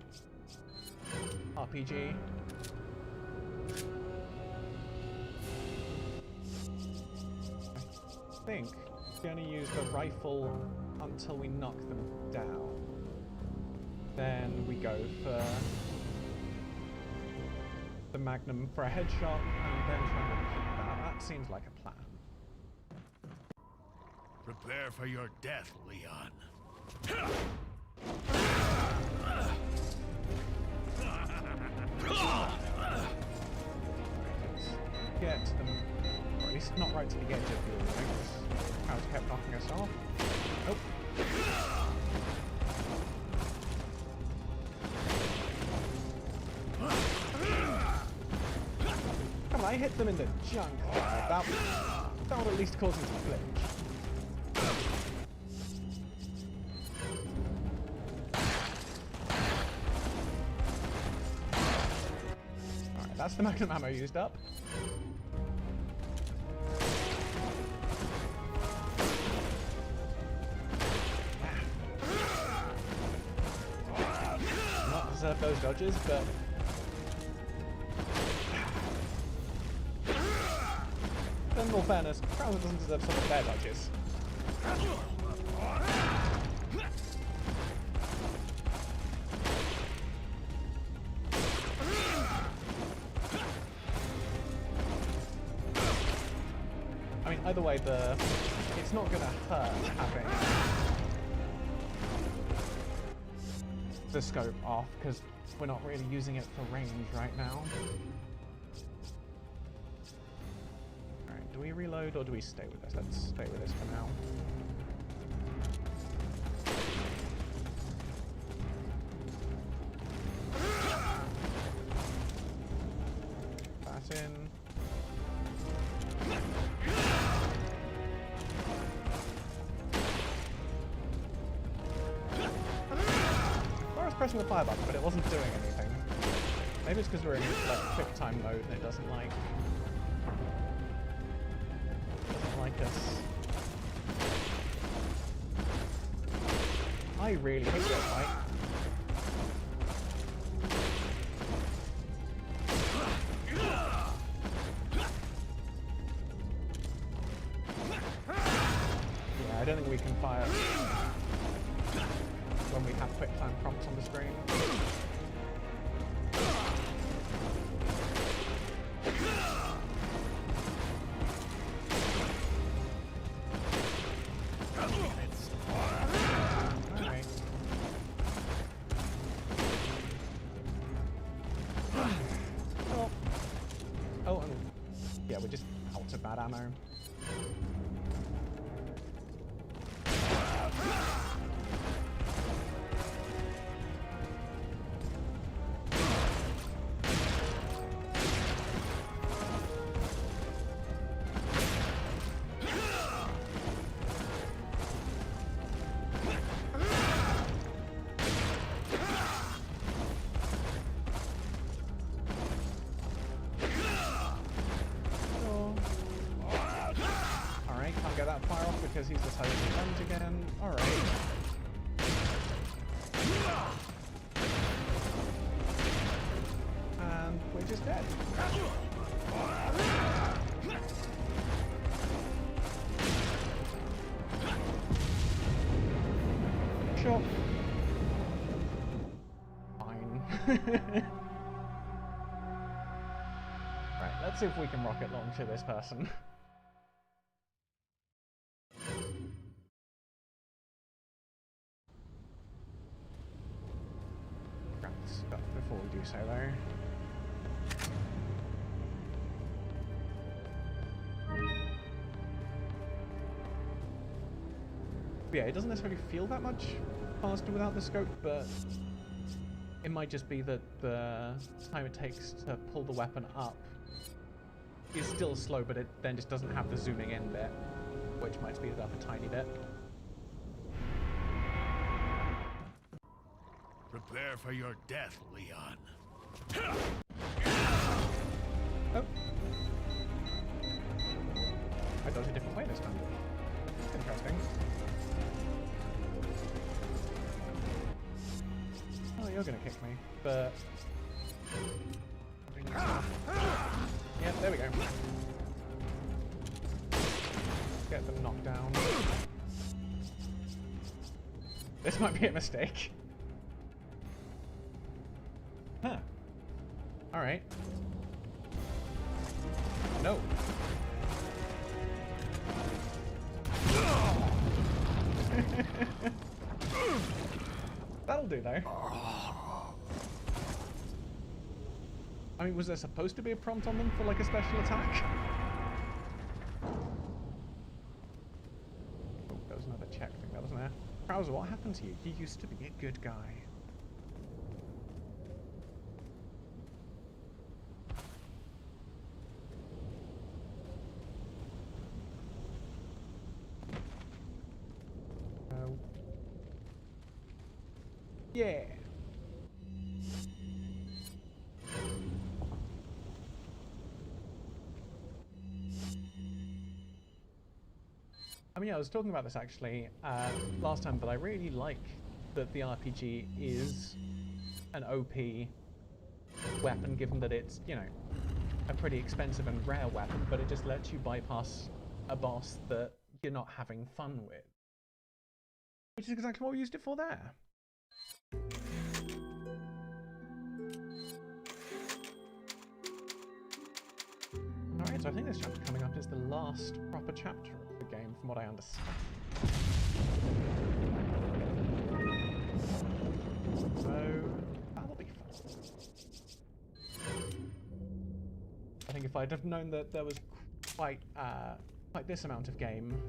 RPG. I think we're going to use the rifle until we knock them down. Then we go for the Magnum for a headshot and then try and repeat that. That seems like a plan. Prepare for your death, Leon. Get to them, or at least not right to the edge of the building. Crowds kept knocking us off. Nope. Come on, I hit them in the junk. That would at least cause them to flinch. Alright, that's the magnum ammo used up. Not deserve those dodges, but in all fairness, Krauser doesn't deserve some of their dodges. I mean, either way, it's not gonna hurt having the scope off, because we're not really using it for range right now. Alright, do we reload or do we stay with this? Let's stay with this for now. That in. I was pressing the fire button, but it wasn't doing anything. Maybe it's because we're in like quick time mode and it doesn't like us. I really hate that fight. Yeah, I don't think we can fire when we have quick time prompts on the screen. Alright. Oh, and yeah, we're just out of bad ammo. Get that fire off because he's decided to lunge again. Alright. And we're just dead. Sure. Fine. Right, let's see if we can rocket launcher this person. Stuff before we do so though. Yeah, it doesn't necessarily feel that much faster without the scope, but it might just be that the time it takes to pull the weapon up is still slow, but it then just doesn't have the zooming in bit, which might speed it up a tiny bit. Prepare for your death, Leon. Oh. I dodged a different way this time. Interesting. Oh, you're gonna kick me, but... Yeah, there we go. Get them knocked down. This might be a mistake. Huh. Alright. No. That'll do though. I mean, was there supposed to be a prompt on them for like a special attack? Oh, there was another check thing that wasn't there. Krauser, what happened to you? You used to be a good guy. Yeah. I mean, yeah, I was talking about this actually last time, but I really like that the RPG is an OP weapon, given that it's, you know, a pretty expensive and rare weapon, but it just lets you bypass a boss that you're not having fun with. Which is exactly what we used it for there. Alright, so I think this chapter coming up is the last proper chapter of the game, from what I understand. So, that'll be fun. I think if I'd have known that there was quite this amount of game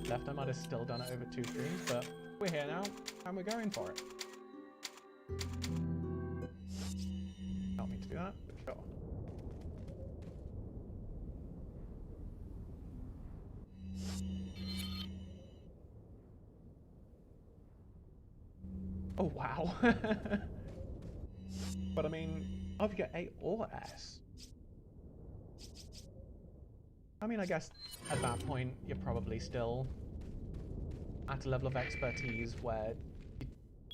left, I might have still done it over 2 streams, but we're here now, and we're going for it. Don't mean to do that, but sure. Oh wow. But I mean, oh, you get A or S. I mean, I guess at that point you're probably still at a level of expertise where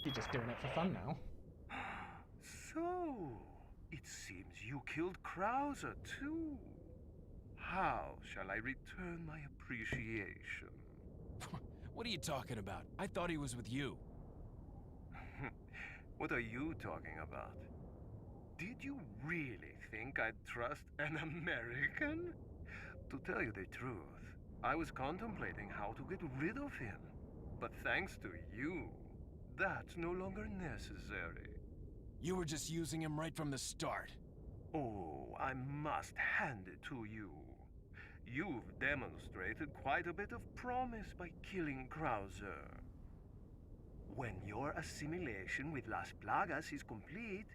you're just doing it for fun now. So, it seems you killed Krauser too. How shall I return my appreciation? What are you talking about? I thought he was with you. What are you talking about? Did you really think I'd trust an American? To tell you the truth, I was contemplating how to get rid of him. But thanks to you, that's no longer necessary. You were just using him right from the start. Oh, I must hand it to you. You've demonstrated quite a bit of promise by killing Krauser. When your assimilation with Las Plagas is complete,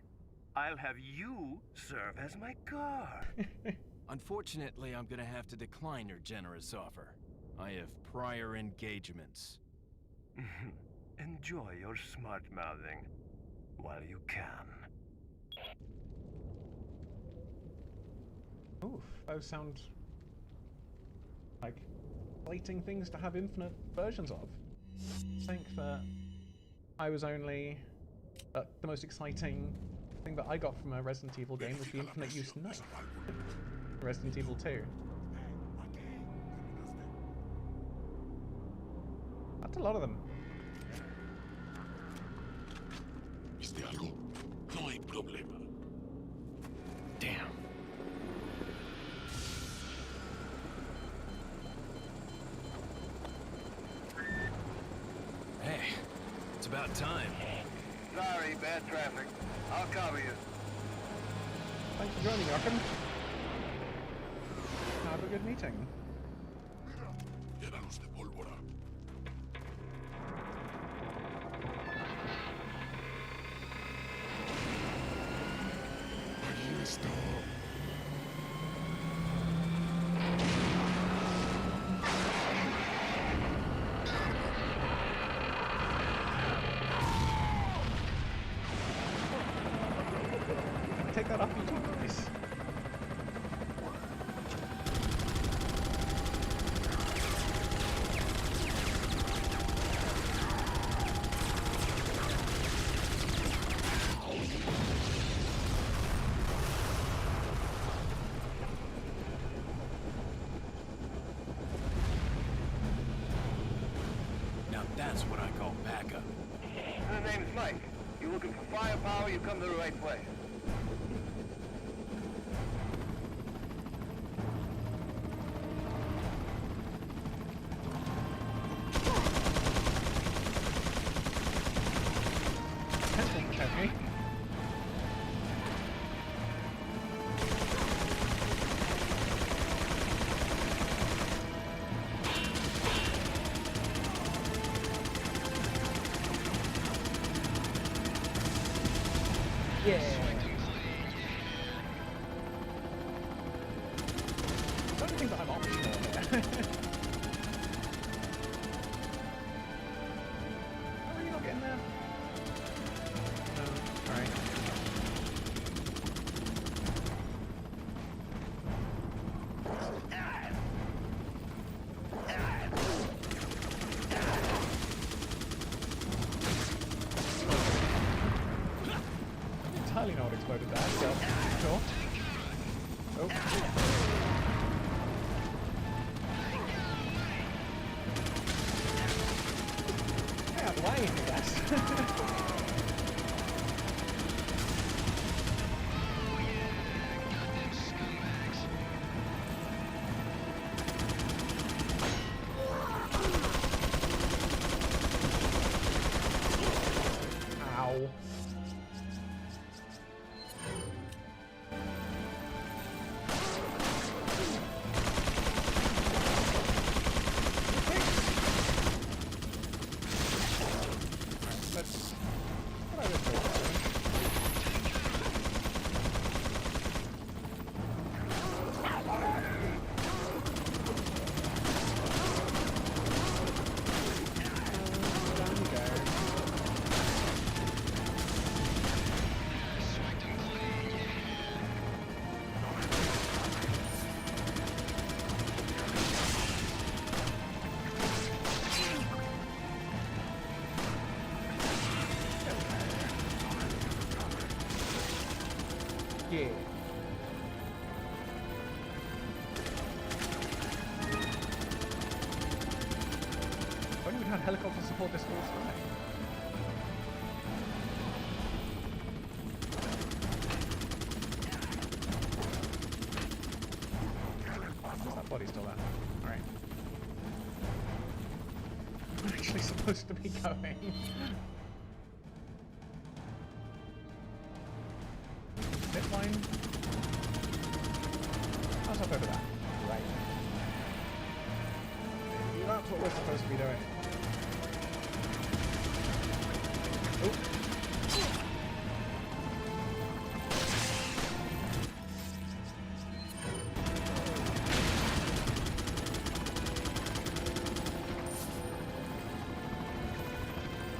I'll have you serve as my guard. Unfortunately, I'm gonna have to decline your generous offer. I have prior engagements. Enjoy your smart-mouthing while you can. Oof, those sound like exciting things to have infinite versions of. I think that I was only... the most exciting thing that I got from a Resident Evil game was the infinite use knife. Resident Evil 2. That's a lot of them. ¿Viste algo? No hay problema. Damn. Hey, it's about time. Sorry, bad traffic. I'll cover you. Thanks for joining, Joachim. Have a good meeting. Llénalos de pólvora. pick that RPG, please? Now that's what I call backup. The name's Mike. You looking for firepower, you come to the right place. Pencil protect me. Yeah. I don't think that I'm optional here. Are you not getting there? No. Alright. I entirely know what exploded there, so sure. Oh. Get out of the way, I guess. Ow. That's what I would do. Down you go. Yeah. Why do we have helicopters support this full sky? Is that body still there? Alright. I'm actually supposed to be going. Zip line. How's up over that? Right. Maybe that's what we're supposed to be doing. Oh.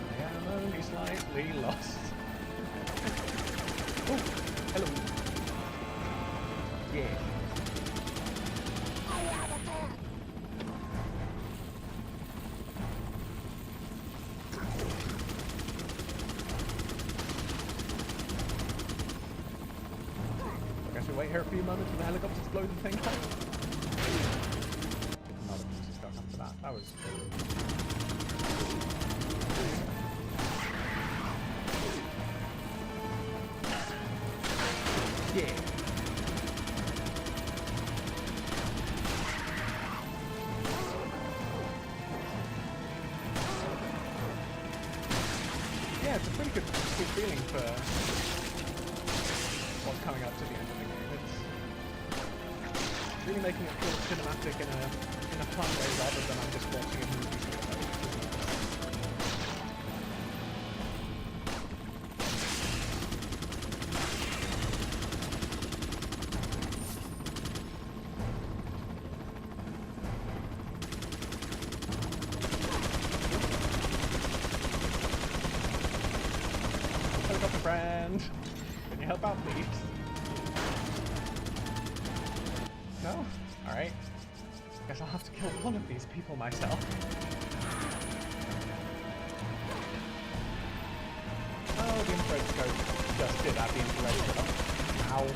I am only slightly lost. Oh, hello. Yeah. I guess we wait here a few moments for the helicopter to blow the thing up. Not a piece of stuff after that. That was. Yeah. Yeah, it's a pretty good feeling for what's coming up to the end of the game. It's really making it feel cinematic in a fun way rather than I'm just watching a movie. Helicopter friend, can you help out, please? No? Alright. Guess I'll have to kill one of these people myself. Oh, the infrared scope just did add the infrared scope. Ow.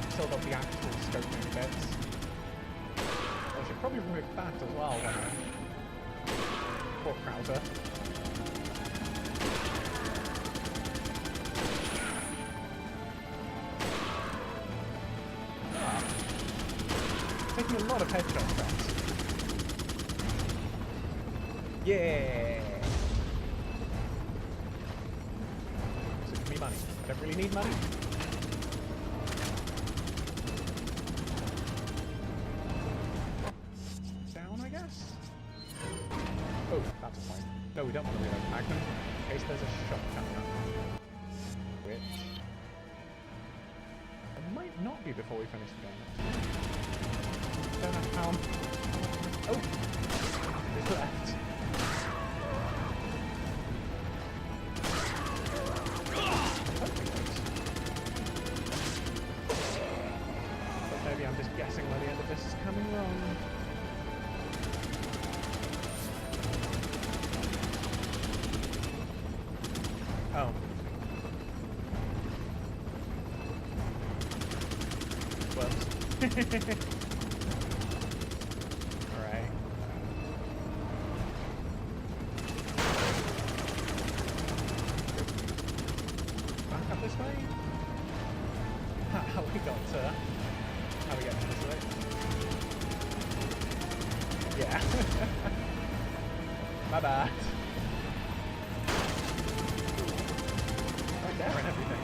Still got the actual scoping bits. I should probably remove that as well when I... Poor Krauser. Taking a lot of headshot shots. Yeah! So give me money. I don't really need money. Down, I guess? Oh, that's a point. No, we don't want to reload Magnum in case there's a shot coming up. Which... it might not be before we finish the game. Don't know how... Oh! There's left. But maybe I'm just guessing where the end of this is coming wrong. Oh. Whoops. Alright. Back up this way? How we got to... How we get to this way? Yeah. My bad. Right there and everything.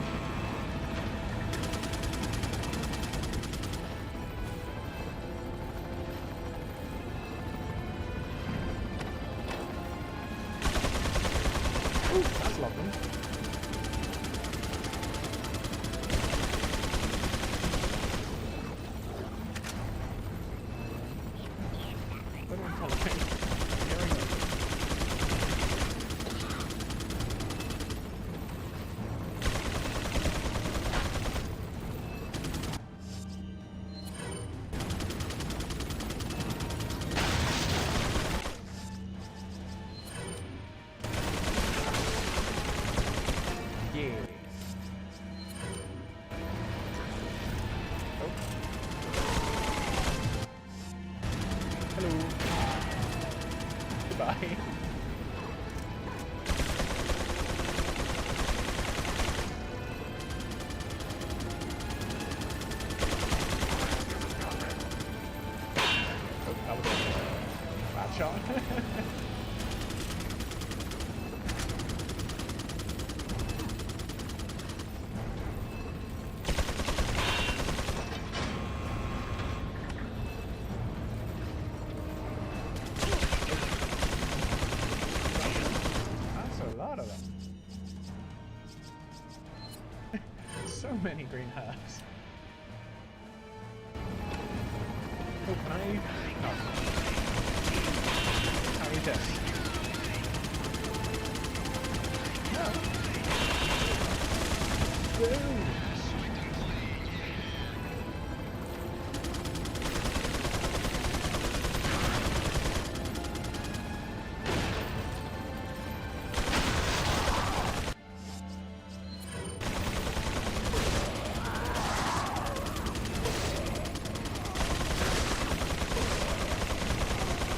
Ooh, that's lovely. What am I following? Hearing it. Yeah. Oh. Hello. Goodbye. Oh, that was a bad shot. So many green herbs. Oh, can I? No. How do you this? No. Whoa.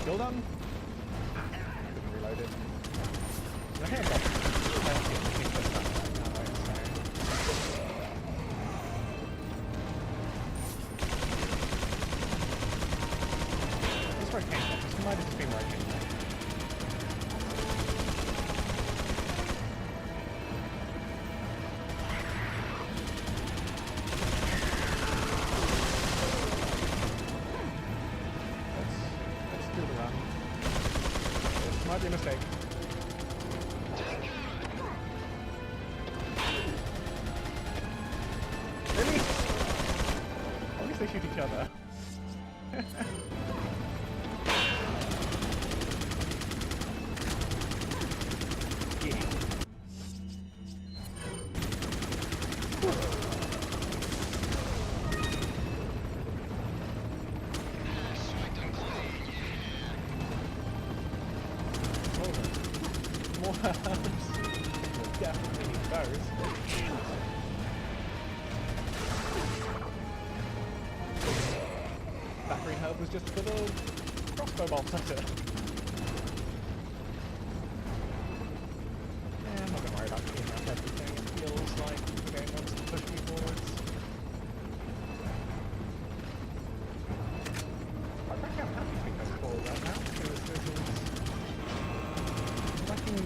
Still done? Couldn't reload it. The handgun. That's where it came from. This might have just been where it came from. Let's do the run. This might be a mistake. Really? At least they shoot each other. We definitely need those. That green herb was just for the crossbow bolt cutter. Yeah, I'm not gonna worry about cleaning up everything. It feels like the game wants to push me forwards. Quite frankly, I'm happy to be pushed forward right now, because this is... I'm liking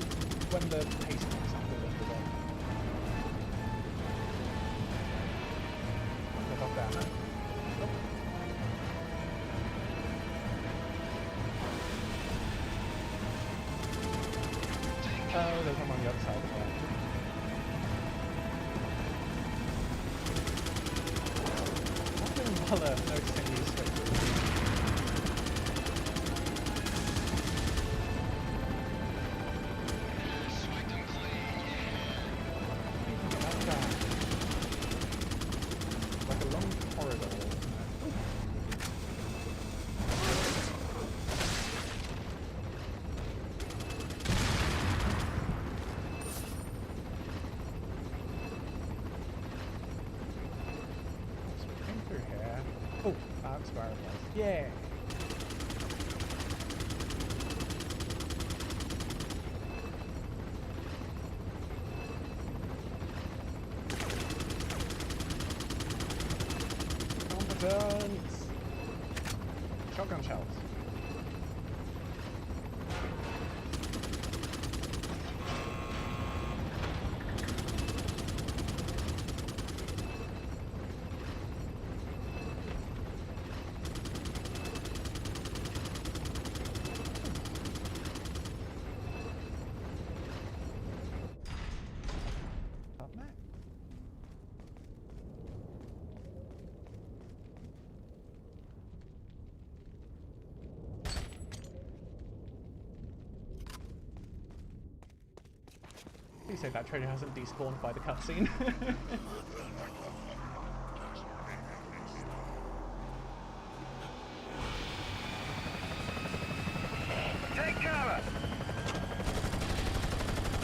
when the pace picks up a little bit. I'll go down now. Oh, there's one on the other side as well. I've been noticing these switches. Like a long corridor. Oh, that's where it was. Yeah! Competence! Shotgun shells. Please say that treasure hasn't despawned by the cutscene. Take cover!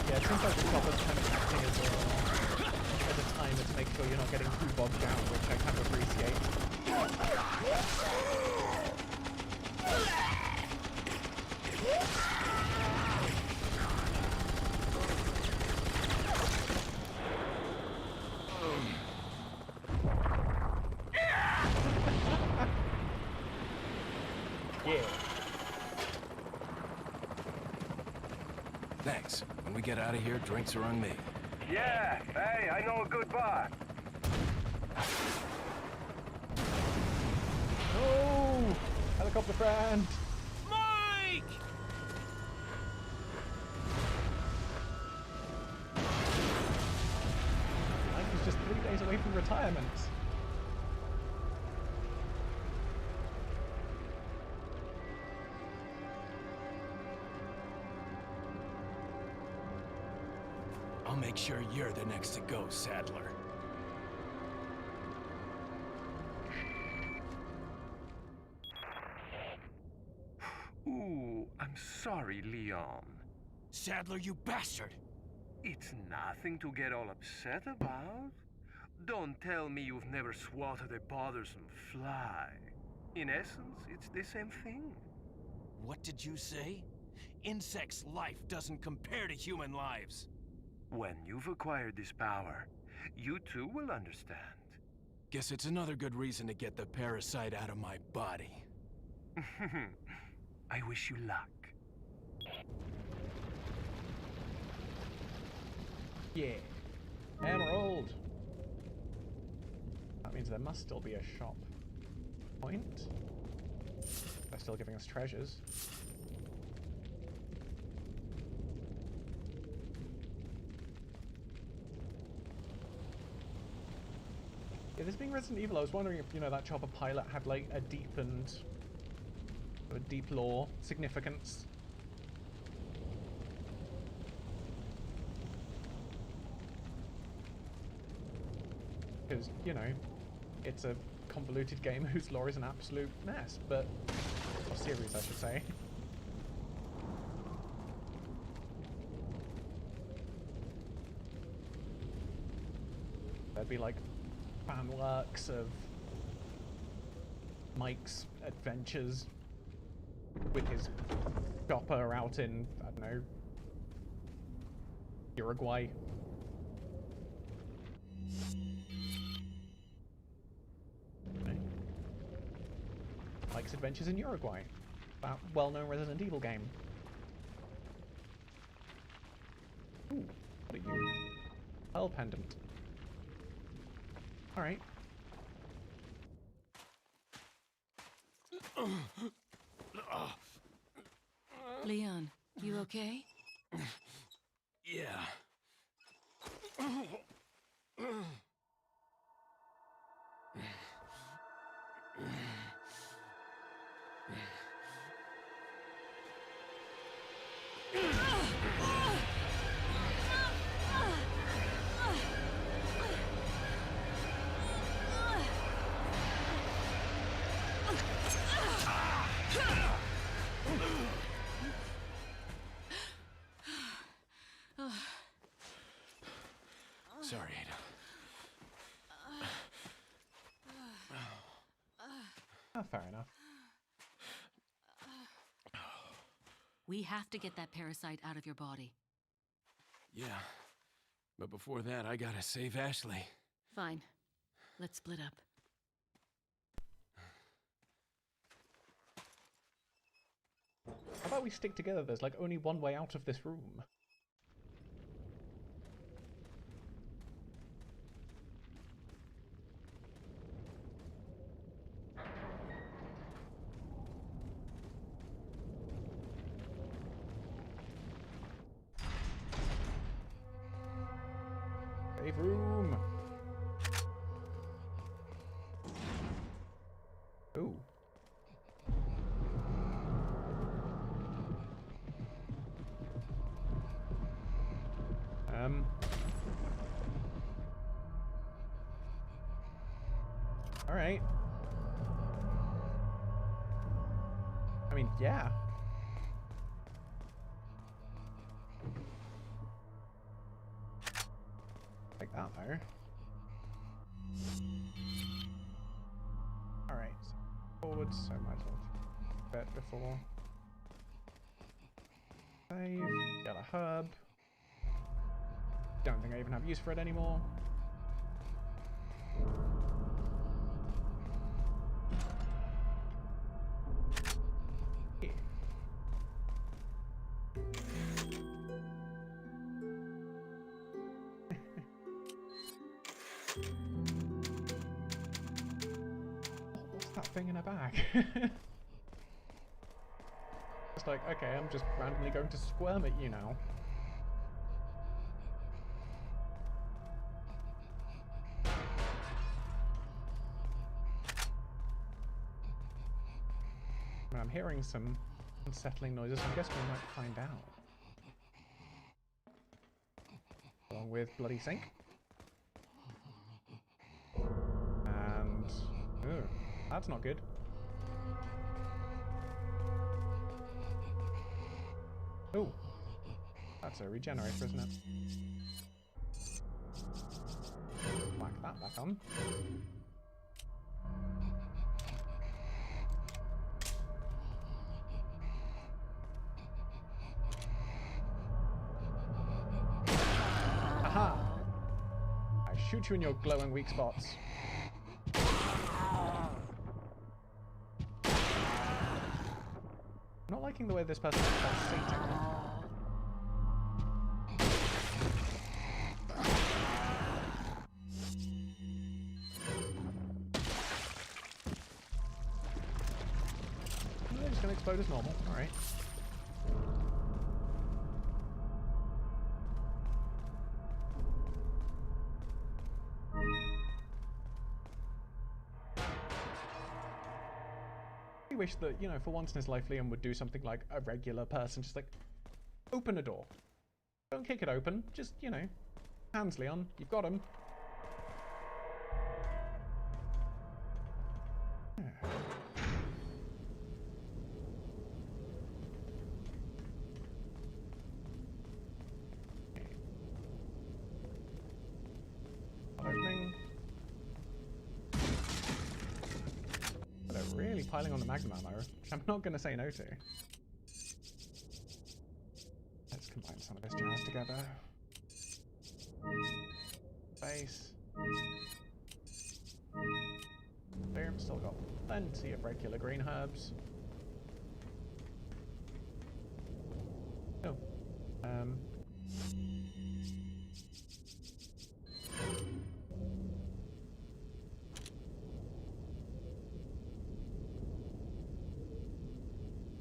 Yeah, it seems like the chopper's kind of acting as a timer to make sure you're not getting too bogged down, which I kind of appreciate. Yeah. Thanks. When we get out of here, drinks are on me. Yeah, hey, I know a good bar. Oh! Helicopter friend! Mike! Mike is just 3 days away from retirement. I'll make sure you're the next to go, Saddler. Ooh, I'm sorry, Leon. Saddler, you bastard! It's nothing to get all upset about. Don't tell me you've never swatted a bothersome fly. In essence, it's the same thing. What did you say? Insects' life doesn't compare to human lives. When you've acquired this power, you too will understand. Guess it's another good reason to get the parasite out of my body. I wish you luck. Yeah. Emerald! That means there must still be a shop. Point? They're still giving us treasures. Yeah, this being Resident Evil, I was wondering if, you know, that chopper pilot had, like, a deep lore significance. Because, you know, it's a convoluted game whose lore is an absolute mess, but... or series, I should say. there'd be like fan works of Mike's adventures with his chopper out in, I don't know, Uruguay. Mike's Adventures in Uruguay. That well-known Resident Evil game. Ooh, what are you? Pearl pendant. Alright. Leon, you okay? Yeah. Sorry, Ada. Oh, fair enough. We have to get that parasite out of your body. Yeah. But before that, I gotta save Ashley. Fine. Let's split up. How about we stick together? There's like only one way out of this room. Save room. Ooh. All right. I mean, yeah. Like that there. All right. Forward, so might as well bet before. Save. Get a herb. Don't think I even have use for it anymore. Yeah. What's that thing in a bag? It's like, okay, I'm just randomly going to squirm at you now. I'm hearing some unsettling noises. I guess we might find out. Along with Bloody Sink. And... ooh, that's not good. Ooh. That's a regenerator, isn't it? Whack that back on. Aha! I shoot you in your glowing weak spots. I'm not liking the way this person is pulsating. They're just gonna explode as normal. Alright. I wish that, you know, for once in his life, Liam would do something like a regular person, just like, open a door. Don't kick it open, just, you know, hands, Leon, you've got him. Opening. piling on the magnum ammo, which I'm not going to say no to. Let's combine some of this jazz together. Base. Boom, still got plenty of regular green herbs. Oh.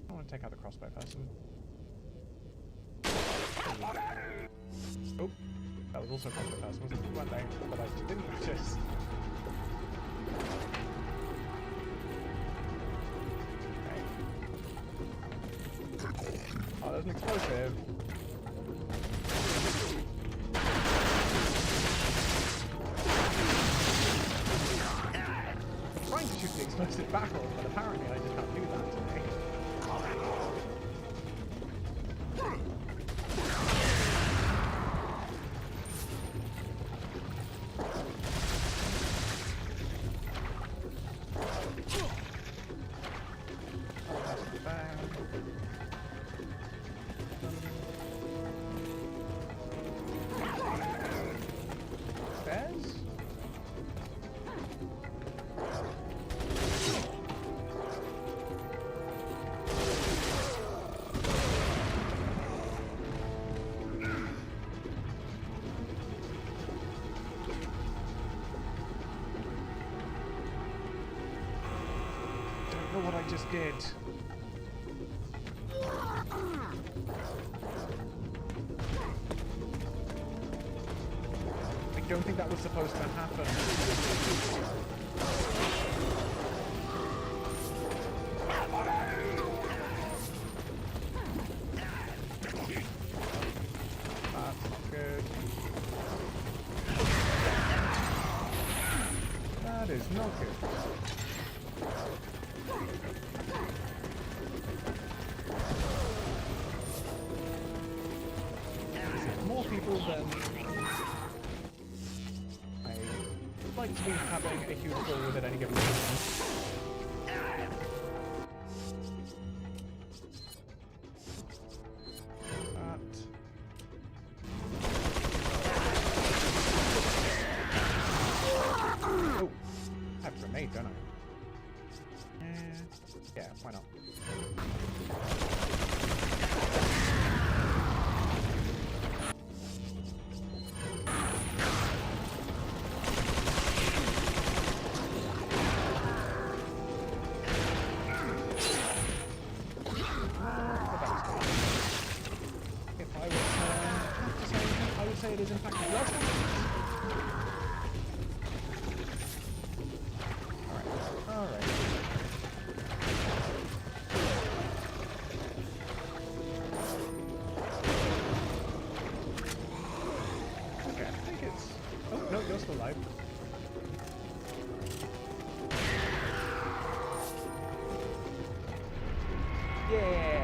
I want to take out the crossbow person. Oh, that was also a crossbow person, wasn't it? Weren't they? But I just didn't notice. Okay. Oh, there's an explosive. I'm trying to shoot the explosive barrel, but apparently I just can't do that today. What I just did. I don't think that was supposed to happen. That's not good. That is not good. More people than I would like to be having a huge ball with at any given time. Oh, I have a grenade, don't I? Yeah, why not? Say it is in fact blood. Alright. Okay, I think it's... Oh, no, you're still alive. Yeah!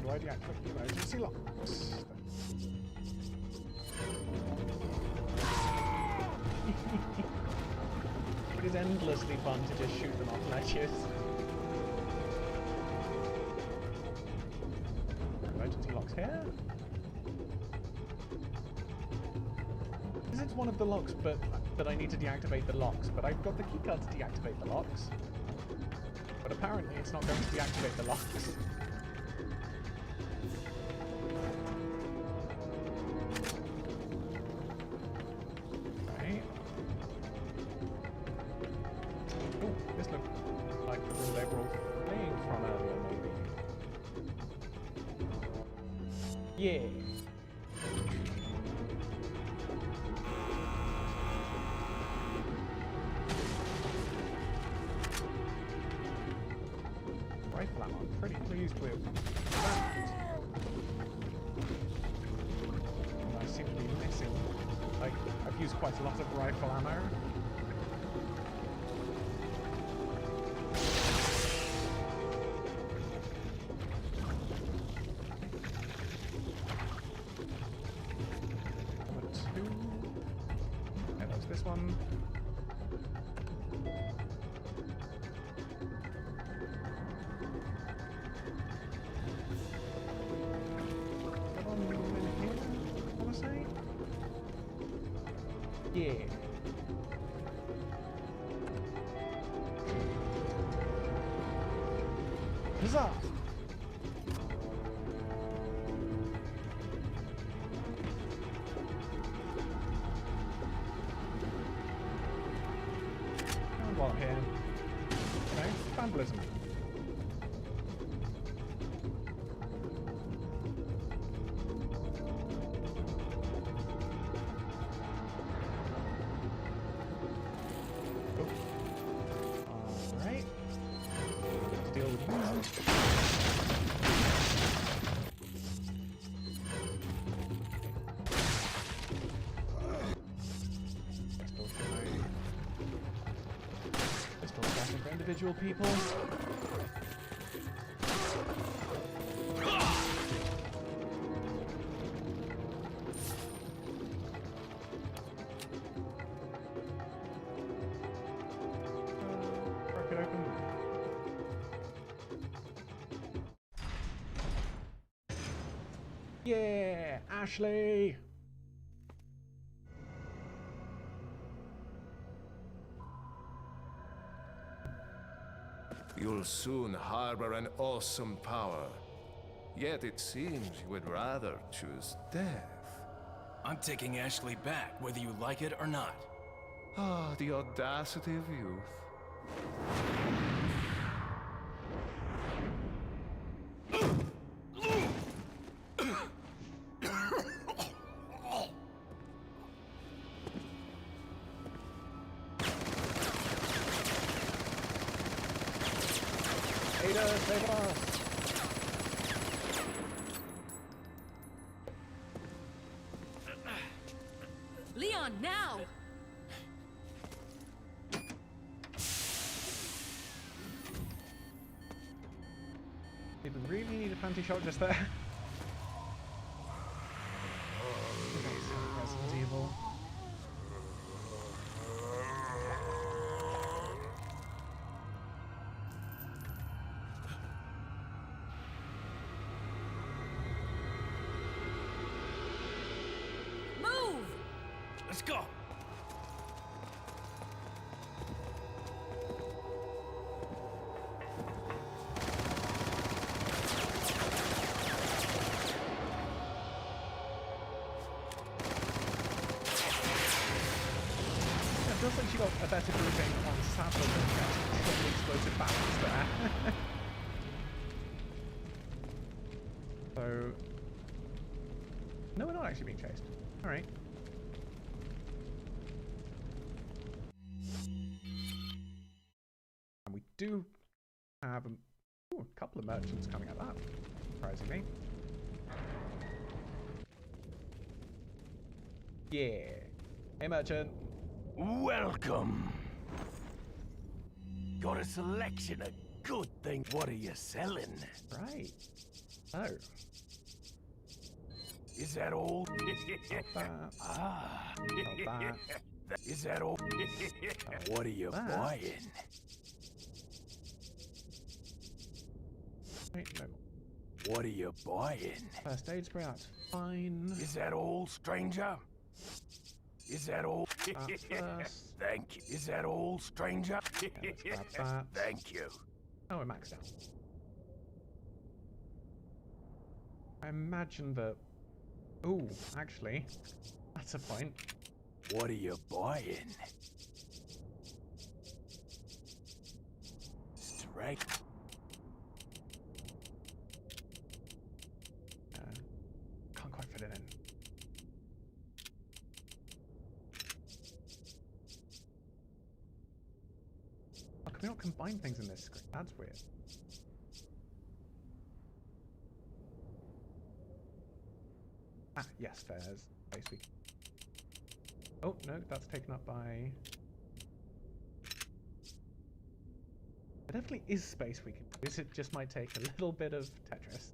Why deactivate the emergency locks? It is endlessly fun to just shoot them off ledges. Emergency locks here? This is one of the locks, but that I need to deactivate the locks, but I've got the keycard to deactivate the locks. But apparently it's not going to deactivate the locks. This looked like the room they were all playing from earlier, maybe. Yeah. Rifle ammo, I'm pretty pleased with that. And I seem to be missing, like, I've used quite a lot of rifle ammo. one. Come on in here, I wanna say? Yeah. Huzzah! And while I'm here, you know, vandalism. Alright. Let's deal with you. Pistol fighting for individual people. Crack it open. Yeah, Ashley! You'll soon harbor an awesome power. Yet it seems you would rather choose death. I'm taking Ashley back, whether you like it or not. Ah, the audacity of youth. Ada, save us! Leon, now! Did we really need a panty shot just there? Resident Evil. Move! Let's go! It feels like she got a better grouping on Saddle than she actually got the explosive balance there. So... No, we're not actually being chased. Alright. And we do have a couple of merchants coming at that, surprisingly. Yeah. Hey, merchant. Welcome! Got a selection of good things. What are you selling? Right. Oh. Is that all? That. Ah. Not that. Is that all? What are you That. buying? Wait, no. What are you buying? First aid spray, that's fine. Is that all, stranger? Is that all? That first. Thank you. Is that all, stranger? let's grab that. Thank you. Oh, we're maxed out. I imagine that... Ooh, actually, that's a point. What are you buying? Straight. Can't quite fit it in. Oh, can we not combine things in this screen? That's weird. Ah, yes, there's space we... Oh, no, that's taken up by... There definitely is space we can use. It just might take a little bit of Tetris.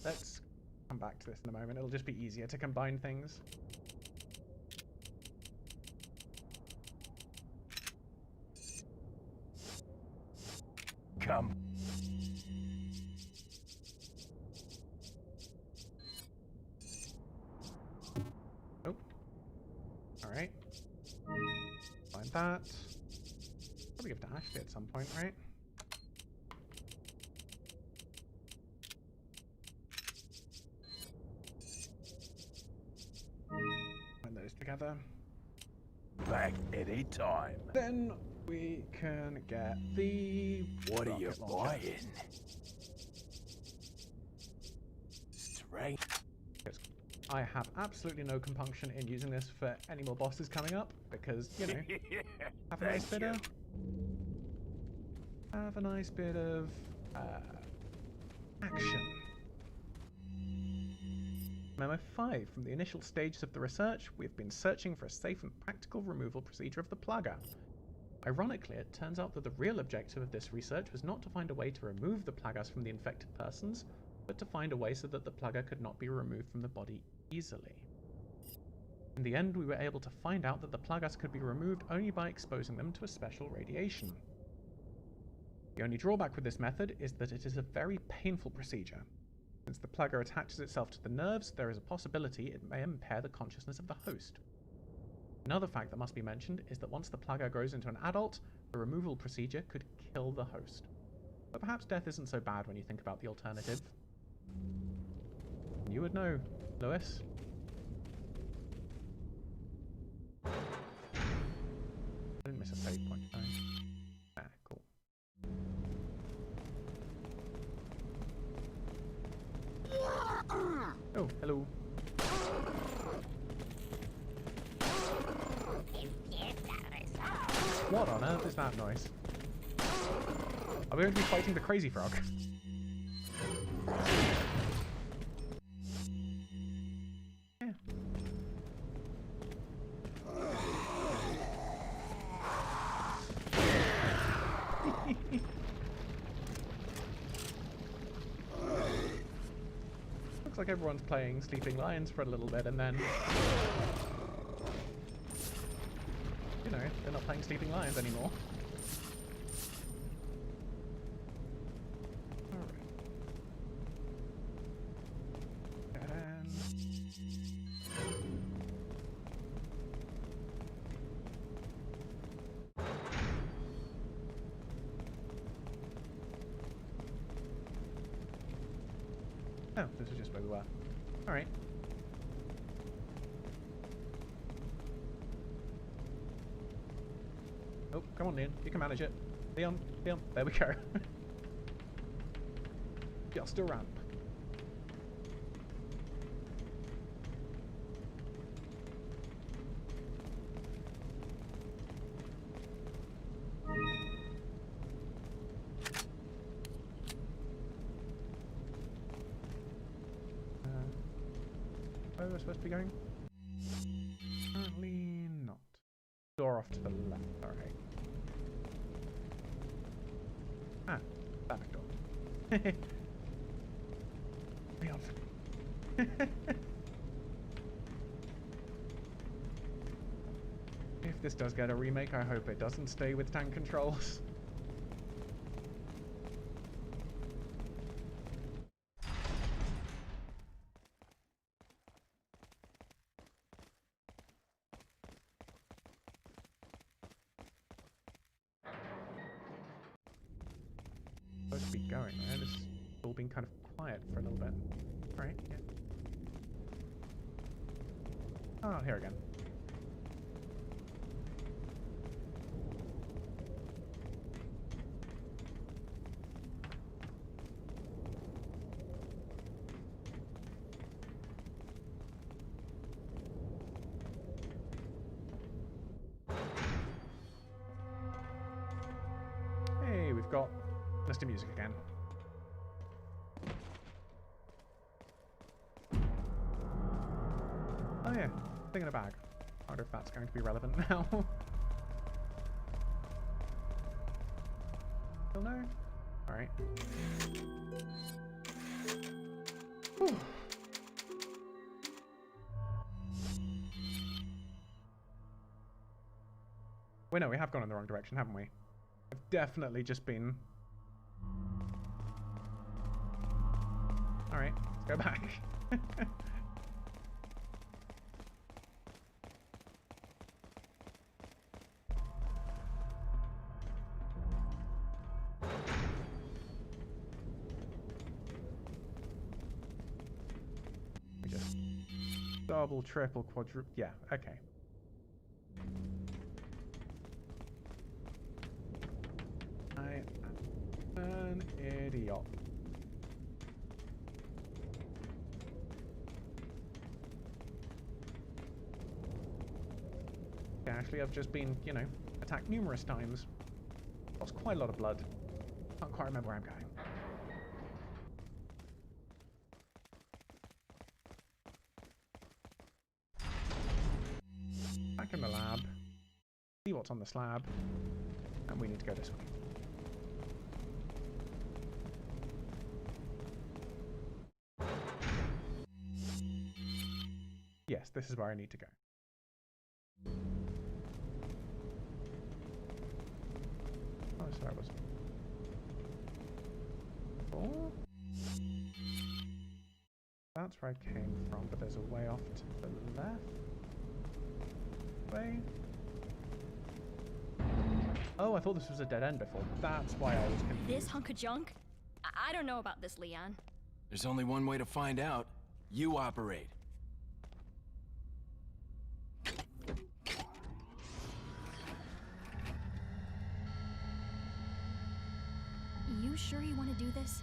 let's come back to this in a moment. It'll just be easier to combine things. Come. Oh. Alright. Find that. Probably give to Ashley at some point, right? Put those together. Back any time. Then we can get the What are you rocket launcher. buying? Strange. I have absolutely no compunction in using this for any more bosses coming up because, you know, have a nice bit of action. Memo 5. From the initial stages of the research, we've been searching for a safe and practical removal procedure of the plugger. Ironically, it turns out that the real objective of this research was not to find a way to remove the plagas from the infected persons, but to find a way so that the plugger could not be removed from the body easily. In the end, we were able to find out that the plagas could be removed only by exposing them to a special radiation. The only drawback with this method is that it is a very painful procedure. Since the plugger attaches itself to the nerves, there is a possibility it may impair the consciousness of the host. Another fact that must be mentioned is that once the plugger grows into an adult, the removal procedure could kill the host. But perhaps death isn't so bad when you think about the alternative. You would know, Lewis. I didn't miss a save point, did I? Ah, cool. Oh, hello. What on earth is that noise? Are we going to be fighting the crazy frog? Yeah. Looks like everyone's playing Sleeping Lions for a little bit and then... You know, they're not playing Sleeping Lions anymore. Oh, this is just where we were. Alright. Oh, come on, Leon. You can manage it. Leon, Leon. There we go. Just a ramp. Where we're supposed to be going? Apparently not. Door off to the left. Alright. Ah, that back door. Leon. If this does get a remake, I hope it doesn't stay with tank controls. Supposed to be going, right? It's all been kind of quiet for a little bit. Alright, yeah. Oh, here again. Hey, we've got Mr. Music again. Oh yeah, thing in a bag. I wonder if that's going to be relevant now. Still no? Alright. Whew. Wait, no, we have gone in the wrong direction, haven't we? I've definitely just been... Alright, let's go back. We just double, triple, quadruple... Yeah, okay. I am an idiot. Yeah, actually, I've just been, you know, attacked numerous times. Lost quite a lot of blood. Can't quite remember where I'm going. Back in the lab. See what's on the slab. And we need to go this way. Yes, this is where I need to go. Oh, so I was... Oh. That's where I came from, but there's a way off to the left. Way. Oh, I thought this was a dead end before. That's why I was confused. This hunk of junk? I don't know about this, Leon. There's only one way to find out. You operate. You sure you want to do this?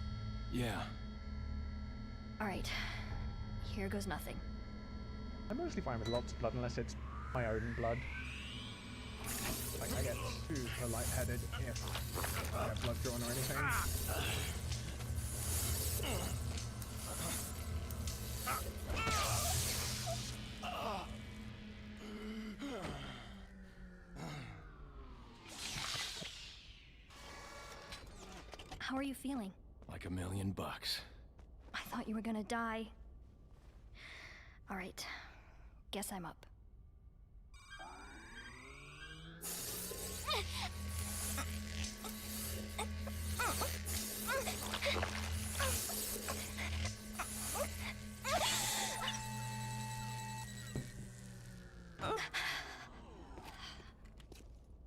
Yeah. Alright. Here goes nothing. I'm mostly fine with lots of blood unless it's my own blood. Like, I get super lightheaded if I have blood drawn or anything. How are you feeling? Like $1,000,000. I thought you were gonna die. Alright. Guess I'm up.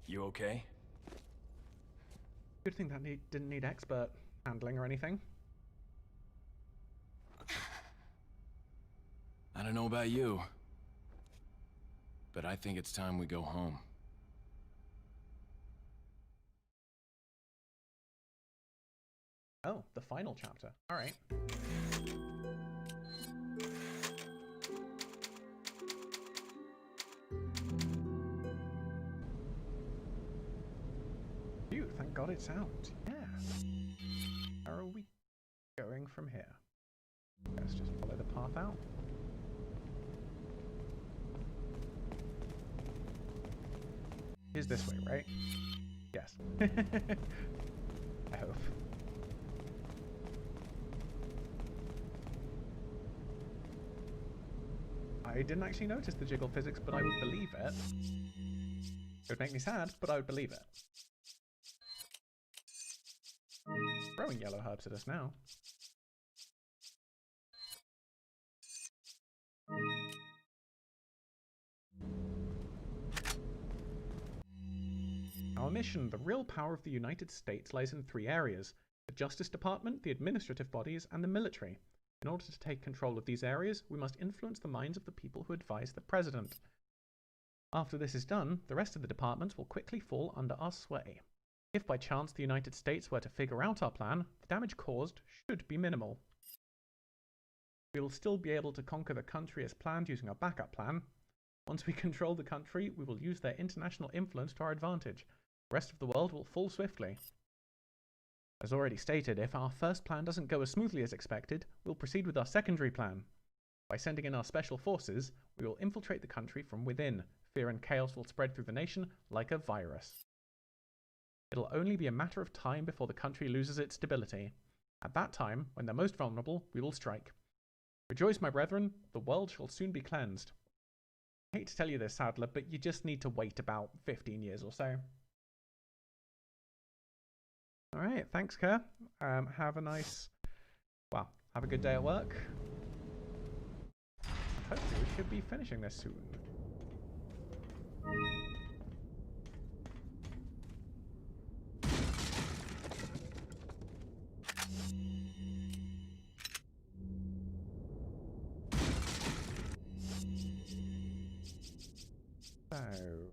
You okay? Good thing that didn't need expert handling or anything. I don't know about you, but I think it's time we go home. Oh, the final chapter. Alright. Phew, thank God it's out. Yeah. How are we going from here? Let's just follow the path out. Is this way, right? Yes. I hope. I didn't actually notice the jiggle physics, but I would believe it. It would make me sad, but I would believe it. Throwing yellow herbs at us now. Our mission, the real power of the United States, lies in 3 areas: the Justice Department, the administrative bodies, and the military. In order to take control of these areas, we must influence the minds of the people who advise the president. After this is done, the rest of the departments will quickly fall under our sway. If by chance the United States were to figure out our plan, the damage caused should be minimal. We will still be able to conquer the country as planned using our backup plan. Once we control the country, we will use their international influence to our advantage. The rest of the world will fall swiftly. As already stated, if our first plan doesn't go as smoothly as expected, we'll proceed with our secondary plan. By sending in our special forces, we will infiltrate the country from within. Fear and chaos will spread through the nation like a virus. It'll only be a matter of time before the country loses its stability. At that time, when they're most vulnerable, we will strike. Rejoice, my brethren, the world shall soon be cleansed. I hate to tell you this, Sadler, but you just need to wait about 15 years or so. Alright, thanks, Kerr. Have a nice... well, have a good day at work. Hopefully we should be finishing this soon. So, anything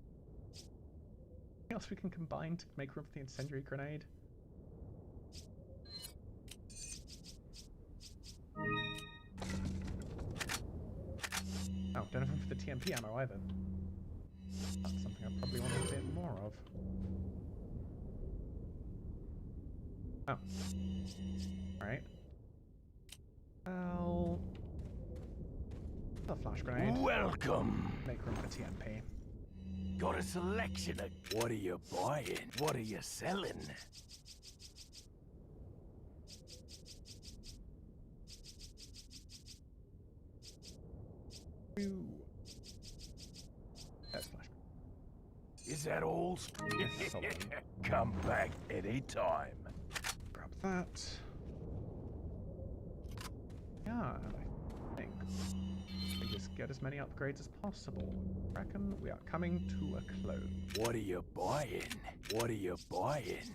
else we can combine to make room for the incendiary grenade? Oh, don't have room for the TMP ammo either. That's something I probably want a bit more of. Oh. Alright. Well... a flash grenade. Welcome. Make room for TMP. Got a selection of... What are you buying? What are you selling? Ooh. That's flash. Is that all? Yes, Solomon. Come back anytime. Grab that. Yeah, and I think we just get as many upgrades as possible. I reckon we are coming to a close. What are you buying? What are you buying?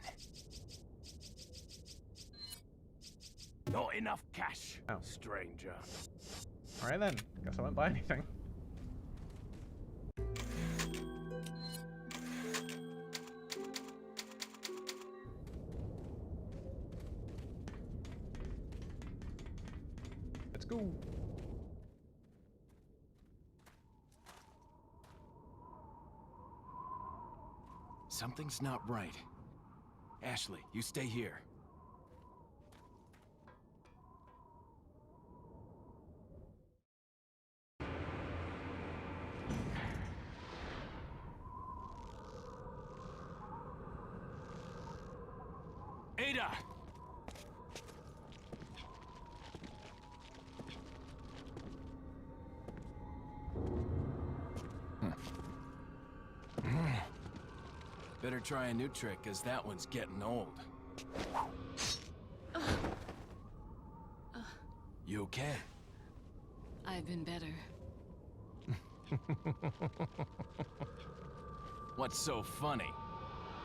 Not enough cash, Oh. stranger. Alright then, guess I won't buy anything. Let's go. Something's not right. Ashley, you stay here. Ada! Better try a new trick, cause that one's getting old. You okay? I've been better. What's so funny?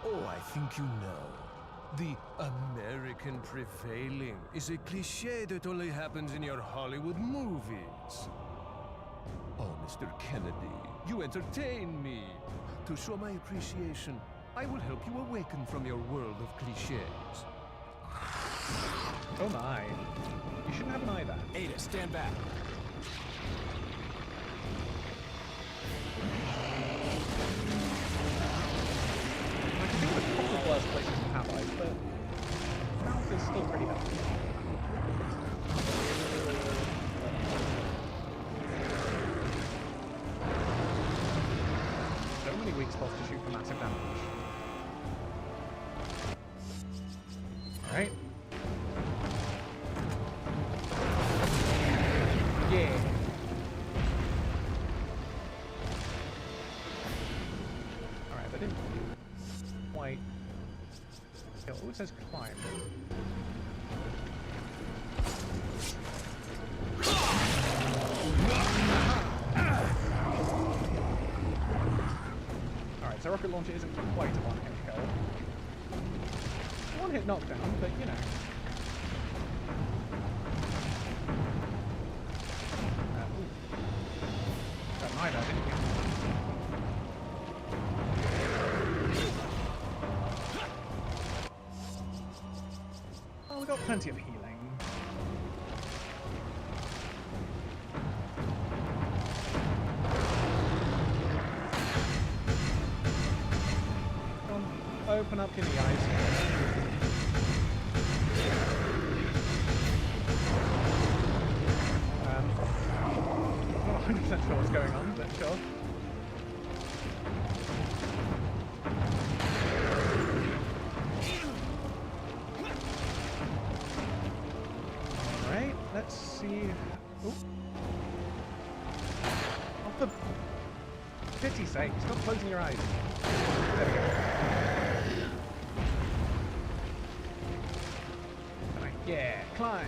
Oh, I think you know. The American prevailing is a cliché that only happens in your Hollywood movies. Oh, Mr. Kennedy, you entertain me. To show my appreciation, I will help you awaken from your world of clichés. Oh my. You shouldn't have an eye there. Ada, stand back. I can think of a couple of worse places to have eyes, but mouth is still pretty healthy. So many weak spots to shoot for massive damage. Alright. Yeah. Alright, that didn't quite kill. Oh, it says climb. Alright, so rocket launcher isn't quite a one-hit kill. One-hit knockdown, but you know. Got an eye there, didn't you? Oh, we got plenty of healing. Come on, open up your knee eyes. I'm not 100% sure what's going on, but sure. Alright, let's see Oh, for pity's sake, stop closing your eyes. There we go. Right, yeah, climb.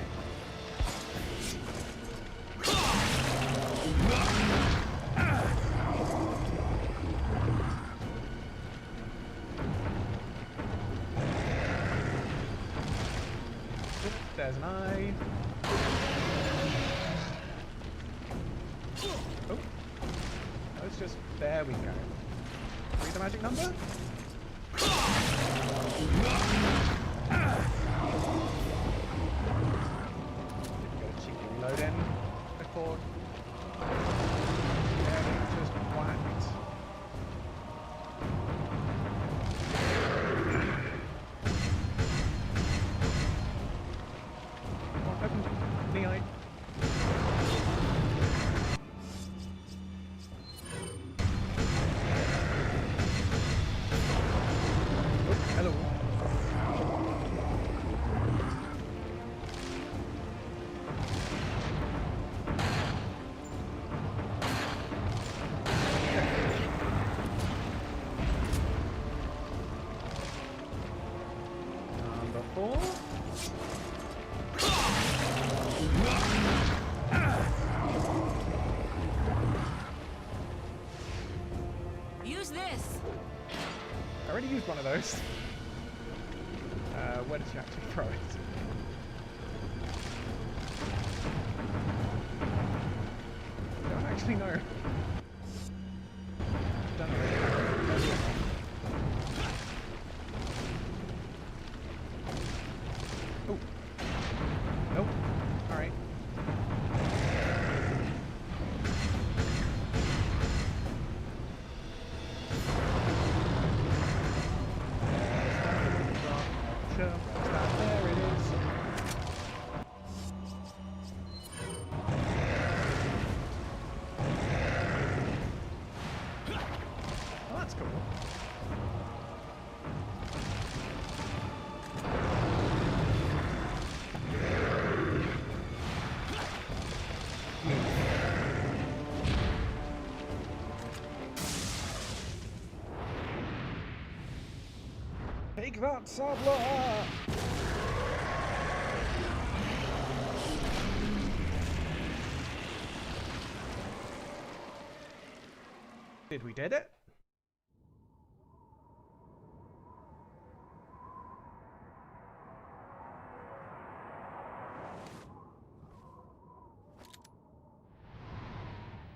There's an eye. Oh. Oh, it's just... There we go. Read the magic number? Got a cheeky reload in before... Yeah, just whacked. Use this. I already used one of those. Where did you actually throw it? I don't actually know. Don't know. Oh. Nope. Alright. There it is. Oh, that's cool. Take that, Sabla! We did it?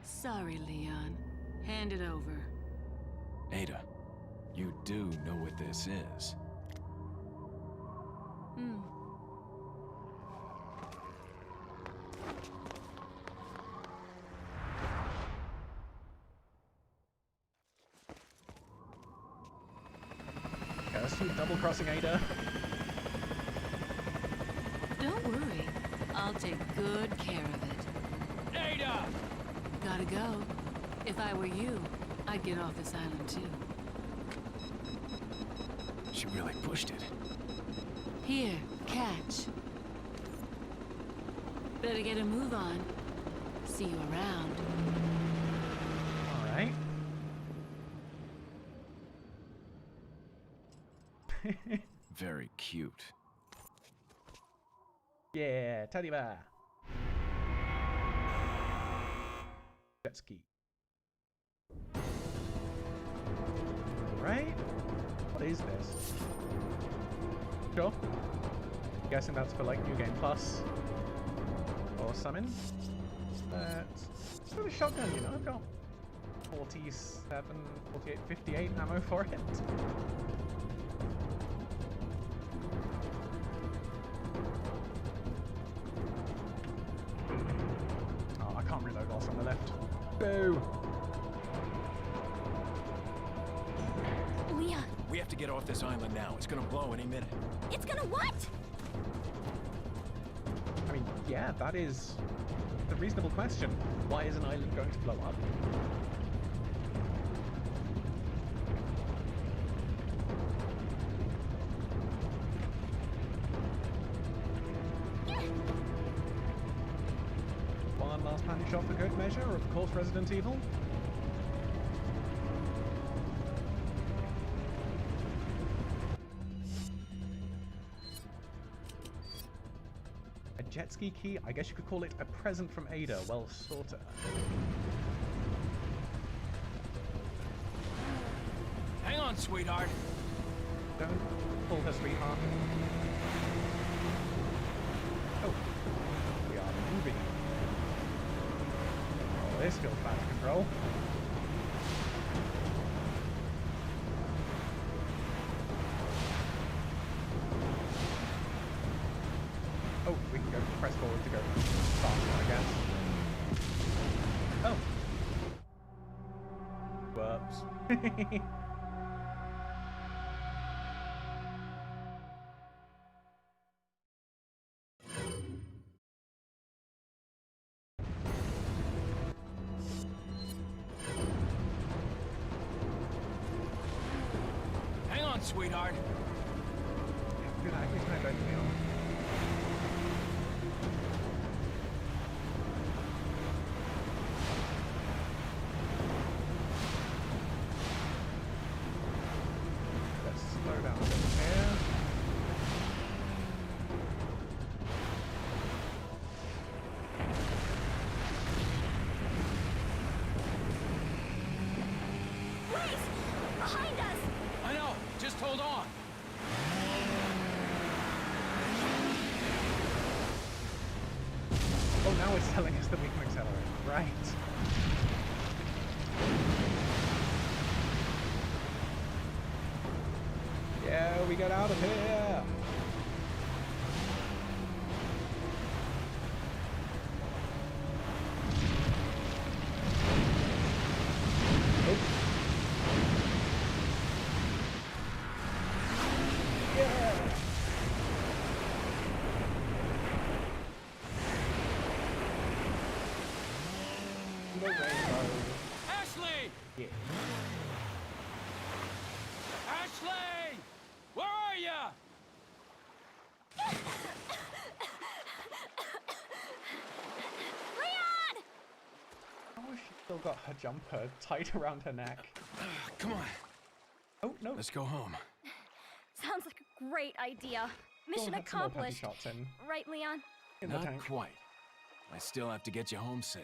Sorry, Leon. Hand it over. Ada, you do know what this is. Hmm. Curse you, double-crossing Ada. Don't worry. I'll take good care of it. Ada! Gotta go. If I were you, I'd get off this island too. She really pushed it. Here, catch. Better get a move on. See you around. Alright. Very cute. Yeah, teddy bear. Jet ski. Right? What is this? Sure. Guessing that's for like New Game Plus or something. It's got a shotgun, you know. I've got 47, 48, 58 ammo for it. Oh, I can't reload whilst on the left. Boo! Leon, We have to get off this island now. It's gonna blow any minute. it's gonna what? I mean, yeah, that is the reasonable question. Why is an island going to blow up? off for good measure, of course, Resident Evil. A jet ski key? I guess you could call it a present from Ada. Well, sorta. Hang on, sweetheart. Don't pull her, sweetheart. Oh, we are moving. Oh, this feels bad to control. Oh, we can go press forward to go faster, I guess. Oh. Whoops. Hang on, sweetheart. Do that every time, don't you? Let's slow down a bit here. Please! Behind us! I know. Just hold on. Oh, now it's telling us that we can accelerate. Right. Yeah, we get out of here. Oh. Yeah. The rainbow. Ashley! Yeah. Ashley! Where are ya? Leon! How has she still got her jumper tied around her neck? Come on. Oh, no. Let's go home. Sounds like a great idea. Still Mission had some more panty accomplished. shots Right, Leon? in the Not tank. quite. I still have to get you home safe.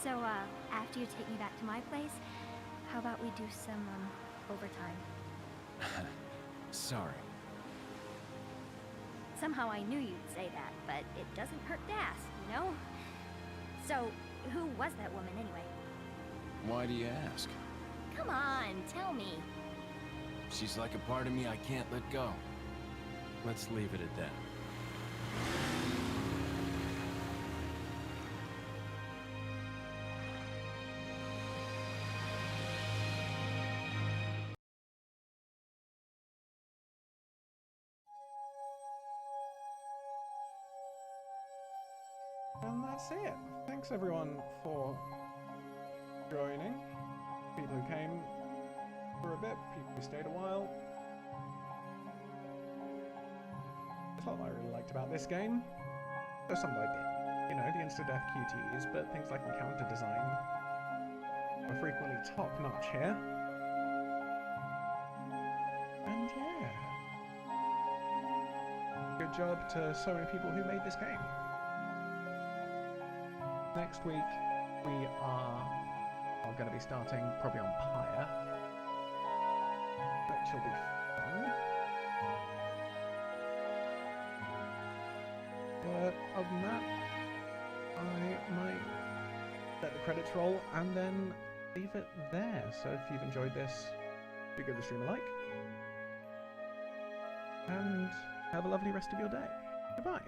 So, after you take me back to my place, how about we do some, overtime? Sorry. Somehow I knew you'd say that, but it doesn't hurt to ask, you know? So, who was that woman anyway? Why do you ask? Come on, tell me. She's like a part of me I can't let go. Let's leave it at that. And that's it. Thanks everyone for joining. People who came for a bit, people who stayed a while. That's what I really liked about this game. There's some that I did. You know, the insta-death QTEs, but things like encounter design are frequently top-notch here. And yeah. Good job to so many people who made this game. Next week, we are going to be starting probably on Pyre, which will be fun. But other than that, I might let the credits roll and then leave it there. So if you've enjoyed this, do give the stream a like. And have a lovely rest of your day. Goodbye.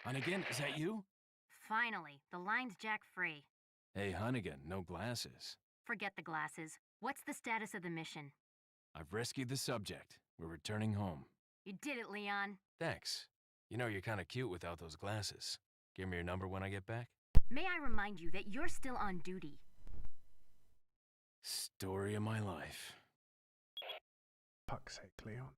Hunnigan, is that you? Finally, the line's jack free. Hey, Hunnigan, no glasses. Forget the glasses. What's the status of the mission? I've rescued the subject. We're returning home. You did it, Leon. Thanks. You know, you're kind of cute without those glasses. Give me your number when I get back. May I remind you that you're still on duty. Story of my life. Fuck's sake, Leon.